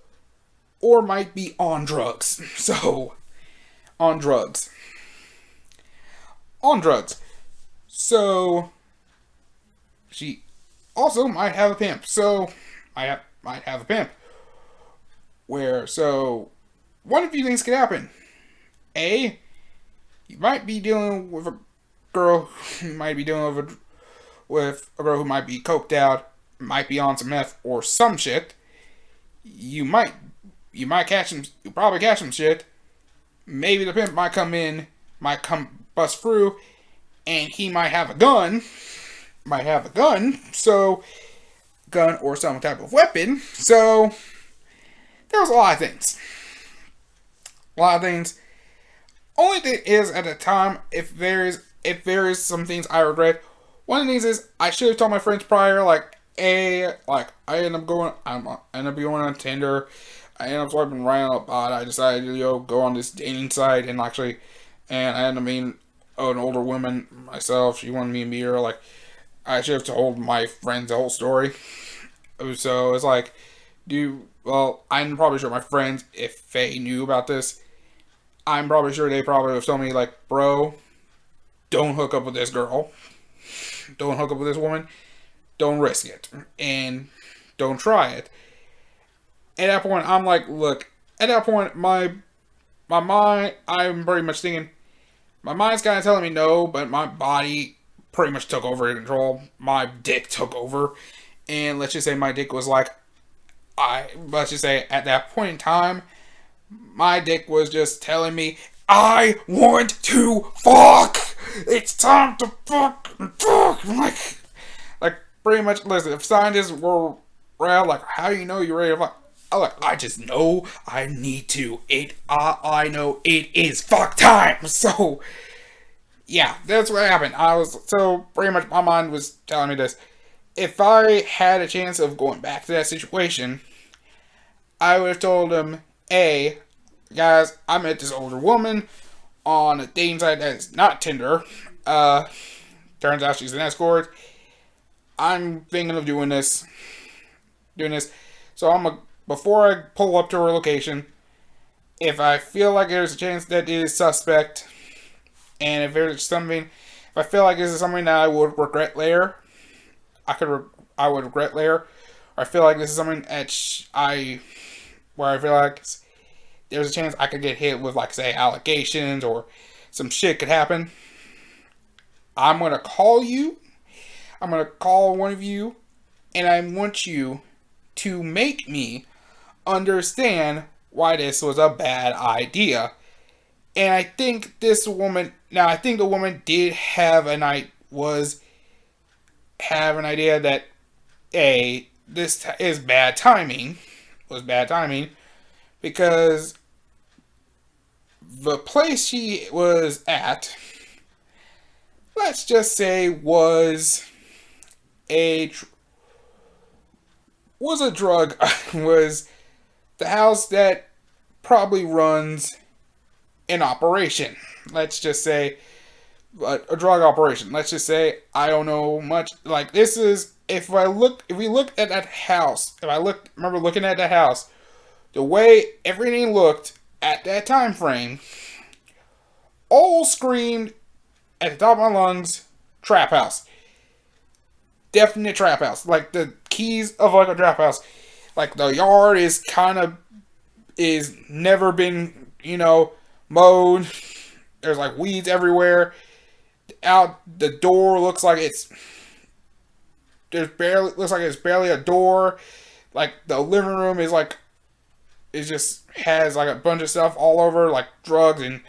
or might be on drugs. So, on drugs. So, she also might have a pimp. So, might have a pimp. So, one of few things could happen. A, you might be dealing with a girl who might be dealing with a girl who might be coked out, might be on some meth or some shit. You probably catch some shit. Maybe the pimp might come bust through, and he might have a gun. So, gun or some type of weapon. So, there's a lot of things. Only thing is, at the time, if there is some things I regret. One of the things is I should have told my friends prior, I end up going on Tinder. I end up swiping right on a bot. I decided to go on this dating site and I ended up meeting an older woman myself. She wanted me to meet her. I should have told my friends the whole story. So it's I'm probably sure my friends, if they knew about this, I'm probably sure they probably would have told me, bro, don't hook up with this girl. Don't hook up with this woman. Don't risk it. And don't try it. At that point, I'm look, at that point, my mind, I'm pretty much thinking, my mind's kind of telling me no, but my body pretty much took over control. My dick took over. And let's just say my dick was let's just say at that point in time, my dick was just telling me, I want to fuck! It's time to fuck! Pretty much, listen, if scientists were around, how do you know you're ready to fuck? I just know I need to. I know it is fuck time! So, yeah, that's what happened. So pretty much my mind was telling me this. If I had a chance of going back to that situation, I would have told him, hey, guys, I met this older woman on a dating site that is not Tinder. Turns out she's an escort. I'm thinking of doing this. So before I pull up to her location, if I feel like there's a chance that it is suspect, and if I feel like this is something that I would regret later, I would regret later. Or I feel like this is something where I feel like there's a chance I could get hit with, say, allegations or some shit could happen. I'm going to call you. I'm going to call one of you. And I want you to make me understand why this was a bad idea. And I think the woman did have an idea that, this is bad timing. Was bad timing because the place she was at, let's just say, was a drug was the house that probably runs an operation. Let's just say a drug operation. Let's just say I don't know much. This is if we look at that house. Remember looking at that house, the way everything looked at that time frame, all screamed at the top of my lungs, trap house. Definite trap house. The keys of a trap house. The yard is never been, mowed. There's weeds everywhere. Out the door looks like it's barely a door. The living room is it just has a bunch of stuff all over, drugs and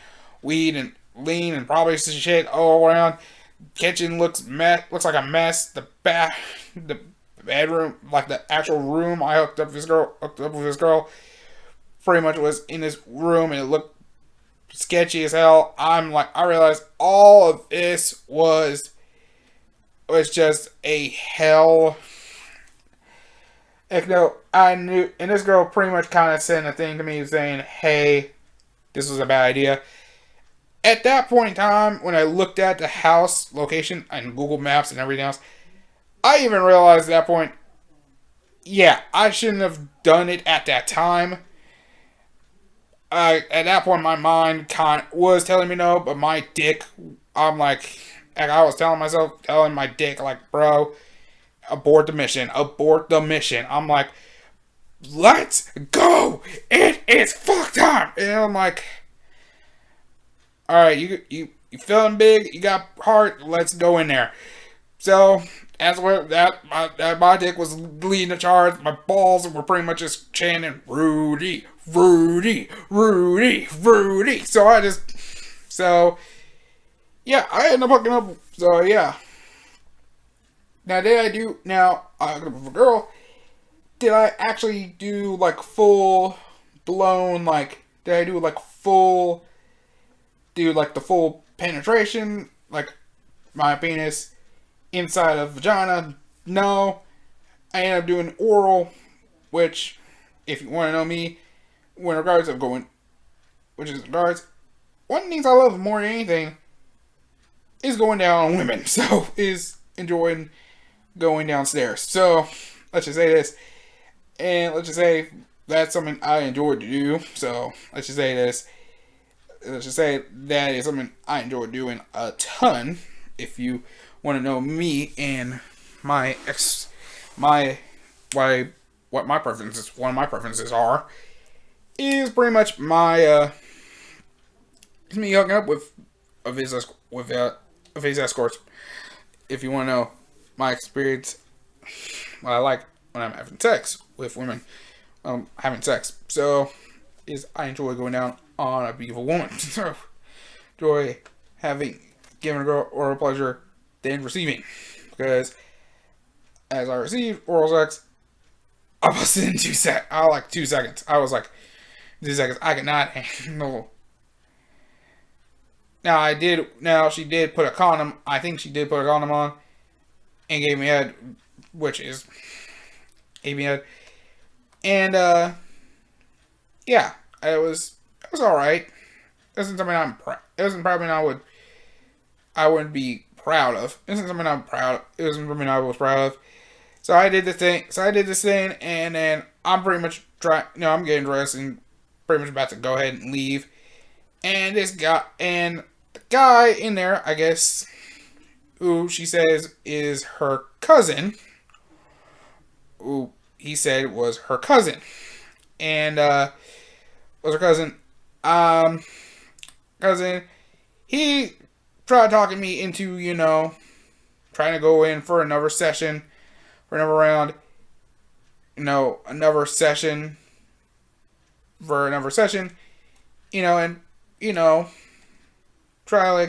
weed and lean and probably some shit all around. Kitchen looks like a mess. The bedroom, the actual room I hooked up with this girl, pretty much was in this room, and it looked sketchy as hell. I realized all of this was was just a hell. Like, no, I knew, and this girl pretty much kind of sent a thing to me saying, hey, this was a bad idea. At that point in time, when I looked at the house location and Google Maps and everything else, I even realized at that point, yeah, I shouldn't have done it at that time. At that point, my mind was telling me no, but my dick, I'm like I was telling my dick, like, bro, abort the mission, abort the mission. I'm like, let's go, it is fuck time, and I'm like, all right, you feeling big, you got heart, let's go in there. So that's where my dick was leading the charge. My balls were pretty much just chanting Rudy, Rudy, Rudy, Rudy. So yeah, I ended up hooking up. So yeah. Now with a girl, did I actually do like full blown did I do like the full penetration, like my penis inside of vagina? No. I ended up doing oral, which, if you want to know me, one of the things I love more than anything is going down on women. So, is enjoying going downstairs. So, let's just say this. And let's just say that's something I enjoy to do. So, let's just say this. Let's just say that is something I enjoy doing a ton. If you want to know me and what my preferences, one of my preferences are, is pretty much me hooking up with his escorts. If you want to know my experience, what I like when I'm having sex with women, having sex. So, I enjoy going down on a beautiful woman. So, enjoy giving a girl oral pleasure than receiving. Because as I received oral sex, I was in 2 seconds. I was like, 2 seconds. I could not handle. Now she did put a condom. I think she did put a condom on and gave me head, which is gave me head. And yeah, it was alright. It wasn't something it wasn't probably I wouldn't be proud of. It wasn't something it wasn't something I was proud of. So I did this thing, and then I'm pretty much I'm getting dressed and pretty much about to go ahead and leave. And the guy in there, I guess, who she says is her cousin, who he said was her cousin, and was her cousin, he tried talking me into, trying to go in for another session, for another round, another session, and, try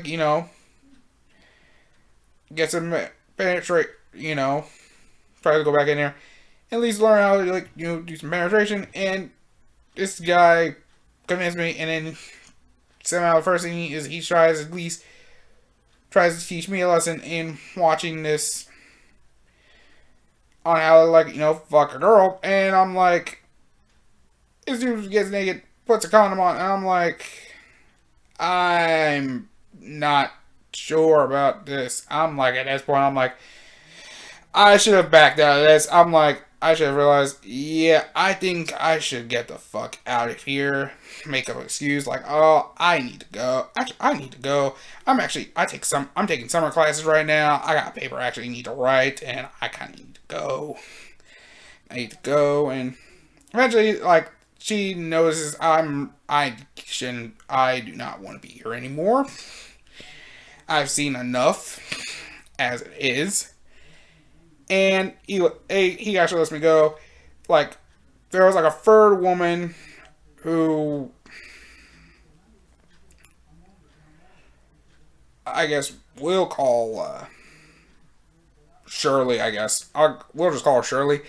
get some penetrate, try to go back in there, at least learn how to, do some penetration, and this guy convinced me, and then somehow the first thing he tries to teach me a lesson in watching this on how to, fuck a girl. And I'm like, this dude gets naked, puts a condom on, and I'm like, I'm not sure about this. I'm like, at this point, I'm like, I should have backed out of this. I'm like, I should have realized, yeah, I think I should get the fuck out of here. Make an excuse like, oh, I need to go. Actually, I need to go. I'm taking summer classes right now. I got a paper I actually need to write, and I kind of need to go. And eventually, she notices I do not want to be here anymore. I've seen enough as it is. And he actually lets me go. There was a third woman who I guess we'll call Shirley, I guess. We'll just call her Shirley.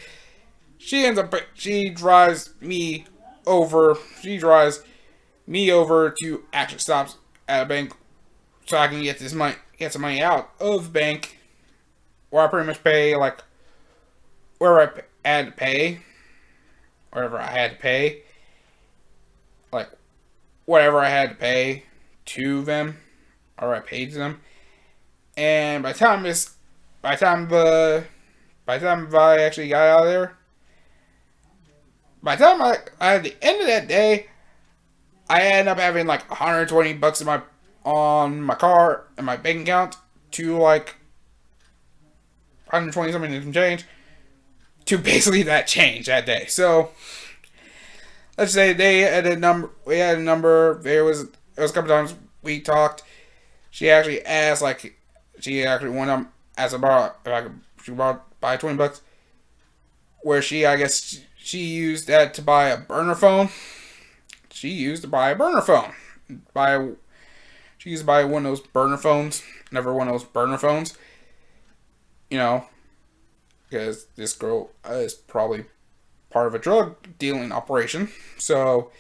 She drives me over to Action Stops at a bank so I can get some money out of the bank where I pretty much pay like where I had to pay, wherever I had to pay, like whatever I had to pay to them, or I paid to them. And by the time the, by the time I actually got out of there, by the time I at the end of that day, I ended up having like $120 in my on my car and my bank account to like 120 something and some change to basically that change that day. So let's say they had a number. We had a number. There was a couple times we talked. She actually asked like she actually went up asked about if I could she bought buy $20, where she I guess she used that to buy a burner phone. She used to buy a burner phone. She used to buy one of those burner phones. Never one of those burner phones. You know, because this girl is probably part of a drug dealing operation. So,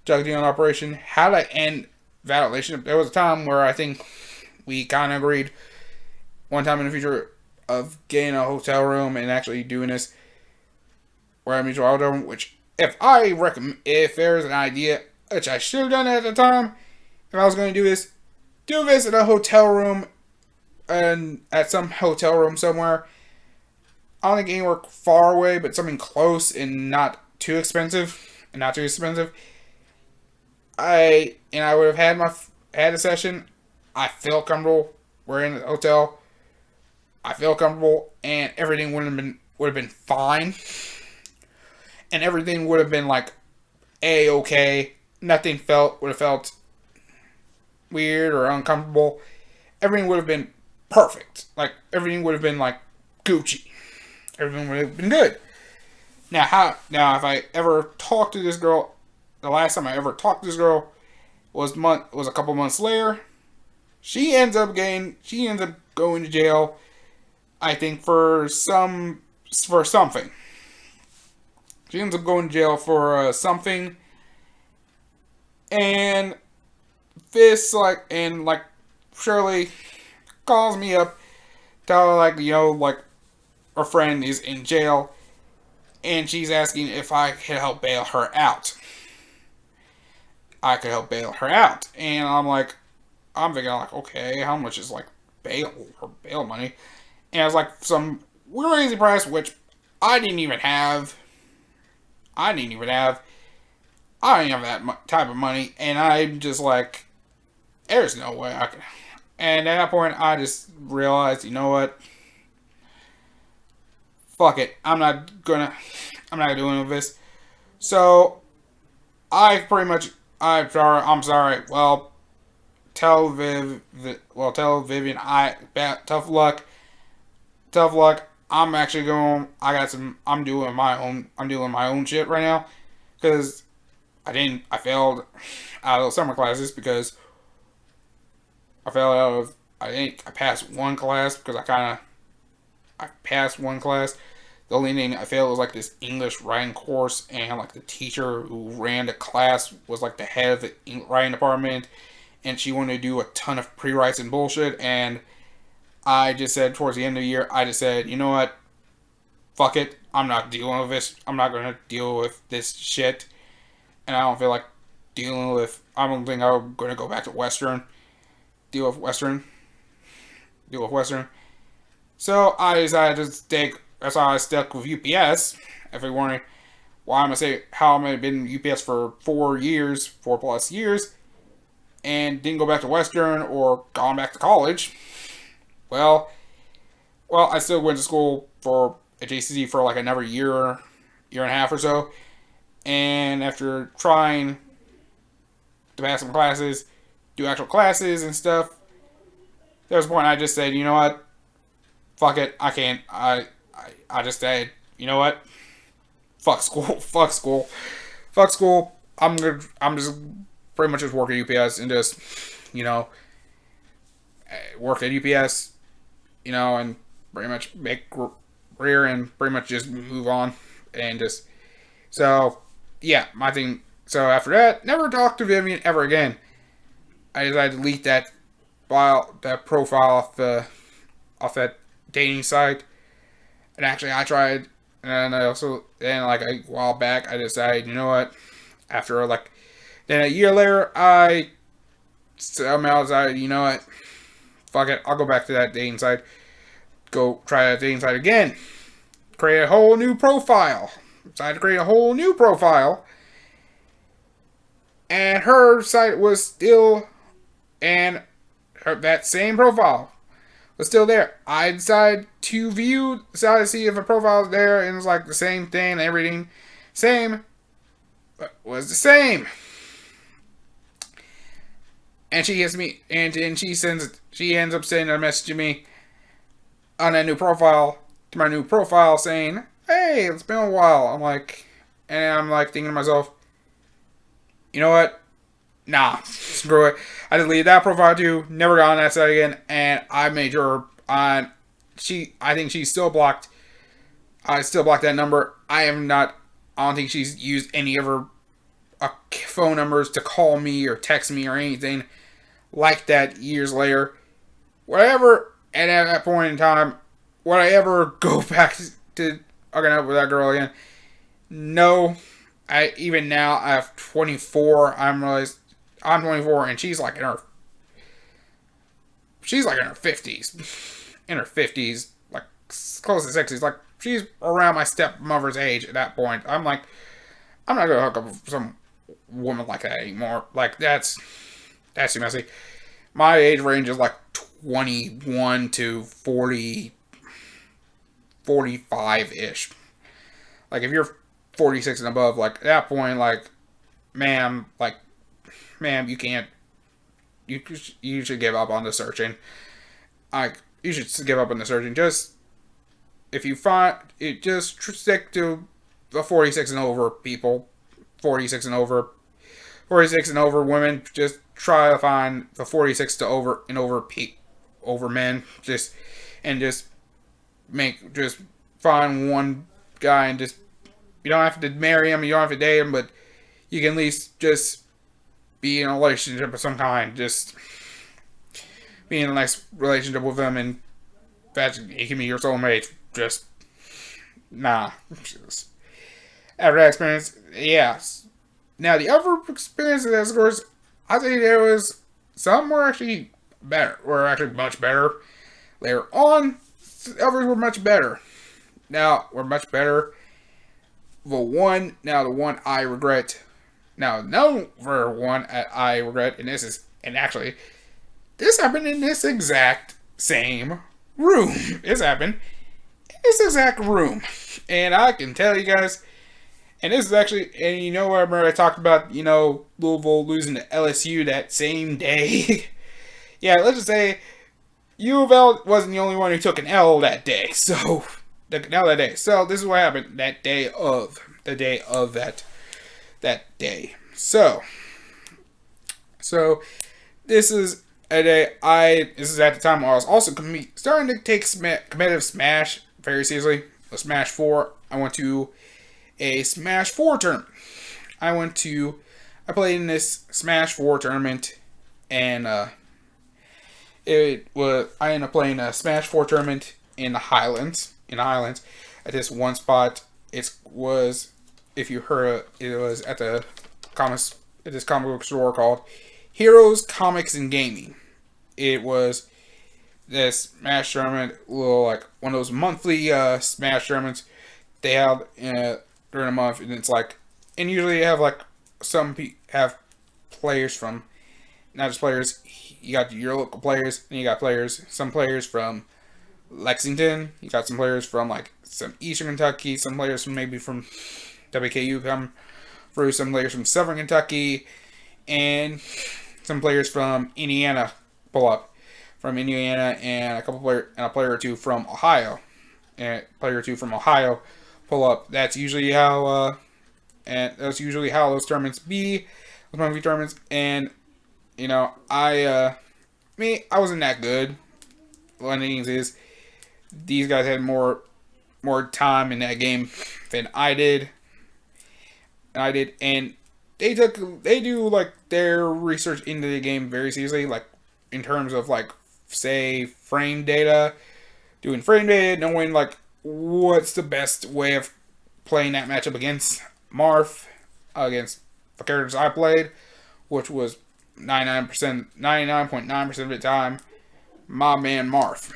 drug dealing operation. How to end that relationship? There was a time where I think we kind of agreed one time in the future of getting a hotel room and actually doing this where I meet your hotel room, which if there's an idea, which I should have done at the time, if I was going to do this in a hotel room and at some hotel room somewhere. I don't think anywhere far away, but something close and not too expensive. I would have had a session. I feel comfortable. We're in the hotel. I feel comfortable, and everything would have been fine, and everything would have been like okay. Nothing would have felt weird or uncomfortable. Everything would have been perfect. Like everything would have been like Gucci. Everything would have been good. Now if I ever talked to this girl, the last time I ever talked to this girl was a couple months later. She ends up going to jail, I think for something. She ends up going to jail for something. And this Shirley calls me up, tell her her friend is in jail, and she's asking if I could help bail her out. I could help bail her out, and I'm thinking okay, how much is bail money? And it was like some crazy price, which I didn't even have. I didn't have that type of money, and I'm just like, there's no way I can. And at that point, I just realized, you know what? Fuck it. I'm not doing this. So, I'm sorry. Well, tell Vivian, tough luck. I'm actually going, I'm doing my own shit right now. Because I failed out of those summer classes because I passed one class because I passed one class. The only thing I failed was this English writing course, and the teacher who ran the class was the head of the writing department, and she wanted to do a ton of pre-writes and bullshit, and I just said towards the end of the year, I just said, you know what, fuck it, I'm not dealing with this, I'm not going to deal with this shit, and I don't feel like I don't think I'm going to go back to Western, deal with Western. So I decided to that's why I stuck with UPS. If you're wondering why I'm going to say how I've been UPS for 4 plus years, and didn't go back to Western or gone back to college. Well, I still went to school for at JCC for another year and a half or so. And after trying to pass some classes, do actual classes and stuff, there was a point I just said, you know what? Fuck it. I can't. I just said, you know what? Fuck school. I'm just pretty much just work at UPS and just, work at UPS, and pretty much make career and pretty much just move on and just, so, yeah, my thing. So after that, never talked to Vivian ever again. I decided to delete that profile off that dating site. And actually, I tried, and I also, and like a while back, I decided, you know what? After like, then a year later, I somehow decided, you know what? Fuck it, I'll go back to that dating site. Go try that dating site again. Create a whole new profile. Decided to create a whole new profile. And her site was still, and that same profile was still there. I decided to decided to see if a profile was there, and it was like the same thing, everything, same, but was the same. And she hits me, and then she ends up sending a message to me on that new profile, to my new profile, saying, "Hey, it's been a while." And I'm like thinking to myself, you know what? Nah, screw it. I deleted that profile too. Never got on that site again, and I made her on. I think she's still blocked. I still blocked that number. I am not. I don't think she's used any of her phone numbers to call me or text me or anything like that. Years later, whatever. And at that point in time, would I ever go back to hooking up with that girl again? No. Even now, I have 24. I'm 24, and she's like in her 50s, in her 50s, like close to 60s. Like she's around my stepmother's age at that point. I'm like, I'm not gonna hook up with some woman like that anymore. Like that's too messy. My age range is like 21 to 40, 45 ish. Like if you're 46 and above, like at that point, like, ma'am, you can't, you should give up on the searching. Like, you should give up on the searching. Just, if you find it, just stick to the 46 and over people, 46 and over, 46 and over women. Just try to find the 46 to over and over men. Just find one guy and just. You don't have to marry him, you don't have to date him, but you can at least just be in a relationship of some kind. Just be in a nice relationship with him, and he can be your soulmate. Just, nah. Just, after that experience, yeah. Now, the other experiences, of course, I think there was some were actually better, were actually much better. Later on, others were much better. Now, were much better. The one I regret, I regret, and actually, this happened in this exact same room. This happened in this exact room. And I can tell you guys, and this is actually, and you know, I remember I talked about, Louisville losing to LSU that same day. Yeah, let's just say, U of L wasn't the only one who took an L that day, so... So this is what happened the day of that day. So this is a day this is at the time I was also starting to take competitive Smash very seriously. A Smash 4. I went to a Smash 4 tournament. I played in this Smash 4 tournament, and I ended up playing a Smash 4 tournament in the Highlands. At this one spot. It was, if you heard it was at this comic book store called Heroes Comics and Gaming. It was this Smash tournament, like one of those monthly Smash tournaments they have during a month, and it's like, and usually you have like have players from, not just players, you got your local players, and you got some players from Lexington. You got some players from like some Eastern Kentucky, some players from maybe from WKU come through, some players from Southern Kentucky, and some players from Indiana pull up from Indiana, and a player or two from Ohio, pull up. That's usually how those tournaments be, those monthly tournaments. And I wasn't that good. One of the things is, these guys had more time in that game than I did. And they do like their research into the game very seriously, like in terms of like, say, frame data, doing frame data, knowing like what's the best way of playing that matchup against Marth, against the characters I played, which was 99.9% of the time, my man Marth,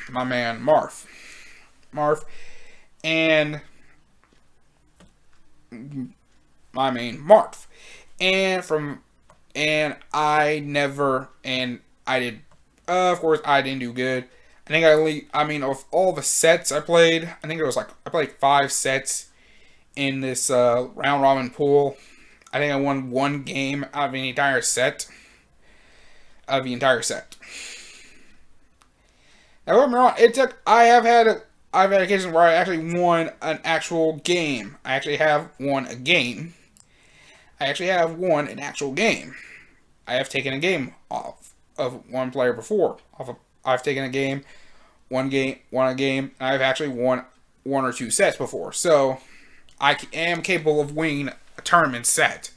and my main Marth, and I did, of course, I didn't do good. I think of all the sets I played, I think it was like, I played 5 sets in this round robin pool. I think I won 1 game out of the entire set. Now, don't get me wrong, I've had occasions where I actually won an actual game. I actually have won a game. I actually have won an actual game. I have taken a game off of one player before. I've taken a game, won a game, and I've actually won 1 or 2 sets before. So, I am capable of winning a tournament set.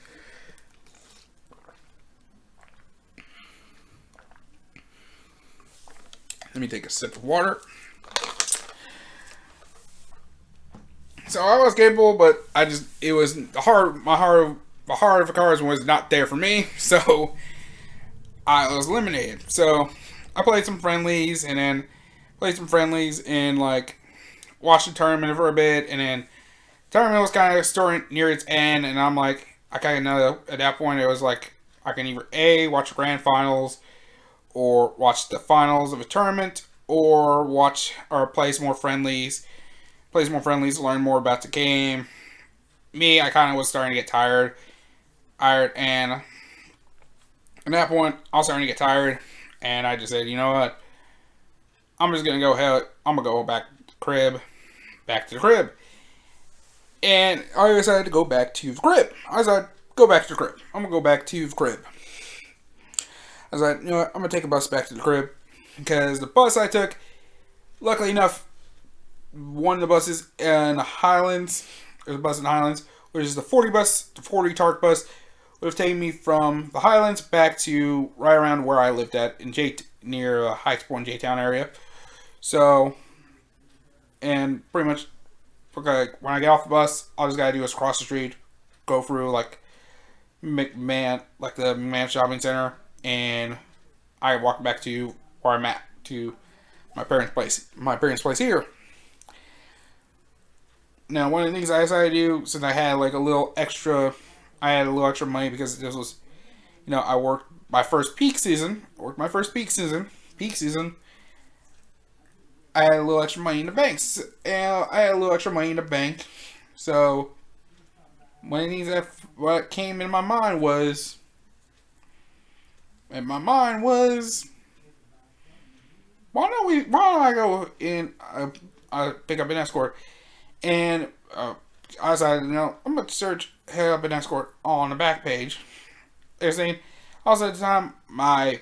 Let me take a sip of water. So I was capable, but it was the heart of the cards was not there for me, so I was eliminated. So I played some friendlies, and like watched the tournament for a bit, and then the tournament was kind of starting near its end, and I'm like, I kind of know at that point it was like I can either watch the grand finals, or watch the finals of a tournament, or play some more friendlies. Learn more about the game. Me, I kind of was starting to get tired, and at that point, I was starting to get tired, and I just said, you know what? I'm just gonna go back to the crib, and I decided to go back to the crib. I'm gonna go back to the crib. I was like, you know what? I'm gonna take a bus back to the crib, because the bus I took, luckily enough, one of the buses in the Highlands, which is the 40 Tark bus, would have taken me from the Highlands back to right around where I lived at in near Heights Point, J-Town area. So, and pretty much, like, when I get off the bus, all I just gotta do is cross the street, go through like the McMahon Shopping Center, and I walk back to where I'm at, to my parents' place here. Now, one of the things I decided to do, since I had a little extra money, because this was, I worked my first peak season. I had a little extra money in the bank. So, one of the things what came in my mind was, why don't I go in, pick up an escort, and I decided, I'm going to head up an escort on the back page. They're saying, also at the time, my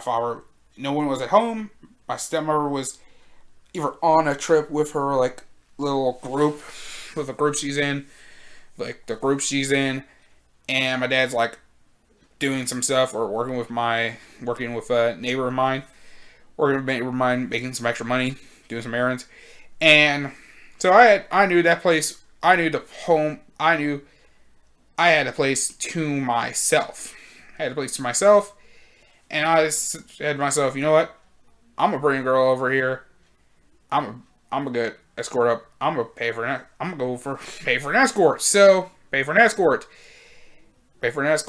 father, no one was at home. My stepmother was either on a trip with her, little group, with the group she's in, and my dad's, doing some stuff, or working with a neighbor of mine, making some extra money, doing some errands, and so I knew that place, I had a place to myself. And I said to myself, you know what? I'm gonna bring a girl over here. I'm gonna get escort up. I'm gonna pay for an escort. So pay for an escort. So I paid for this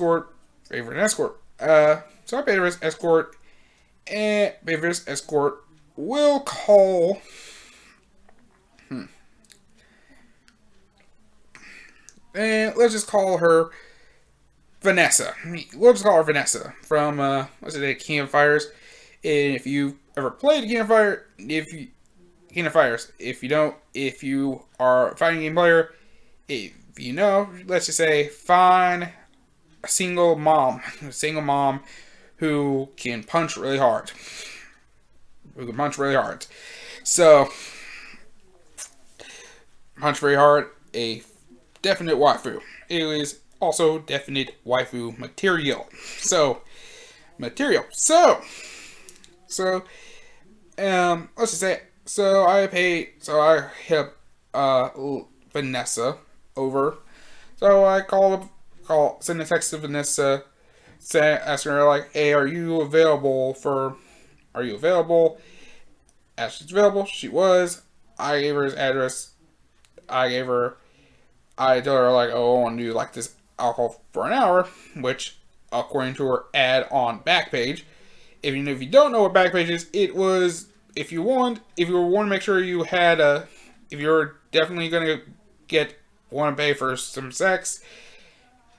escort, and pay for this escort. We'll call. And let's just call her Vanessa. From, King of Fighters. And if you've ever played King of Fighters, if you are a fighting game player, let's just say, find a single mom who can punch really hard. So, punch very hard, a definite waifu. It is also definite waifu material. So, let's just say, So I paid. So I hit Vanessa over. So I send a text to Vanessa, asking her like, "Hey, Are you available?" As she's available, she was. I gave her his address. I gave her. I told her like, "Oh, I want to do like this alcohol for an hour," which, according to her ad on Backpage, if you don't know what Backpage is, it was if you want to make sure you had if you're definitely gonna want to pay for some sex,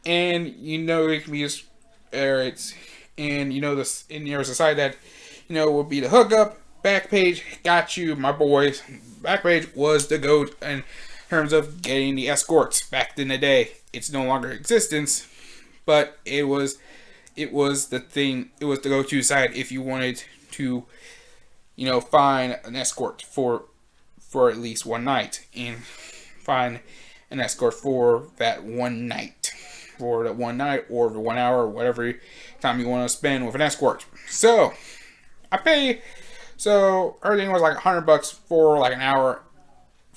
and you know it can be just it's and you know this in your society that would be the hookup. Backpage got you, my boys. Backpage was the goat in terms of getting the escorts back in the day. It's no longer in existence, but it was the thing. It was the go-to site if you wanted to, find an escort for at least one night and find an escort for that one night, or the 1 hour, or whatever time you want to spend with an escort. So I pay. So her thing was like $100 for like an hour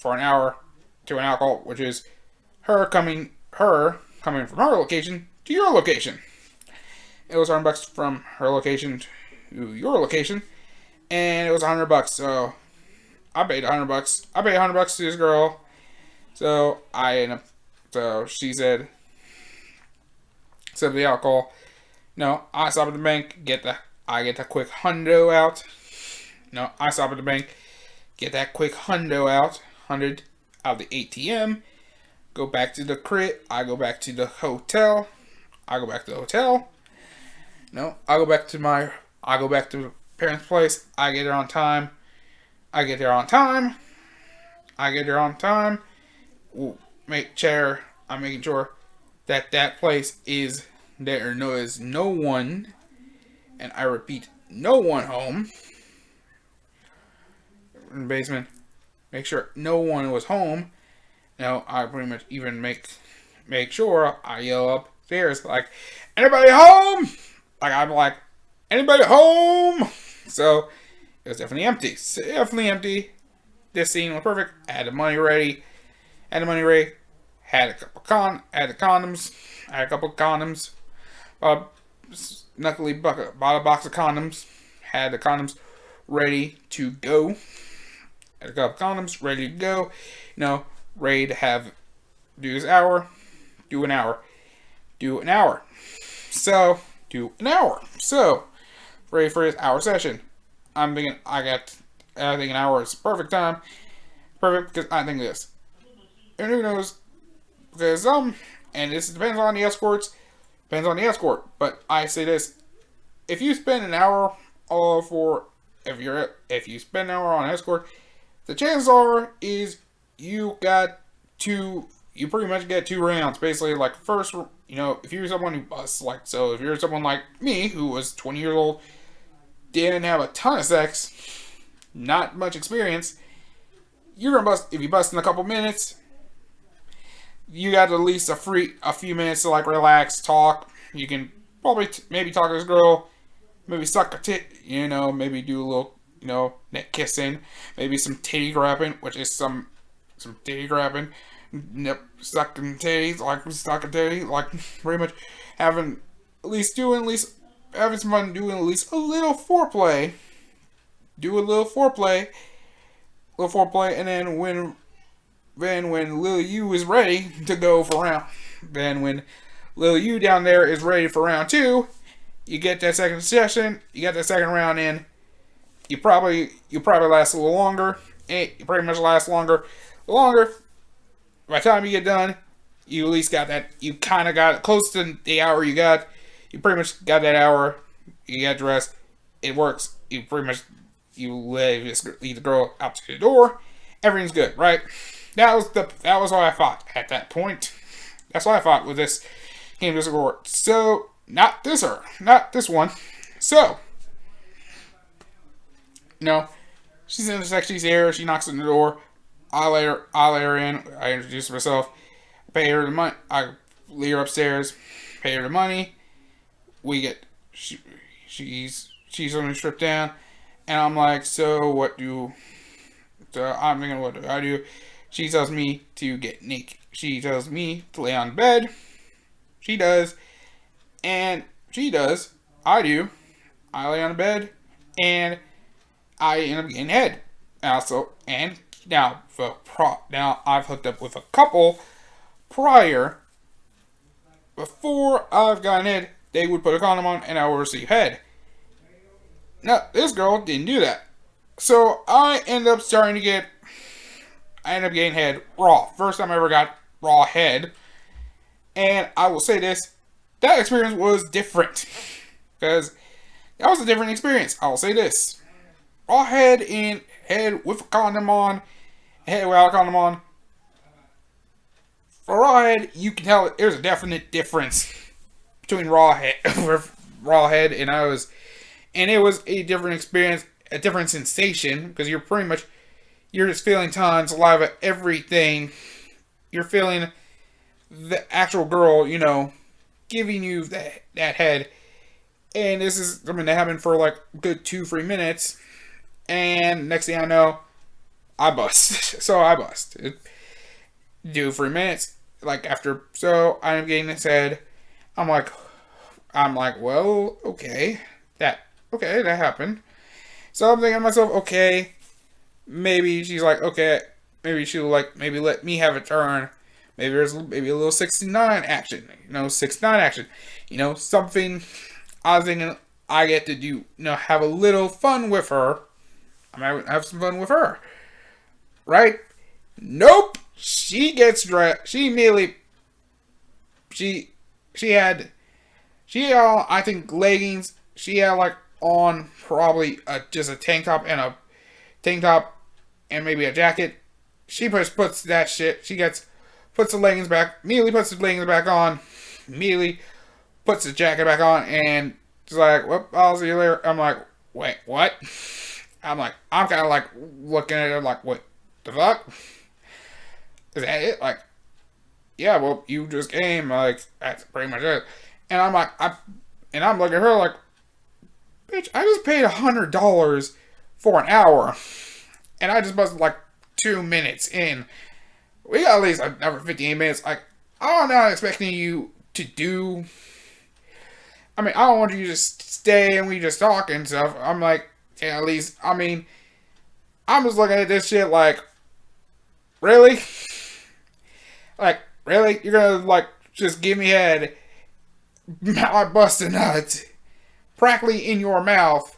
to an alcohol, which is her coming from her location to your location. It was $100 from her location to your location, and it was $100. So I paid $100. I paid $100 to this girl. So she said, the alcohol. No, I stop at the bank, I get the quick hundo out. No, I stop at the bank, get that quick hundo out, 100 out of the ATM, go back to the crib, I go back to the hotel. No, I go back to the parents' place, I get there on time. I'm making sure that place is is no one, and I repeat, no one home in the basement. Make sure no one was home. Now I pretty much even make sure I yell upstairs like, "Anybody home?" Like I'm like, "Anybody home?" So it was definitely empty. This scene was perfect. I had the money ready. Had a couple condoms. Luckily, bought a box of condoms. Had the condoms ready to go. Had a couple condoms ready to go. Ready to do this hour. Do an hour. So, ready for his hour session. I think an hour is perfect time. Perfect because I think this. And who knows? Because and this depends on the escorts. But I say this: if you spend an hour if you spend an hour on an escort, the chances are is you pretty much get 2 rounds. Basically, like first, if you're someone who busts, if you're someone like me who was 20 years old, didn't have a ton of sex, not much experience, you're gonna bust. If you bust in a couple minutes, you got at least a few minutes to relax, talk. You can probably maybe talk to this girl, maybe suck a tit, maybe do a little, neck kissing, maybe some titty grabbing, which is some titty grabbing, sucking titties, pretty much having having some fun doing at least a little foreplay. Do a little foreplay, and then when Lil U is ready to go for when Lil U down there is ready for round 2, you get that second session, you got that second round in. You probably last a little longer. You pretty much last longer. By the time you get done, you at least got that. You kind of got close to the hour you got. You pretty much got that hour. You got dressed. It works. You pretty much leave the girl out to the door. Everything's good, right? That was what I thought at that point. That's what I thought with this game to score. So not this one. So she's in the sex. She's here. She knocks on the door. I let her in. I introduce myself. Pay her the money. I lead her upstairs. Pay her the money. She's on the strip down, and I'm like, so what do So I'm thinking, what do I do? She tells me to get naked. She tells me to lay on bed. She does. And she does. I do. I lay on the bed. And I end up getting head. Also, and now, now I've hooked up with a couple prior. Before I've gotten head, they would put a condom on and I would receive head. Now, this girl didn't do that. So I end up getting head raw. First time I ever got raw head. And I will say this, that experience was different. Because that was a different experience. I will say this. Raw head and head with a condom on, head without a condom on. For raw head, you can tell there's a definite difference between raw head and it was a different experience, a different sensation, because you're just feeling tons, saliva, everything. You're feeling the actual girl, giving you that head. And this is something that happened for like a good 2-3 minutes. And next thing I know, I bust. So I bust. Do 3 minutes. So I'm getting this head. I'm like, well, okay. That happened. So I'm thinking to myself, okay, maybe she's like, okay, maybe she'll maybe let me have a turn. Maybe there's a little 69 action. 69 action. Something I was thinking I get to do, have a little fun with her. I might have some fun with her. Right? Nope. She gets dressed. She immediately, I think leggings. She had on probably just a tank top and maybe a jacket. She puts that shit. Puts the leggings back. Immediately puts the leggings back on. Immediately puts the jacket back on, and she's like, "Well, I'll see you later." I'm like, "Wait, what?" I'm kind of looking at her what the fuck? Is that it? Yeah, well, you just came. That's pretty much it. And I'm I'm looking at her bitch, I just paid $100 for an hour. And I just busted 2 minutes in. We got at least another 58 minutes. I'm not expecting you to do. I don't want you to just stay and we just talk and stuff. I'm at least, I'm just looking at this shit really? Really? You're gonna, just give me head, I bust a nut, practically in your mouth,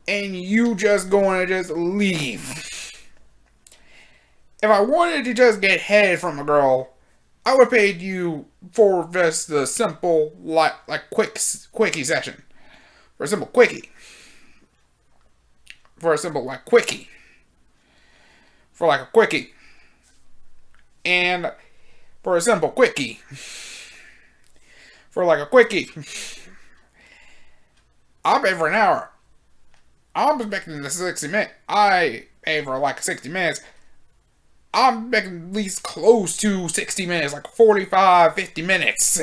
and you just going to just leave. If I wanted to just get head from a girl, I would have paid you for just the simple, quickie session. For a simple quickie. Quickie. For a quickie. And for a simple quickie. For a quickie. I'll pay for an hour. I'm expecting the 60 minutes. I pay for 60 minutes. I'm expecting at least close to 60 minutes, 45, 50 minutes,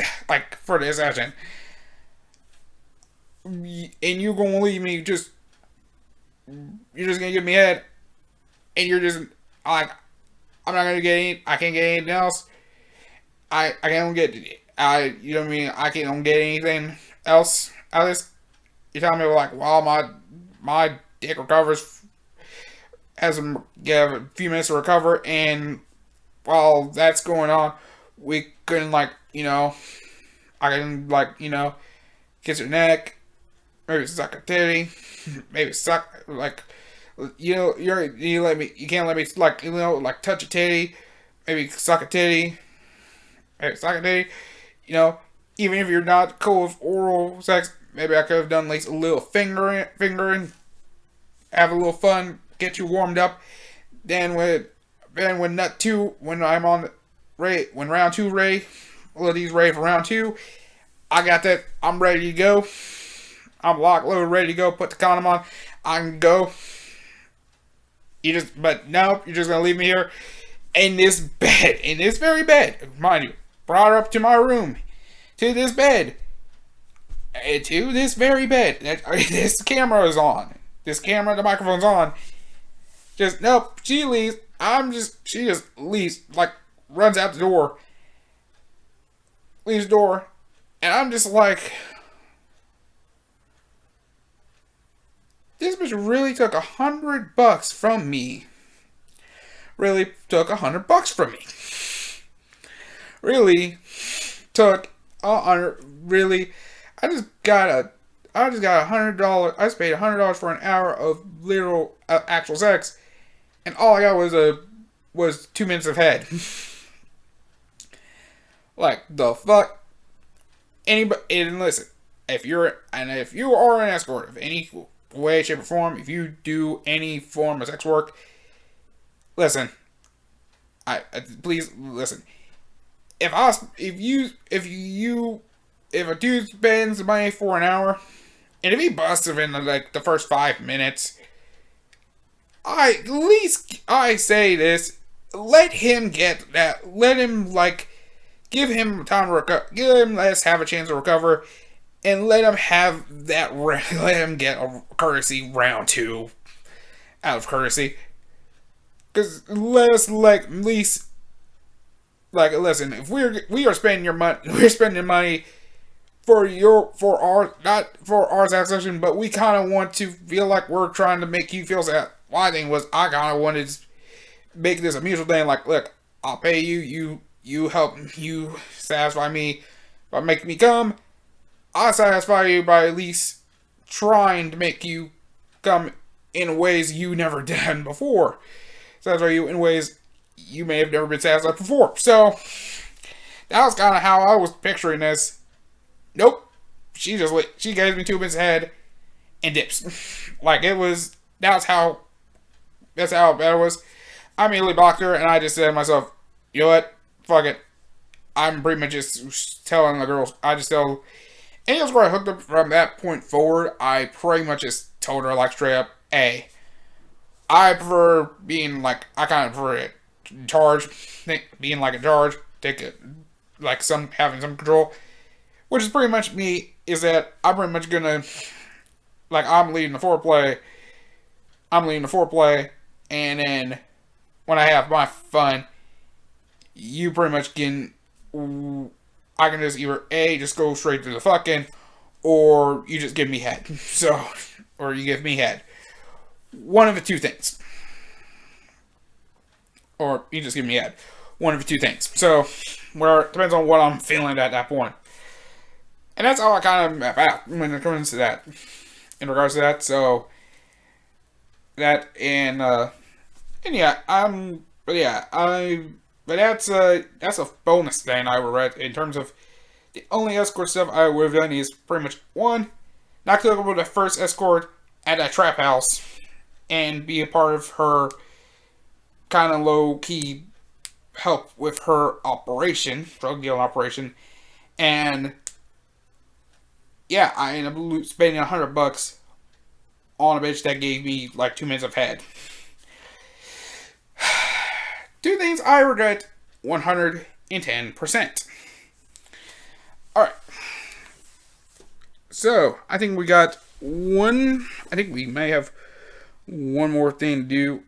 for this session. And you're gonna leave me you're just gonna give me head, and you're just, I'm not gonna get I can't get anything else. I can't get, you know what I mean? I can't get anything else out of this. You're telling me, while my dick recovers, has a few minutes to recover, and while that's going on, we can, I can, kiss her neck, maybe suck a titty, maybe suck, you can't let me, touch a titty, maybe suck a titty, even if you're not cool with oral sex, maybe I could have done at least a little fingering, have a little fun, get you warmed up. Then when nut 2, when I'm on when round 2 ready for round 2, I got that, I'm ready to go. I'm locked, loaded, ready to go, put the condom on, I can go. But no, you're just gonna leave me here in this very bed, mind you, brought her up to my room, to this bed, to this very bed, this camera is on, the microphone's on, Just, nope, she leaves. She just leaves, like, runs out the door. Leaves the door. And I'm just like, this bitch really took $100 from me. Really took $100 from me. Really took really. I just got $100. I just paid $100 for an hour of literal actual sex, and all I got was 2 minutes of head. Like the fuck. Anybody, and listen, if you are an escort of any way, shape, or form, if you do any form of sex work, listen. Please listen. If a dude spends money for an hour, and if he busts it in like the first 5 minutes, I say this: let him get that. Let him give him time to recover. Let's have a chance to recover, and let him have that. Let him get a courtesy round 2 out of courtesy. Because let us at least listen. If we are spending your money, we're spending money for not for our satisfaction, but we kind of want to feel like we're trying to make you feel sad. My thing was, I kind of wanted to make this a mutual thing. Like, look, I'll pay you. You help. You satisfy me by making me come. I satisfy you by at least trying to make you come in ways you never done before. Satisfy you in ways you may have never been satisfied before. So that was kind of how I was picturing this. Nope. She gave me 2 minutes ahead and dips. That's how bad it was. I immediately blocked her, and I just said to myself, you know what? Fuck it. I'm pretty much just telling the girls. And that's where I hooked up from that point forward. I pretty much just told her, straight up, hey, I prefer being I kind of prefer it in charge, being in charge, having some control, which is pretty much me. Is that I'm pretty much gonna I'm leading the foreplay, and then when I have my fun, you pretty much I can just either just go straight to the fucking, or you just give me head. So, or you give me head. One of the two things. Or you just give me head. One of the two things. So, it depends on what I'm feeling at that point. And that's all I kind of map out when it comes to that. In regards to that, so that and yeah, but that's a bonus thing I would read in terms of the only escort stuff I would have done is pretty much one, not to go with the first escort at that trap house and be a part of her kind of low key help with her operation, drug dealing operation, and yeah, I ended up spending $100 on a bitch that gave me 2 minutes of head. Two things I regret 110%. Alright. So, I think we may have one more thing to do.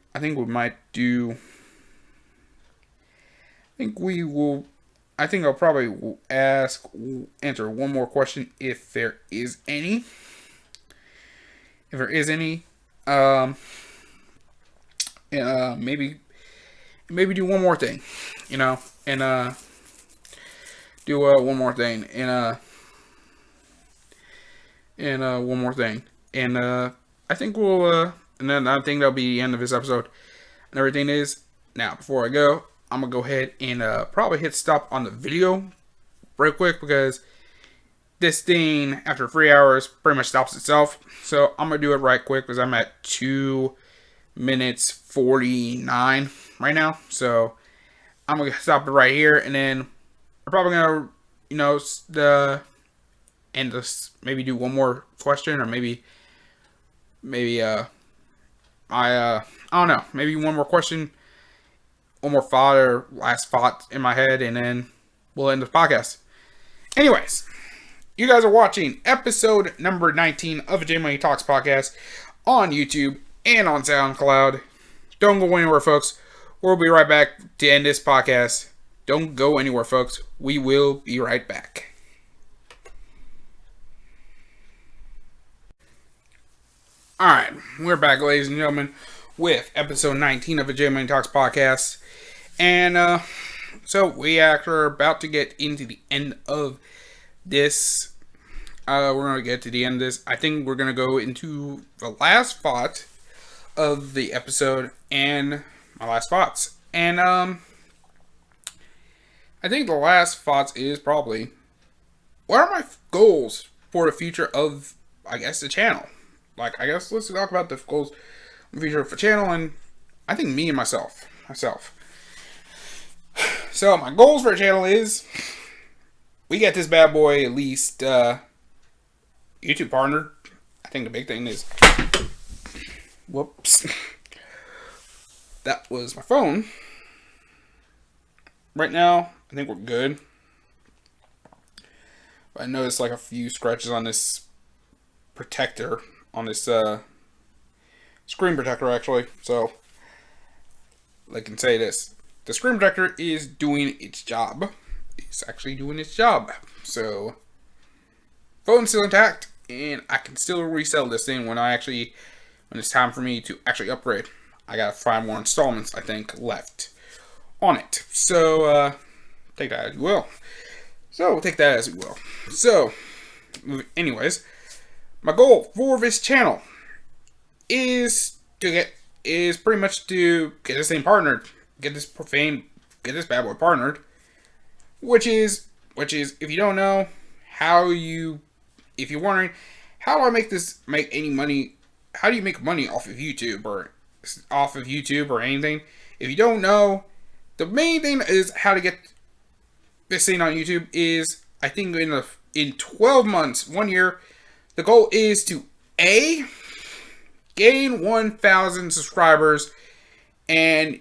I'll probably answer one more question if there is any. Maybe do one more thing, and do one more thing, and one more thing, and I think and then I think that'll be the end of this episode. And everything is, now before I go, I'm gonna go ahead and probably hit stop on the video real quick, because this thing after 3 hours pretty much stops itself. So I'm gonna do it right quick because I'm at 2 minutes 49 right now. So I'm gonna stop it right here, and then I'm probably gonna and just maybe do one more question, or maybe I don't know, maybe one more question, one more thought or last thought in my head, and then we'll end the podcast. Anyways, you guys are watching episode number 19 of the Jay Money Talks podcast on YouTube and on SoundCloud. Don't go anywhere, folks. We'll be right back to end this podcast. Don't go anywhere, folks. We will be right back. Alright, we're back, ladies and gentlemen, with episode 19 of the J Money Talks podcast. And, so we are about to get into the end of this. We're going to get to the end of this. I think we're going to go into the last thought of the episode and my last thoughts. And, I think the last thoughts is probably, what are my goals for the future of, I guess, the channel? Like, I guess let's talk about the goals for the future of the channel, and I think me and myself. So, my goals for the channel is, we get this bad boy at least, YouTube partnered. I think the big thing is, whoops, that was my phone. Right now, I think we're good. But I noticed like a few scratches on this protector, on this screen protector actually. So, I can say this. The screen protector is doing its job. It's actually doing its job. So, phone's still intact, and I can still resell this thing when it's time for me to actually upgrade. I got 5 more installments, I think, left on it. So, take that as you will. So, anyways, my goal for this channel is pretty much to get this thing partnered, get this bad boy partnered, which is if you don't know if you're wondering how do I make any money, how do you make money off of YouTube or anything? If you don't know, the main thing is how to get this thing on YouTube is, I think in 12 months, 1 year, the goal is to gain 1,000 subscribers and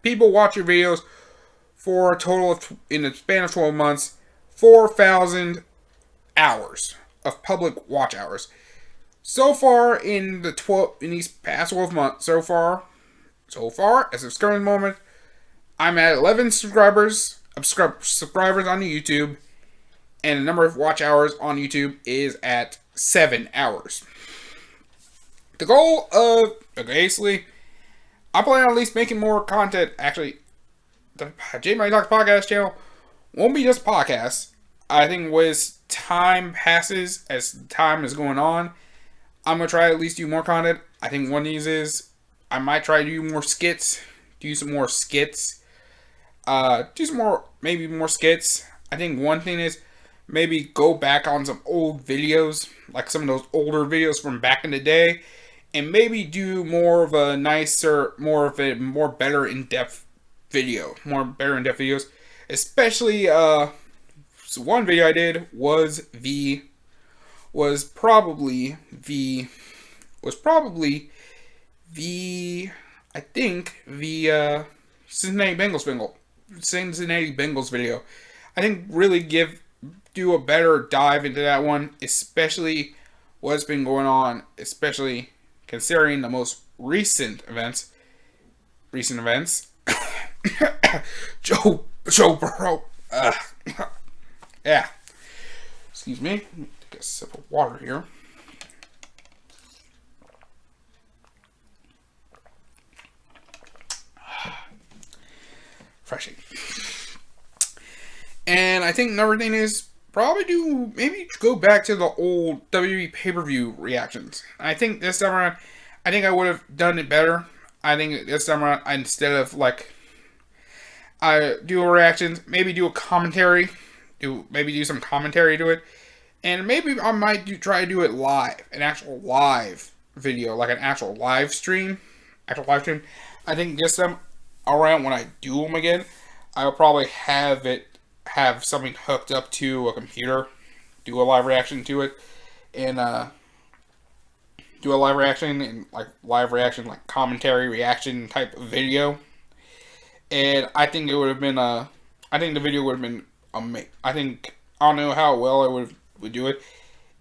people watch your videos for a total of, in the span of 12 months, 4,000 hours of public watch hours. So far in these past 12 months, so far, as of this current moment, I'm at 11 subscribers on YouTube, and the number of watch hours on YouTube is at 7 hours. The goal of, basically, I plan on at least making more content. Actually, the J Money Talks podcast channel won't be just podcasts. I think as time passes, as time is going on, I'm going to try to at least do more content. I think one of these is, I might try to do more skits. Maybe more skits. I think one thing is, maybe go back on some old videos, like some of those older videos from back in the day, and maybe do more better in-depth videos. Especially, so one video I did was probably the Cincinnati Bengals video. I think really do a better dive into that one, especially what's been going on, especially considering the most recent events. Joe Burrow. Yeah. Excuse me. Let me take a sip of water here. Refreshing. And I think another thing is maybe go back to the old WWE pay-per-view reactions. I think this time around, I would have done it better. I think this time around, instead of I do a reactions, maybe do a commentary, do some commentary to it, and maybe I might try to do it live, an actual live video, like an actual live stream. I think this time around, when I do them again, I'll probably have something hooked up to a computer, do a live reaction to it, and do a live reaction and like commentary reaction type of video. And I think it would have been I think the video would have been amazing. I don't know how well I would do it.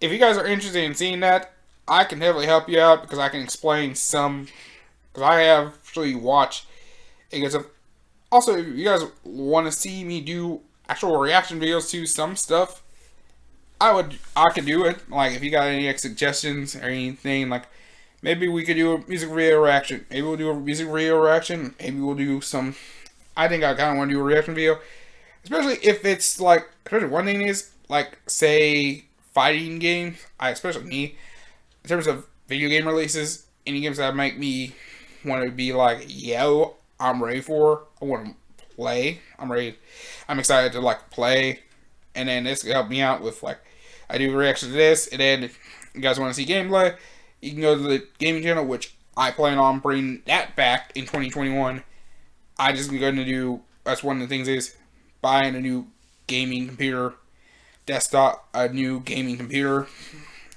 If you guys are interested in seeing that, I can definitely help you out because I can explain some. Because I have actually watched. Because also, if you guys want to see me do actual reaction videos to some stuff, I could do it. Like if you got any suggestions or anything, like maybe we could do a music video reaction. Maybe we'll do a music video reaction. Maybe we'll do some. I think I kind of want to do a reaction video, especially if it's like. Especially one thing is like say fighting games. Especially me in terms of video game releases, any games that make me want to be like, yo, I'm ready for. I want to play. I'm ready. I'm excited to like play, and then this can help me out with like I do reaction to this, and then you guys want to see gameplay, you can go to the gaming channel, which I plan on bringing that back in 2021. I just going to do. That's one of the things is buying a new gaming computer, desktop, a new gaming computer,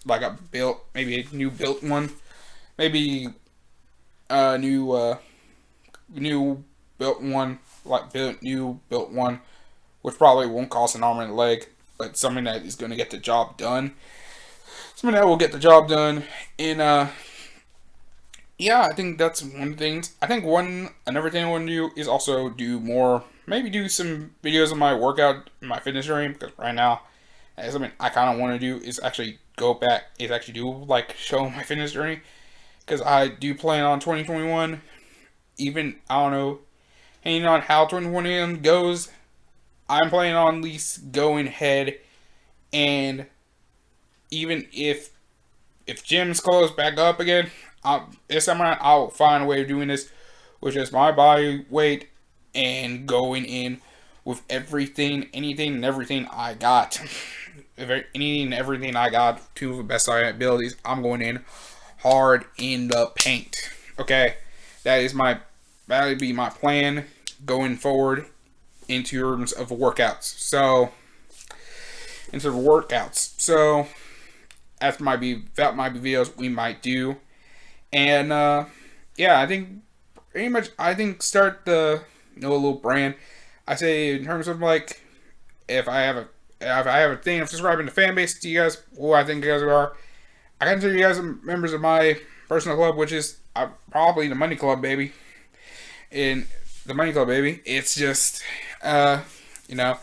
like a built, maybe a new built one, maybe a new built one, like new built one, which probably won't cost an arm and a leg, but something that is going to get the job done. Something that will get the job done. And yeah, I think that's one of the things. I think another thing I want to do is also do more, maybe do some videos of my workout, my fitness journey, because right now, something I kind of want to do is actually go back, is actually do like show my fitness journey, because I do plan on 2021, even, I don't know, hanging on how 2021 goes, I'm planning on at least going ahead and even if gyms close back up again, this summer I'll find a way of doing this with just my body weight and going in with everything, anything and everything I got. Anything and everything I got to the best of my abilities. I'm going in hard in the paint. Okay, that would be my plan going forward in terms of workouts. So that might be videos we might do. And yeah, I think pretty much start the a little brand. I say in terms of like if I have a thing of subscribing to fan base to you guys, who I think you guys are, I consider you guys members of my personal club, which is probably the Money Club, baby. In the Money Club, baby. It's just you know,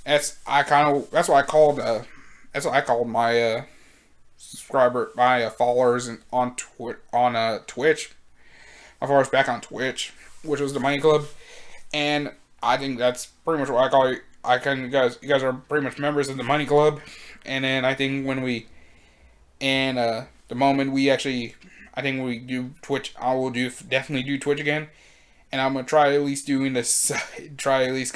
that's what I called my my followers on Twitch. My followers back on Twitch, which was the Money Club, and I think that's pretty much what I call it. You guys are pretty much members of the Money Club, and then I think the moment we actually, I think we do Twitch, I will definitely do Twitch again, and I'm gonna try at least doing this. Try at least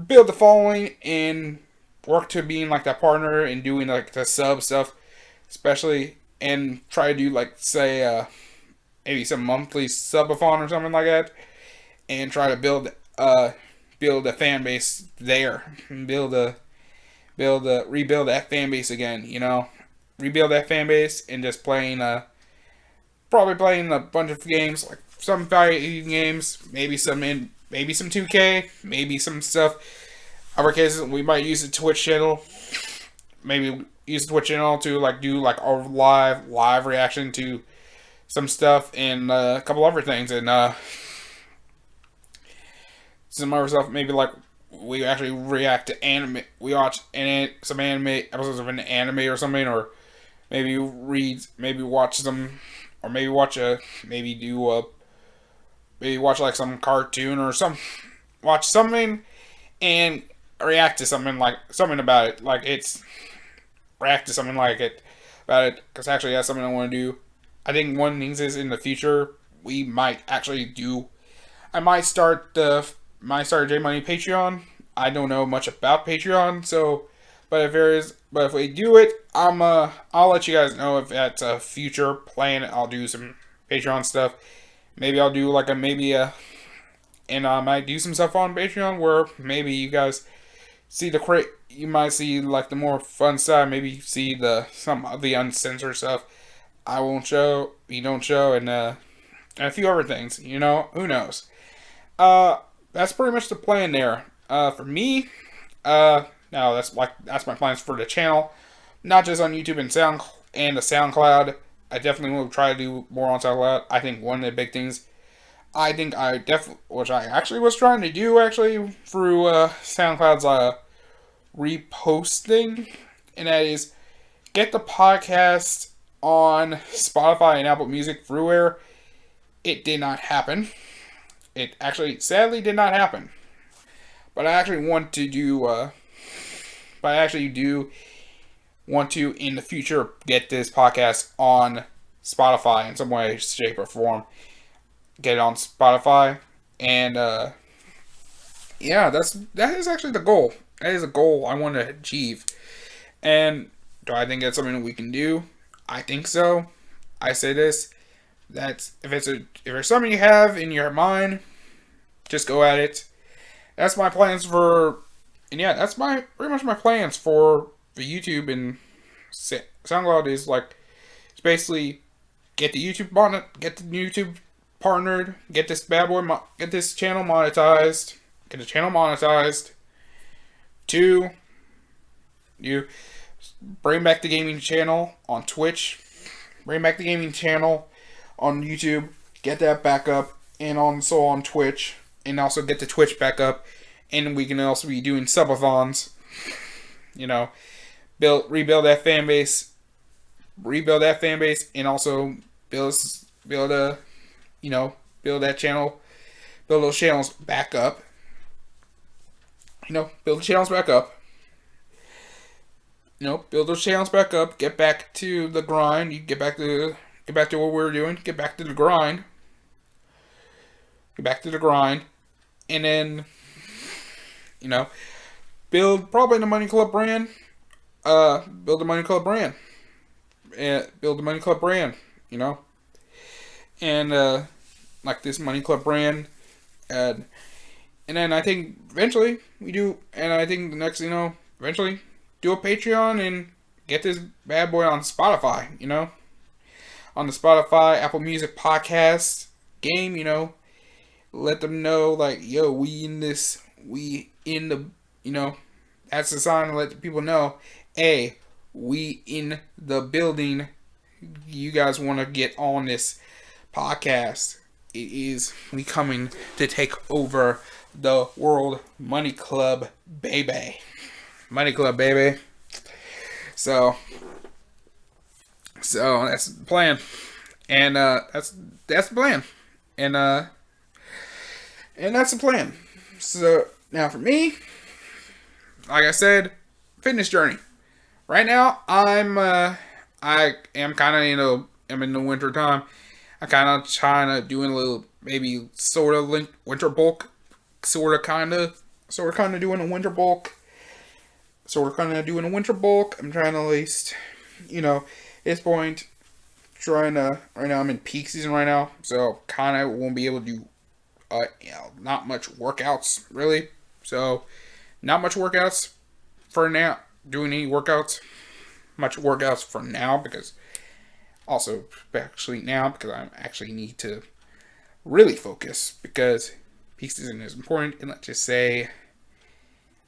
build the following and work to being like that partner and doing like the sub stuff, especially, and try to do like say maybe some monthly subathon or something like that, and try to build a fan base there, and rebuild that fan base again. You know, rebuild that fan base and just probably playing a bunch of games, like some fighting games, maybe some 2K, maybe some stuff. Other cases, we might use the Twitch channel. Maybe use the Twitch channel to like do like a live reaction to some stuff and a couple other things, and some other stuff. Maybe like we actually react to anime. We watch some anime episodes of an anime or something, or maybe watch some, or maybe watch like some cartoon or watch something and react to something about it, because actually that's something I want to do. I think one of the things is in the future we might actually do. I might start J Money Patreon. I don't know much about Patreon, but if we do it, I'll let you guys know if that's a future plan. I'll do some Patreon stuff. Maybe I'll do and I might do some stuff on Patreon where maybe you guys see you might see like the more fun side, maybe see some of the uncensored stuff I won't show, you don't show, and a few other things, you know, who knows. That's pretty much the plan there. For me, now that's my plans for the channel, not just on YouTube and and the SoundCloud. I definitely will try to do more on SoundCloud. I think one of the big things, which I actually was trying to do actually through SoundCloud's reposting, and that is get the podcast on Spotify and Apple Music through. It did not happen. It actually, sadly, did not happen. But I actually want to do, but I actually do want to, in the future, get this podcast on Spotify in some way, shape, or form. Get it on Spotify. And, yeah, that is actually the goal. That is a goal I want to achieve. And do I think that's something we can do? I think so. I say this. That's if there's something you have in your mind, just go at it. That's my plans for, and yeah, that's pretty much my plans for the YouTube and SoundCloud is like, it's basically get the YouTube partnered, get this bad boy, get this channel monetized, get the channel monetized. 2, you bring back the gaming channel on Twitch, bring back the gaming channel on YouTube, get that back up, and also on Twitch, and also get the Twitch back up, and we can also be doing subathons, rebuild that fan base, and also build that channel, build those channels back up, build the channels back up, build those channels back up, get back to the grind, you get back to what we're doing. Get back to the grind. And then, build probably the Money Club brand. Build the Money Club brand. And, like this Money Club brand. And then I think eventually we do, and I think the next, eventually do a Patreon and get this bad boy on Spotify, on the Spotify, Apple Music podcast game, let them know, like, yo, that's the sign to let the people know, hey, we in the building, you guys want to get on this podcast, we coming to take over the World Money Club, baby. So that's the plan, and that's the plan, and that's the plan. So now for me, like I said, fitness journey. Right now, I am kind of I'm in the winter time. I kind of trying to doing a little maybe sort of winter bulk, sort of kind of doing a winter bulk, I'm trying to at least, this point, right now I'm in peak season right now, so kind of won't be able to do, not much workouts, really. So, not much workouts for now, doing any workouts, for now, because I actually need to really focus, because peak season is important, and let's just say,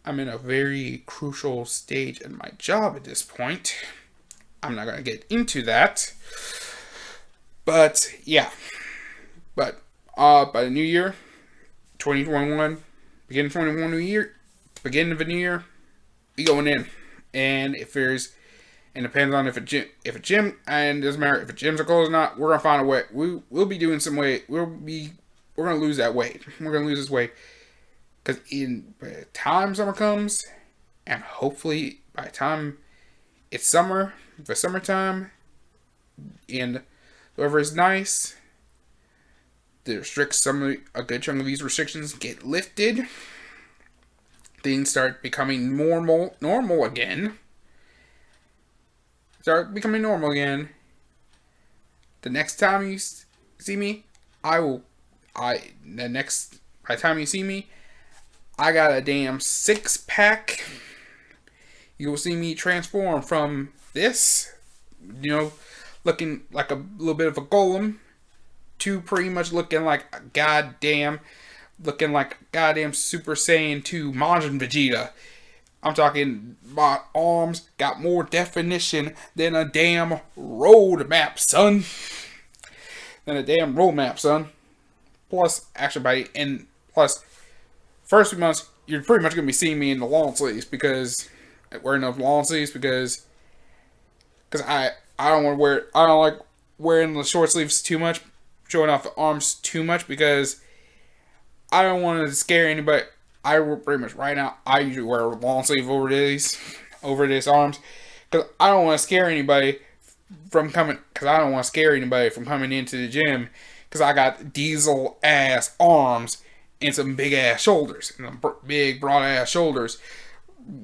I'm in a very crucial stage in my job at this point. I'm not going to get into that. But, yeah. But, by the new year, 2021, beginning of the new year, we going in. And it depends on if a gym, and it doesn't matter if a gyms are closed or not, we're going to find a way. We'll be doing some weight. We're going to lose that weight. We're going to lose this weight. Because by the time summer comes, and hopefully by the time it's summer, the summertime, and whoever is nice, a good chunk of these restrictions get lifted, things start becoming normal again. The next time you see me, by the time you see me, I got a damn 6-pack. You will see me transform from this, looking like a little bit of a golem, to pretty much looking like a goddamn Super Saiyan 2 Majin Vegeta. I'm talking my arms got more definition than a damn road map, son. Than a damn road map, son. Plus, action body, and plus, first few months, you're pretty much going to be seeing me in the long sleeves because, wearing those long sleeves because I don't want to wear, I don't like wearing the short sleeves too much, showing off the arms too much because I don't want to scare anybody. I pretty much right now, I usually wear a long sleeve over this arms because I don't want to scare anybody from coming, because I don't want to scare anybody from coming into the gym because I got diesel ass arms and some big ass shoulders and some big broad ass shoulders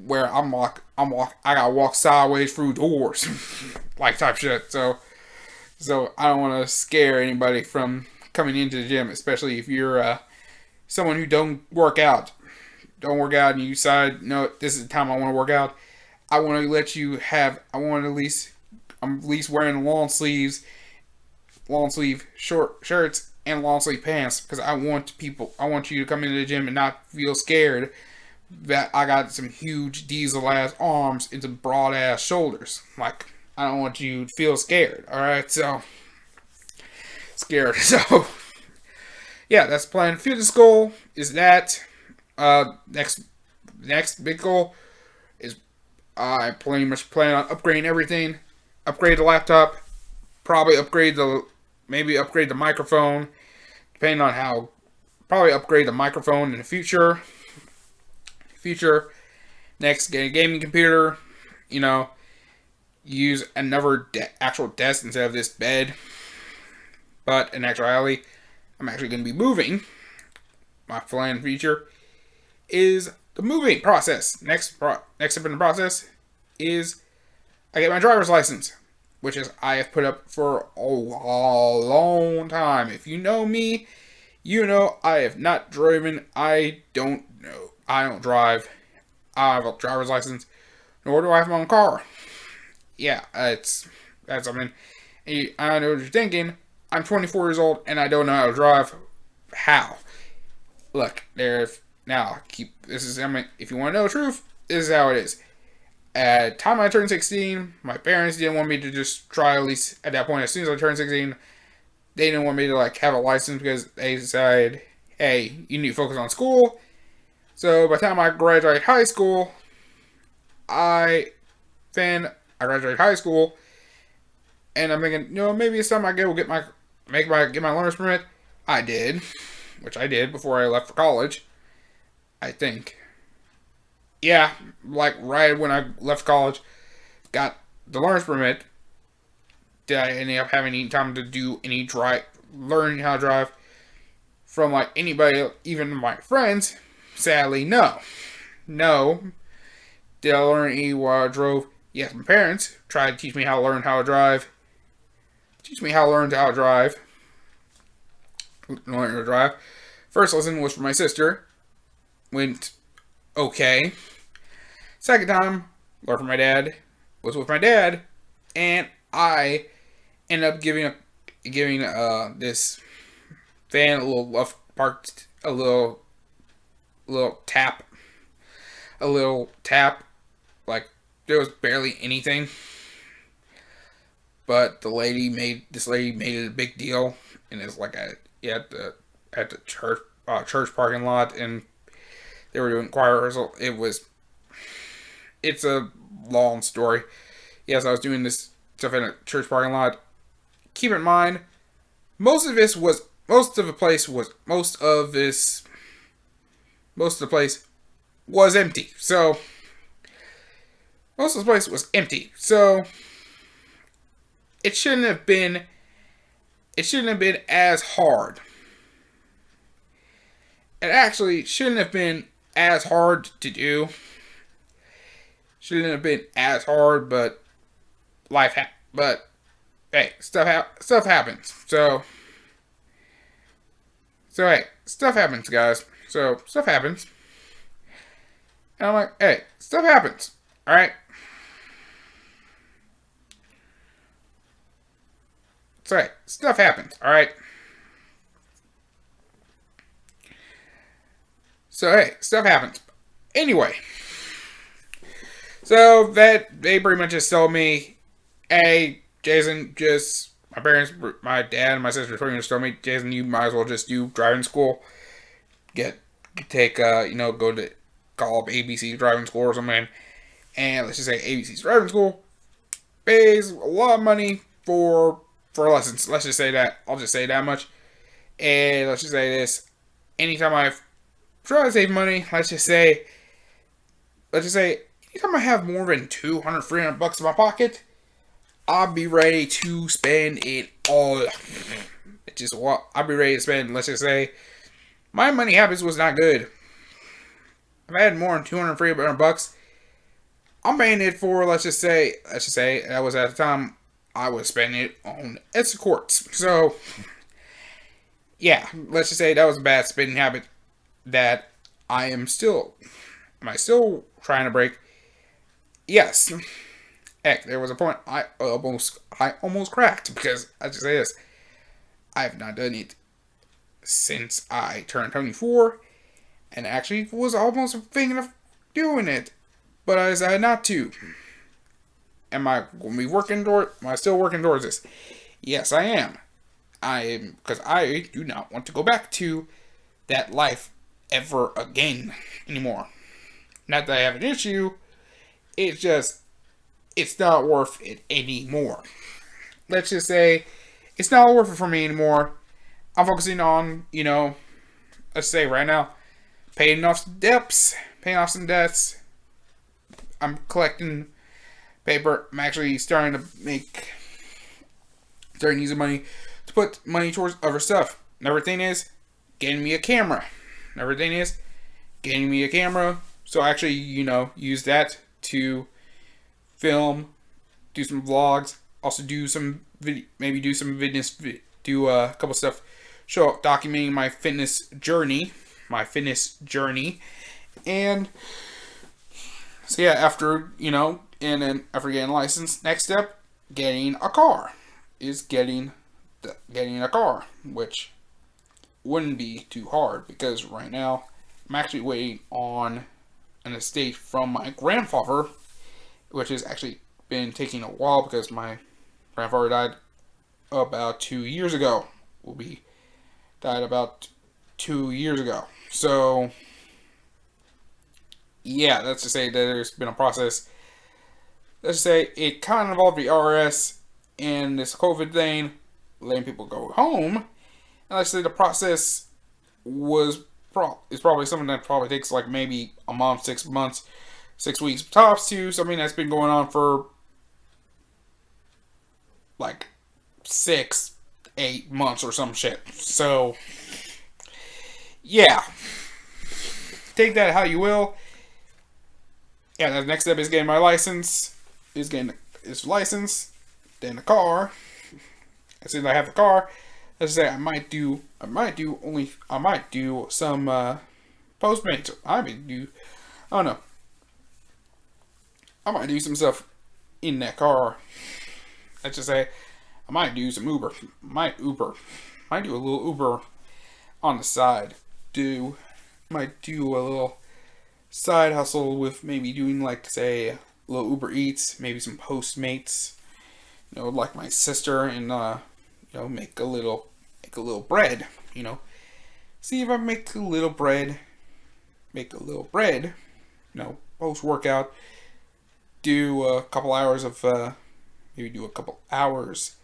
where I gotta walk sideways through doors, like type shit. So I don't want to scare anybody from coming into the gym, especially if you're someone who don't work out and you decide, no, this is the time I want to work out. I want to let you have. I'm at least wearing long sleeve short shirts and long sleeve pants because I want you to come into the gym and not feel scared that I got some huge diesel ass arms and some broad ass shoulders. Like, I don't want you to feel scared. Alright, so scared. So yeah, that's the plan. Fitness goal is that. Next big goal is I pretty much plan on upgrading everything. Upgrade the laptop, probably upgrade the microphone, depending on how. Probably upgrade the microphone in the future. Next, get a gaming computer. Use another actual desk instead of this bed. But in actuality, I'm actually going to be moving. My plan feature is the moving process. Next step in the process is I get my driver's license, which is I have put up for a long time. If you know me, you know I have not driven. I don't drive. I have a driver's license, nor do I have my own car. Yeah, that's something. I know what you're thinking. I'm 24 years old and I don't know how to drive. How? Look, if you want to know the truth, this is how it is. At the time I turned 16, my parents didn't want me to just try, at least at that point, as soon as I turned 16, they didn't want me to have a license because they decided, hey, you need to focus on school. So by the time I graduated high school, I graduated high school, and I'm thinking, maybe it's time I get my learner's permit. I did, which I did before I left for college, I think. Yeah, right when I left college, got the learner's permit. Did I end up having any time to do any learning how to drive from anybody, even my friends? Sadly, no. Did I learn any while I drove? Yes, my parents tried to teach me how to learn how to drive. First lesson was for my sister. Went okay. Second time, learned from my dad. Was with my dad, and I ended up giving this van a little tap. There was barely anything, but this lady made it a big deal, and it's at the church parking lot, and they were doing choir rehearsal. It's a long story. Yes, I was doing this stuff in a church parking lot. Keep in mind, most of the place was empty. So most of the place was empty. So it shouldn't have been as hard. It actually shouldn't have been as hard to do. Shouldn't have been as hard, but hey, stuff happens. So hey, stuff happens, guys. So stuff happens. And I'm like, hey, stuff happens. Alright? So hey, stuff happens, alright? So hey, stuff happens. Anyway, So that they pretty much just told me, hey, Jason, just my parents, my dad, and my sister pretty much told me, Jason, you might as well just do driving school. Get take go to call up ABC driving school or something, and let's just say ABC's driving school pays a lot of money for lessons. Let's just say that. I'll just say that much. And let's just say this: anytime I try to save money, let's just say, anytime I have more than 200, 300 bucks in my pocket, I'll be ready to spend it all. It's just what I'll be ready to spend. Let's just say my money habits was not good. If I had more than 200, 300 bucks, I'm paying it for, let's just say that was at the time I was spending it on escorts. So yeah, let's just say that was a bad spending habit that am I still trying to break? Yes. Heck, there was a point I almost cracked because I just say this. I have not done it since I turned 24 and actually was almost thinking of doing it, but I decided not to. Am I going to be working toward? Am I still working towards this? Yes, I am. I am, because I do not want to go back to that life ever again anymore. Not that I have an issue. It's just it's not worth it anymore. Let's just say it's not worth it for me anymore. I'm focusing on, let's say right now, paying off some debts, paying off some debts. I'm collecting paper. I'm actually starting using money to put money towards other stuff. Another thing is getting me a camera. Another thing is getting me a camera. So I actually, use that to film, do some vlogs, also do some video, maybe do some fitness, do a couple stuff, documenting my fitness journey, and so yeah, after and then after getting a license, next step, getting a car, getting a car, which wouldn't be too hard because right now I'm actually waiting on an estate from my grandfather, which has actually been taking a while because my grandfather died about 2 years ago. Died about 2 years ago. So yeah, let's just say that there's been a process. Let's just say it kind of involved the IRS and this COVID thing, letting people go home. And let's say the process is probably something that probably takes like maybe a month, 6 months, 6 weeks tops to something that's been going on for like 6, 8 months or some shit. So yeah, take that how you will. Yeah, the next step is getting my license. Getting this license, then the car. As soon as I have the car, let's say I might do some Postmates. I don't know. I might do some stuff in that car. Let's just say I might do some Uber. Might do a little Uber on the side. Might do a little side hustle with maybe doing like say a little Uber Eats, maybe some Postmates. Like my sister, and make a little bread. See if I make a little bread. Post workout. Do a couple hours of maybe do a couple hours.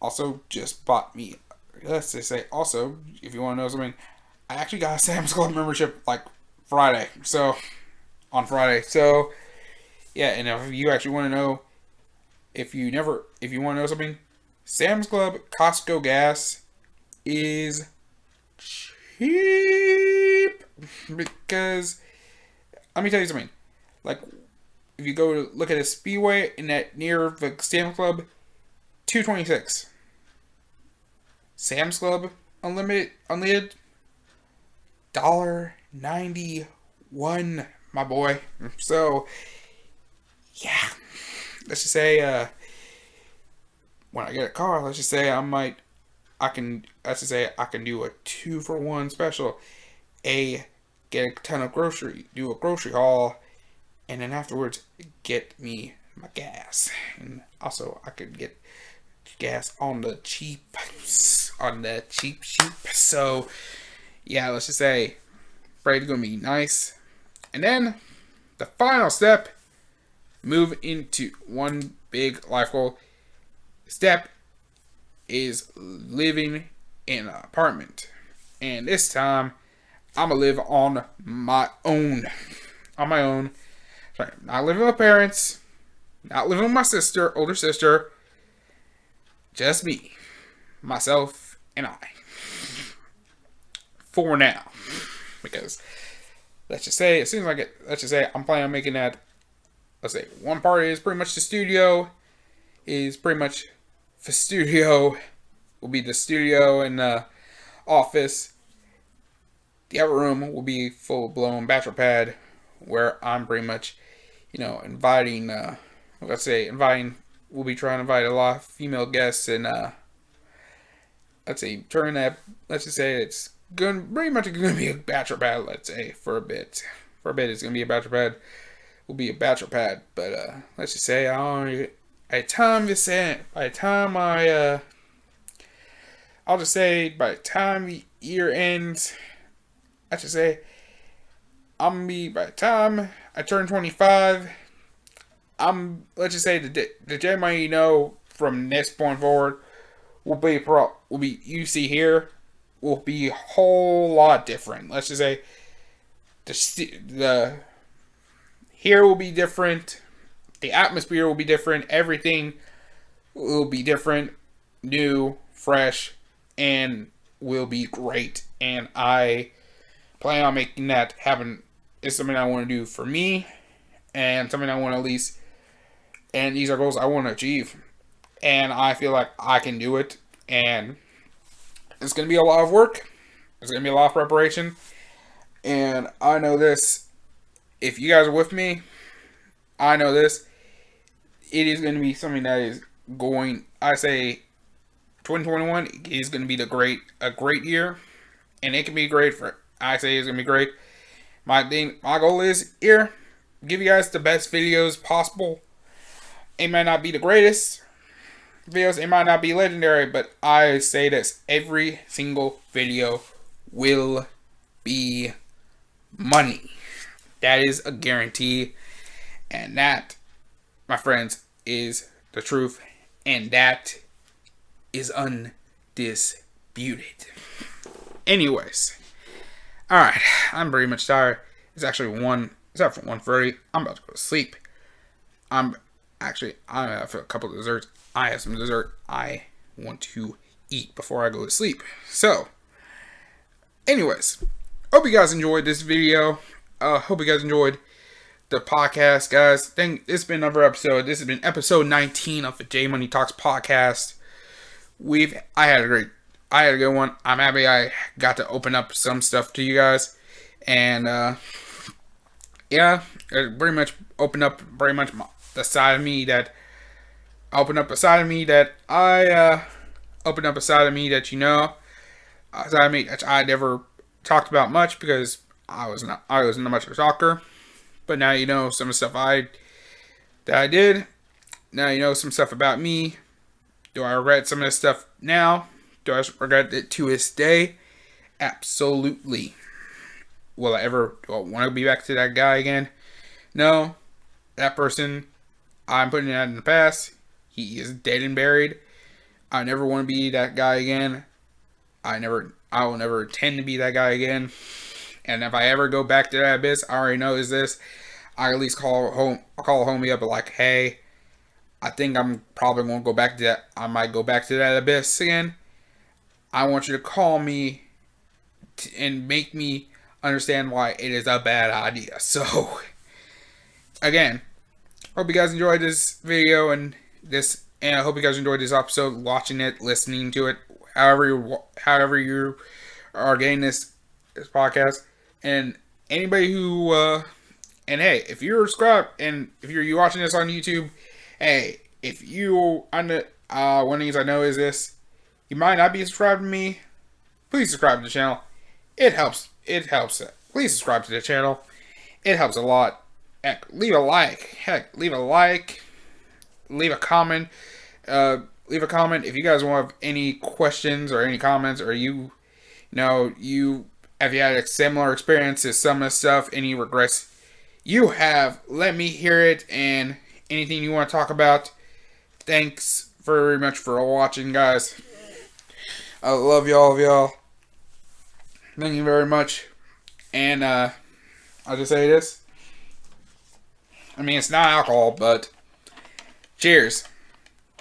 Also just bought me. Let's just say also, if you want to know something, I actually got a Sam's Club membership like Friday. So on Friday. So yeah, and if you actually want to know, if you want to know something, Sam's Club Costco gas is cheap because let me tell you something. Like if you go to look at a Speedway in that near the Sam's Club, $2.26. Sam's Club unlimited $1.91, my boy. So yeah, let's just say when I get a car, let's just say I can do a 2-for-1 special. Get a ton of do a grocery haul, and then afterwards get me my gas. And also I could get gas on the cheap, cheap. So yeah, let's just say Braid's gonna be nice. And then the final step, move into one big life goal step, is living in an apartment. And this time I'm gonna live on my own. On my own. Sorry, not living with my parents, not living with my sister, older sister. Just me, myself, and I. For now. Because let's just say, as soon as I get, let's just say I'm planning on making that, let's say one part is pretty much the studio, will be the studio and the office. The other room will be full blown bachelor pad, where I'm pretty much, inviting, we'll be trying to invite a lot of female guests, and let's just say it's pretty much going to be a bachelor pad, let's say, for a bit. For a bit, it's going to be a bachelor pad. Will be a bachelor pad, but let's just say I'll just say by the time the year ends, I should say, by the time I turn 25, let's just say the J Money from this point forward will be you see here will be a whole lot different. Let's just say the here will be different, the atmosphere will be different, everything will be different, new, fresh, and will be great. And I plan on making that happen. It's something I want to do for me, and something I want to at least, and these are goals I want to achieve, and I feel like I can do it. And it's going to be a lot of work, it's going to be a lot of preparation, and I know this, if you guys are with me, I know this, it is going to be something that is going, I say 2021 is going to be a great year, and it can be great I say it's going to be great. My goal is here, give you guys the best videos possible. It might not be the greatest videos, it might not be legendary, but I say this, every single video will be money. That is a guarantee, and that, my friends, is the truth, and that is undisputed. Anyways, alright, I'm pretty much tired. It's after 1:30. I'm about to go to sleep. I have a couple of desserts. I have some dessert I want to eat before I go to sleep. So, anyways, hope you guys enjoyed this video. Hope you guys enjoyed the podcast, guys. It's been another episode. This has been episode 19 of the J Money Talks podcast. I had a good one. I'm happy I got to open up some stuff to you guys, and it pretty much opened up the side of me that opened up a side of me that I never talked about much, because I wasn't much of a talker. But now you know some of the stuff that I did. Now you know some stuff about me. Do I regret some of this stuff now? Do I regret it to this day? Absolutely. Do I want to be back to that guy again? No. That person, I'm putting that in the past. He is dead and buried. I never want to be that guy again. I will never intend to be that guy again. And if I ever go back to that abyss, I already know is this. I at least call a homie up and like, hey, I think I'm probably going to go back to that. I might go back to that abyss again. I want you to call me and make me understand why it is a bad idea. So, again, hope you guys enjoyed this video and I hope you guys enjoyed this episode, watching it, listening to it, however you are getting this podcast. And anybody who, and hey, if you're subscribed and if you're watching this on YouTube, hey, if you, one of the things I know is this, you might not be subscribed to me, please subscribe to the channel. It helps. Please subscribe to the channel. It helps a lot. heck, leave a like. Heck, leave a like. Leave a comment. Leave a comment if you guys want any questions or any comments, or you have you had a similar experience to some of the stuff, any regrets you have, let me hear it, and anything you want to talk about. Thanks very much for watching, guys. I love y'all. Thank you very much. And I'll just say this. I mean, it's not alcohol, but cheers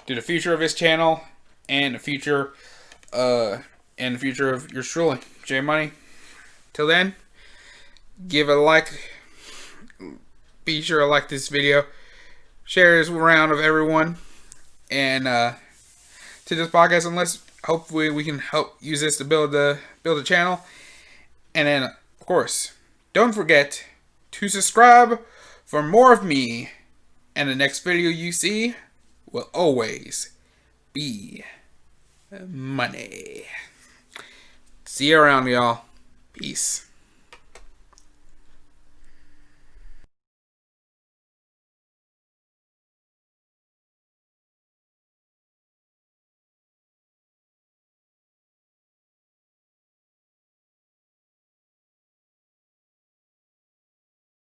to the future of this channel and the future of yours truly, J Money. Till then, give it a like. Be sure to like this video. Share this around with everyone. And to this podcast, unless hopefully we can help use this to build the channel. And then, of course, don't forget to subscribe for more of me. And the next video you see will always be money. See you around, y'all. Peace.